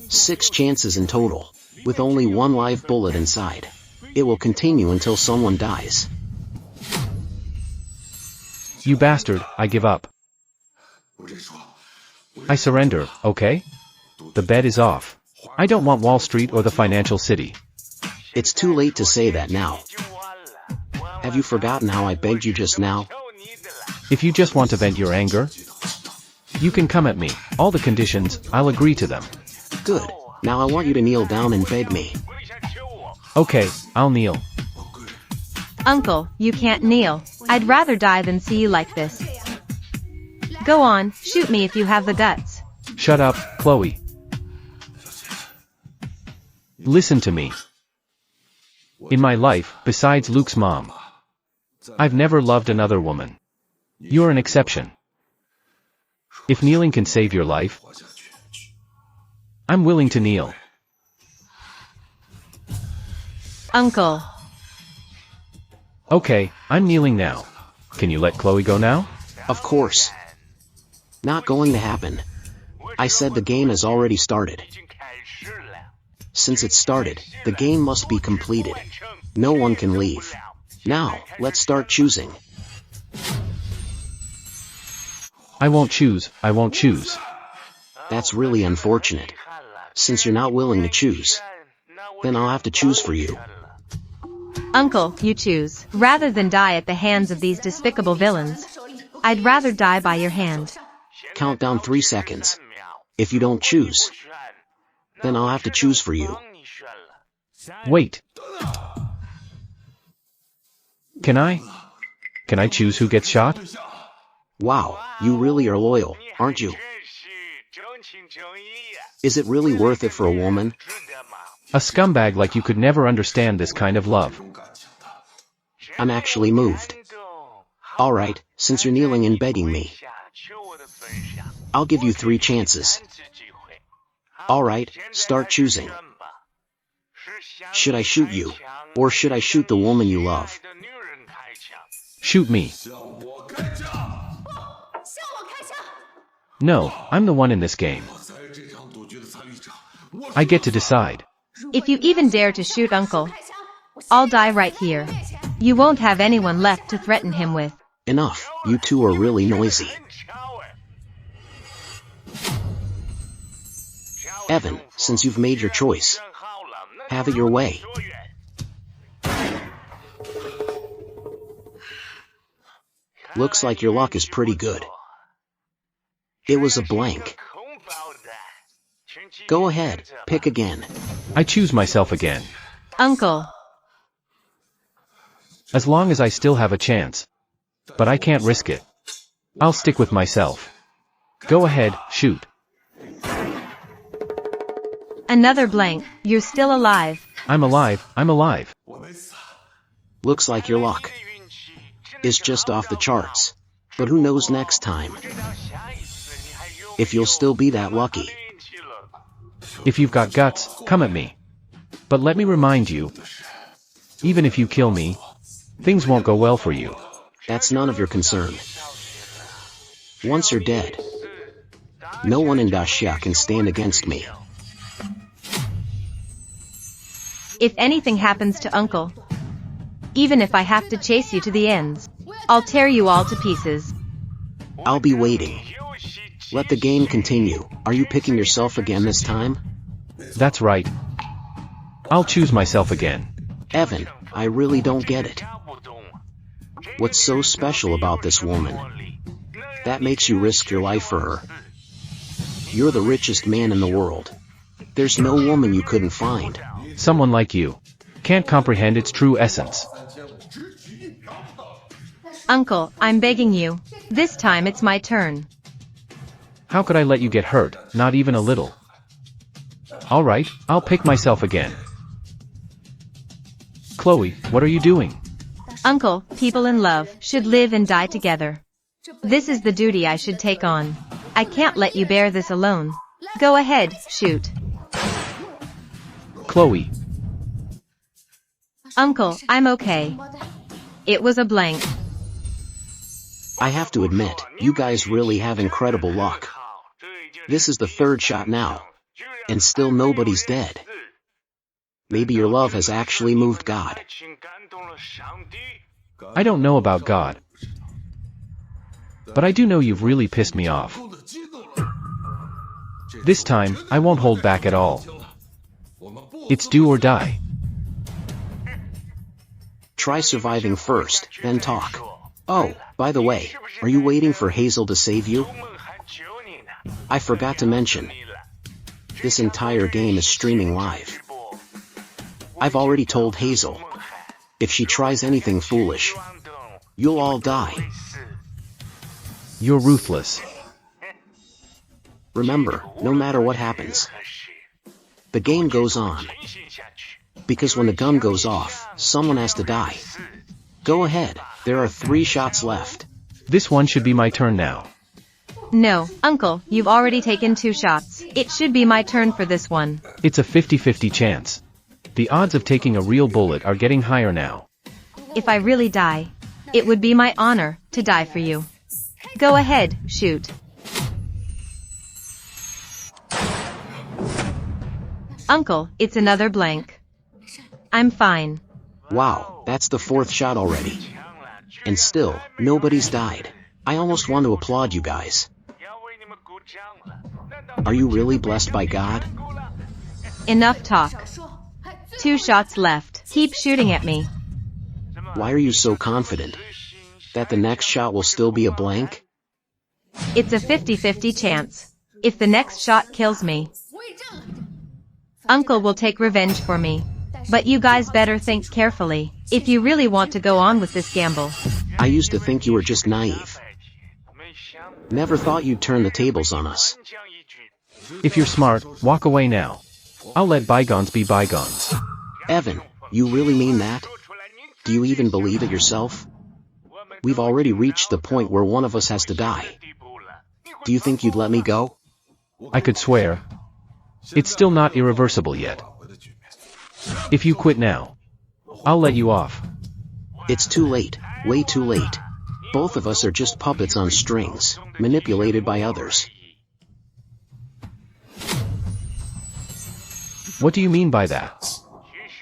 6 chances in total, with only 1 live bullet inside. It will continue until someone dies. You bastard, I give up. I surrender, okay? The bet is off. I don't want Wall Street or the financial city. It's too late to say that now. Have you forgotten how I begged you just now? If you just want to vent your anger, you can come at me. All the conditions, I'll agree to them. Good. Now I want you to kneel down and beg me. Okay, I'll kneel. Uncle, you can't kneel. I'd rather die than see you like this. Go on, shoot me if you have the guts. Shut up, Chloe. Listen to me. In my life, besides Luke's mom, I've never loved another woman. You're an exception. If kneeling can save your life, I'm willing to kneel. Uncle. Okay, I'm kneeling now. Can you let Chloe go now? Of course. Not going to happen. I said the game has already started. Since it started, the game must be completed. No one can leave. Now, let's start choosing. I won't choose, I won't choose. That's really unfortunate. Since you're not willing to choose, then I'll have to choose for you. Uncle, you choose. Rather than die at the hands of these despicable villains, I'd rather die by your hand. Count down 3 seconds. If you don't choose, then I'll have to choose for you. Wait. Can I choose who gets shot? Wow, you really are loyal, aren't you? Is it really worth it for a woman? A scumbag like you could never understand this kind of love. I'm actually moved. Alright, since you're kneeling and begging me, I'll give you 3 chances. Alright, start choosing. Should I shoot you? Or should I shoot the woman you love? Shoot me. No, I'm the one in this game. I get to decide. If you even dare to shoot Uncle, I'll die right here. You won't have anyone left to threaten him with. Enough, you two are really noisy. Evan, since you've made your choice, have it your way. Looks like your luck is pretty good. It was a blank. Go ahead, pick again. I choose myself again. Uncle. As long as I still have a chance. But I can't risk it. I'll stick with myself. Go ahead, shoot. Another blank. You're still alive. I'm alive, I'm alive. Looks like your luck is just off the charts. But who knows next time? if you'll still be that lucky. If you've got guts, come at me. But let me remind you, even if you kill me, things won't go well for you. That's none of your concern. Once you're dead, no one in Daxia can stand against me. If anything happens to Uncle, even if I have to chase you to the ends, I'll tear you all to pieces. I'll be waiting. Let the game continue. Are you picking yourself again this time? That's right. I'll choose myself again. Evan, I really don't get it. What's so special about this woman that makes you risk your life for her? You're the richest man in the world. There's no woman you couldn't find. Someone like you can't comprehend its true essence. Uncle, I'm begging you. This time it's my turn. How could I let you get hurt, not even a little? Alright, I'll pick myself again. Chloe, what are you doing? Uncle, people in love should live and die together. This is the duty I should take on. I can't let you bear this alone. Go ahead, shoot. Chloe. Uncle, I'm okay. It was a blank. I have to admit, you guys really have incredible luck. This is the third shot now, and still nobody's dead. Maybe your love has actually moved God. I don't know about God, but I do know you've really pissed me off. This time, I won't hold back at all. It's do or die. Try surviving first, then talk. Oh, by the way, are you waiting for Hazel to save you? I forgot to mention, this entire game is streaming live. I've already told Hazel, if she tries anything foolish, you'll all die. You're ruthless. Remember, no matter what happens, the game goes on. Because when the gun goes off, someone has to die. Go ahead, there are 3 shots left. This one should be my turn now. No, Uncle, you've already taken 2 shots. It should be my turn for this one. It's a 50-50 chance. The odds of taking a real bullet are getting higher now. If I really die, it would be my honor to die for you. Go ahead, shoot. Uncle, it's another blank. I'm fine. Wow, that's the 4th shot already. And still, nobody's died. I almost want to applaud you guys. Are you really blessed by God? Enough talk. 2 shots left. Keep shooting at me. Why are you so confident that the next shot will still be a blank? It's a 50-50 chance. If the next shot kills me, Uncle will take revenge for me. But you guys better think carefully, if you really want to go on with this gamble. I used to think you were just naive. Never thought you'd turn the tables on us. If you're smart, walk away now. I'll let bygones be bygones. Evan, you really mean that? Do you even believe it yourself? We've already reached the point where one of us has to die. Do you think you'd let me go? I could swear. It's still not irreversible yet. If you quit now, I'll let you off. It's too late, way too late. Both of us are just puppets on strings, manipulated by others. What do you mean by that?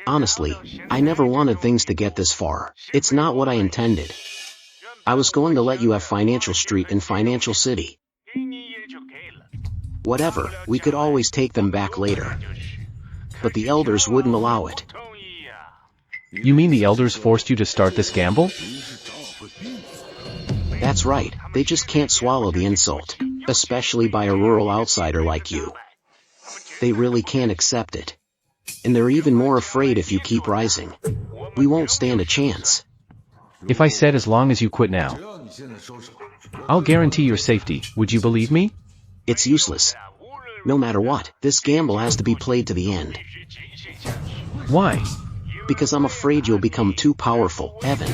Honestly, I never wanted things to get this far. It's not what I intended. I was going to let you have Financial Street and Financial City. Whatever, we could always take them back later. But the elders wouldn't allow it. You mean the elders forced you to start this gamble? That's right, they just can't swallow the insult, especially by a rural outsider like you. They really can't accept it. And they're even more afraid if you keep rising. We won't stand a chance. If I said as long as you quit now, I'll guarantee your safety, would you believe me? It's useless. No matter what, this gamble has to be played to the end. Why? Because I'm afraid you'll become too powerful, Evan.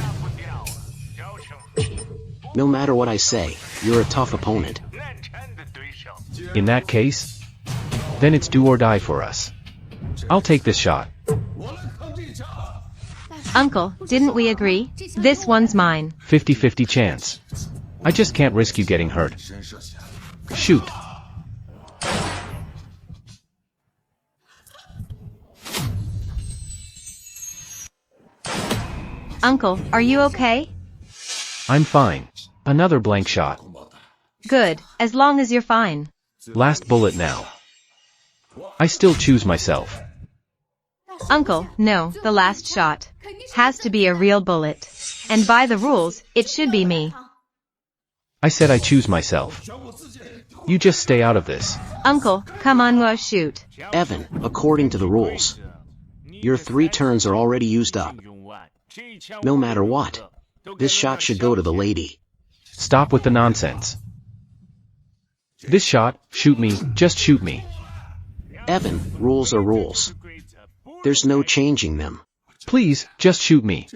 No matter what I say, you're a tough opponent. In that case, then it's do or die for us. I'll take this shot. Uncle, didn't we agree? This one's mine. 50-50 chance. I just can't risk you getting hurt. Shoot. Uncle, are you okay? I'm fine. Another blank shot. Good, as long as you're fine. Last bullet now. I still choose myself. Uncle, no, the last shot. Has to be a real bullet. And by the rules, it should be me. I said I choose myself. You just stay out of this. Uncle, come on, we'll shoot. Evan, according to the rules, your 3 turns are already used up. No matter what, this shot should go to the lady. Stop with the nonsense. This shot, shoot me, just shoot me. Evan, rules are rules. There's no changing them. Please, just shoot me.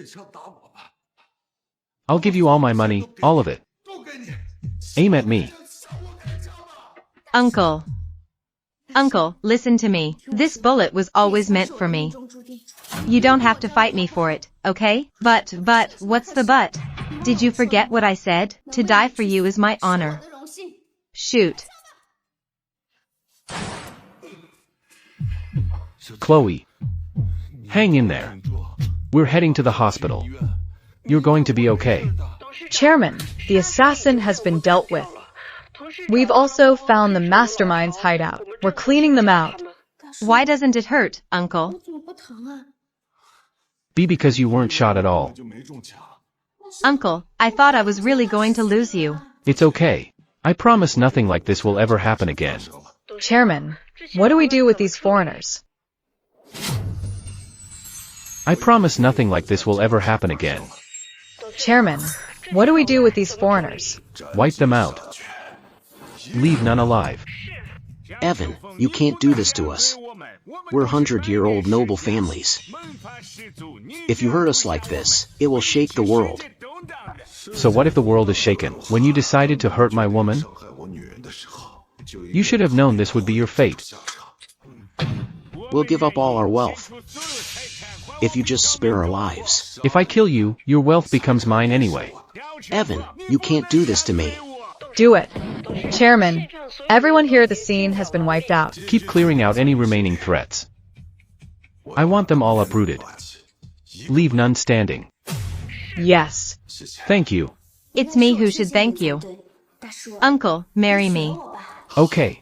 I'll give you all my money, all of it. Aim at me. Uncle. Uncle, listen to me. This bullet was always meant for me. You don't have to fight me for it, okay? But, what's the but? Did you forget what I said? To die for you is my honor. Shoot. Chloe. Hang in there. We're heading to the hospital. You're going to be okay. Chairman, the assassin has been dealt with. We've also found the mastermind's hideout. We're cleaning them out. Why doesn't it hurt, Uncle? Be because you weren't shot at all. Uncle, I thought I was really going to lose you. It's okay. I promise nothing like this will ever happen again. Chairman, what do we do with these foreigners? I promise nothing like this will ever happen again. Chairman, what do we do with these foreigners? Wipe them out. Leave none alive. Evan, you can't do this to us. We're 100-year-old noble families. If you hurt us like this, it will shake the world. So what if the world is shaken when you decided to hurt my woman? You should have known this would be your fate. We'll give up all our wealth. If you just spare our lives. If I kill you, your wealth becomes mine anyway. Evan, you can't do this to me. Do it. Chairman, everyone here at the scene has been wiped out. Keep clearing out any remaining threats. I want them all uprooted. Leave none standing. Yes. Thank you. It's me who should thank you. Uncle, marry me. Okay.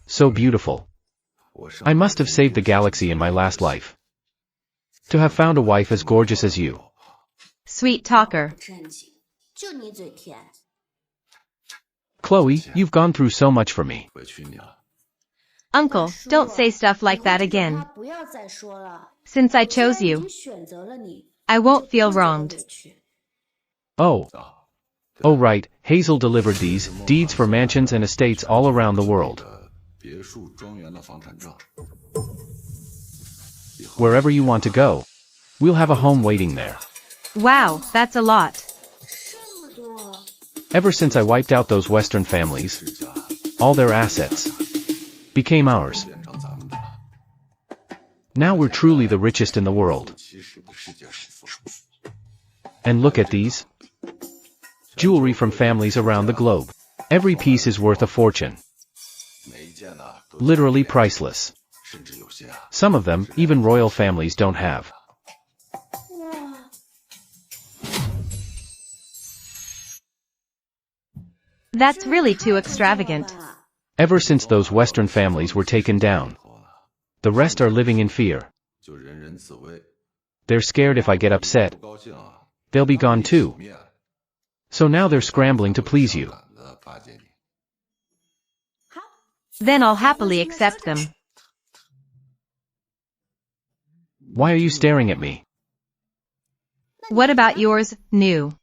So beautiful. I must have saved the galaxy in my last life. To have found a wife as gorgeous as you. Sweet talker. Chloe, you've gone through so much for me. Uncle, don't say stuff like that again. Since I chose you, I won't feel wronged. Oh. Oh right, Hazel delivered these deeds for mansions and estates all around the world. Wherever you want to go, we'll have a home waiting there. Wow, that's a lot. Ever since I wiped out those Western families, all their assets became ours. Now we're truly the richest in the world. And look at these. Jewelry from families around the globe. Every piece is worth a fortune. Literally priceless. Some of them, even royal families don't have. That's really too extravagant. Ever since those Western families were taken down, the rest are living in fear. They're scared if I get upset, they'll be gone too. So now they're scrambling to please you. Then I'll happily accept them. Why are you staring at me? What about yours, new?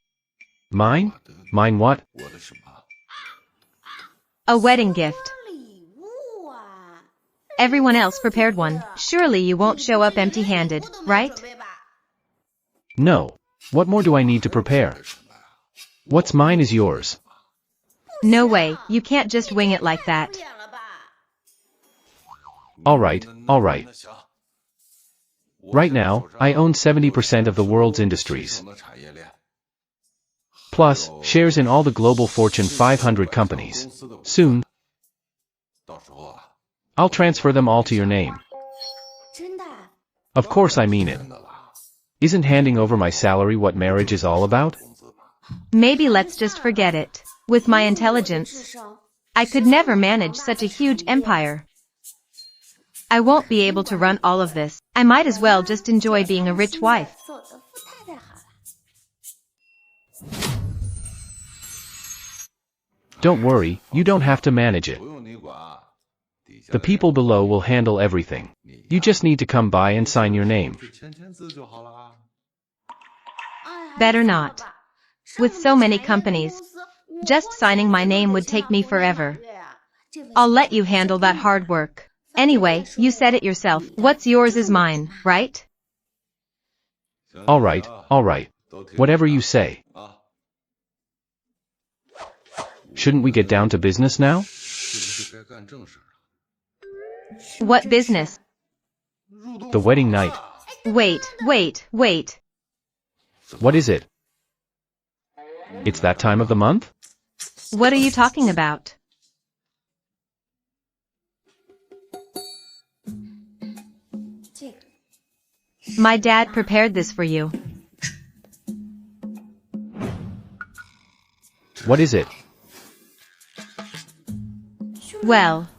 Mine? Mine what? A wedding gift. Everyone else prepared one. Surely you won't show up empty-handed, right? No. What more do I need to prepare? What's mine is yours. No way, you can't just wing it like that. Alright, alright. Right now, I own 70% of the world's industries. Plus, shares in all the global Fortune 500 companies. Soon, I'll transfer them all to your name. Of course I mean it. Isn't handing over my salary what marriage is all about? Maybe let's just forget it. With my intelligence, I could never manage such a huge empire. I won't be able to run all of this. I might as well just enjoy being a rich wife. Don't worry, you don't have to manage it. The people below will handle everything. You just need to come by and sign your name. Better not. With so many companies, just signing my name would take me forever. I'll let you handle that hard work. Anyway, you said it yourself. What's yours is mine, right? Alright, alright. Whatever you say. Shouldn't we get down to business now? What business? The wedding night. Wait. What is it? It's that time of the month? What are you talking about? My dad prepared this for you. What is it? Well,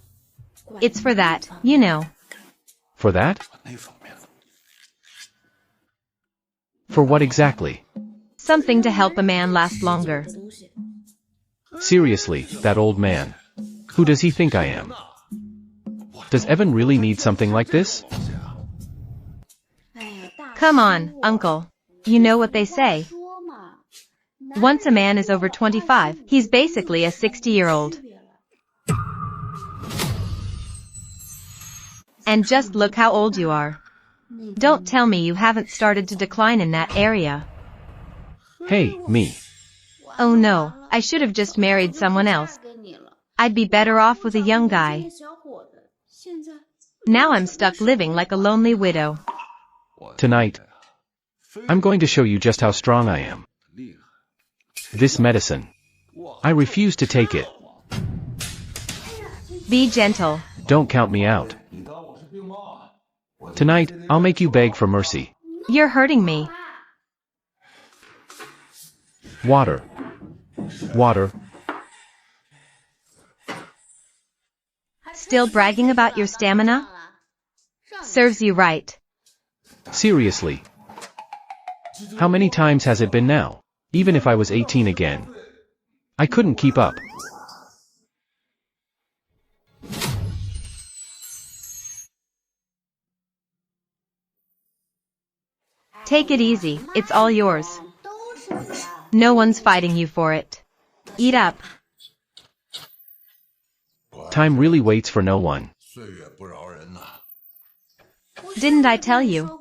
it's for that, you know. For that? For what exactly? Something to help a man last longer. Seriously, that old man. Who does he think I am? Does Evan really need something like this? Come on, uncle. You know what they say. Once a man is over 25, he's basically a 60-year-old. And just look how old you are. Don't tell me you haven't started to decline in that area. Hey, me. Oh no, I should have just married someone else. I'd be better off with a young guy. Now I'm stuck living like a lonely widow. Tonight, I'm going to show you just how strong I am. This medicine. I refuse to take it. Be gentle. Don't count me out. Tonight, I'll make you beg for mercy. You're hurting me. Water. Water. Still bragging about your stamina? Serves you right. Seriously. How many times has it been now? Even if I was 18 again. I couldn't keep up. Take it easy, it's all yours. No one's fighting you for it. Eat up. Time really waits for no one. Didn't I tell you?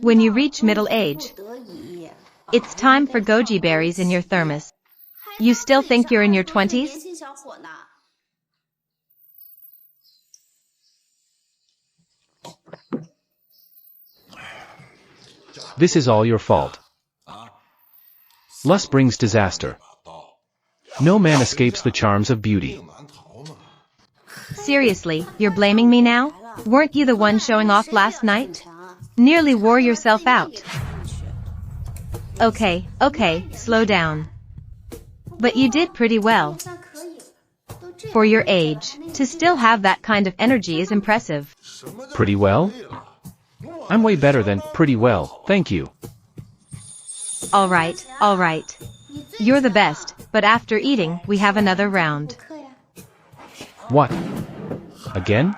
When you reach middle age, it's time for goji berries in your thermos. You still think you're in your 20s? This is all your fault. Lust brings disaster. No man escapes the charms of beauty. Seriously, you're blaming me now? Weren't you the one showing off last night? Nearly wore yourself out. Okay, slow down. But you did pretty well. For your age, to still have that kind of energy is impressive. Pretty well? I'm way better than pretty well, thank you. Alright. You're the best, but after eating, we have another round. What? Again?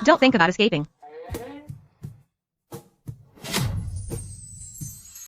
Don't think about escaping.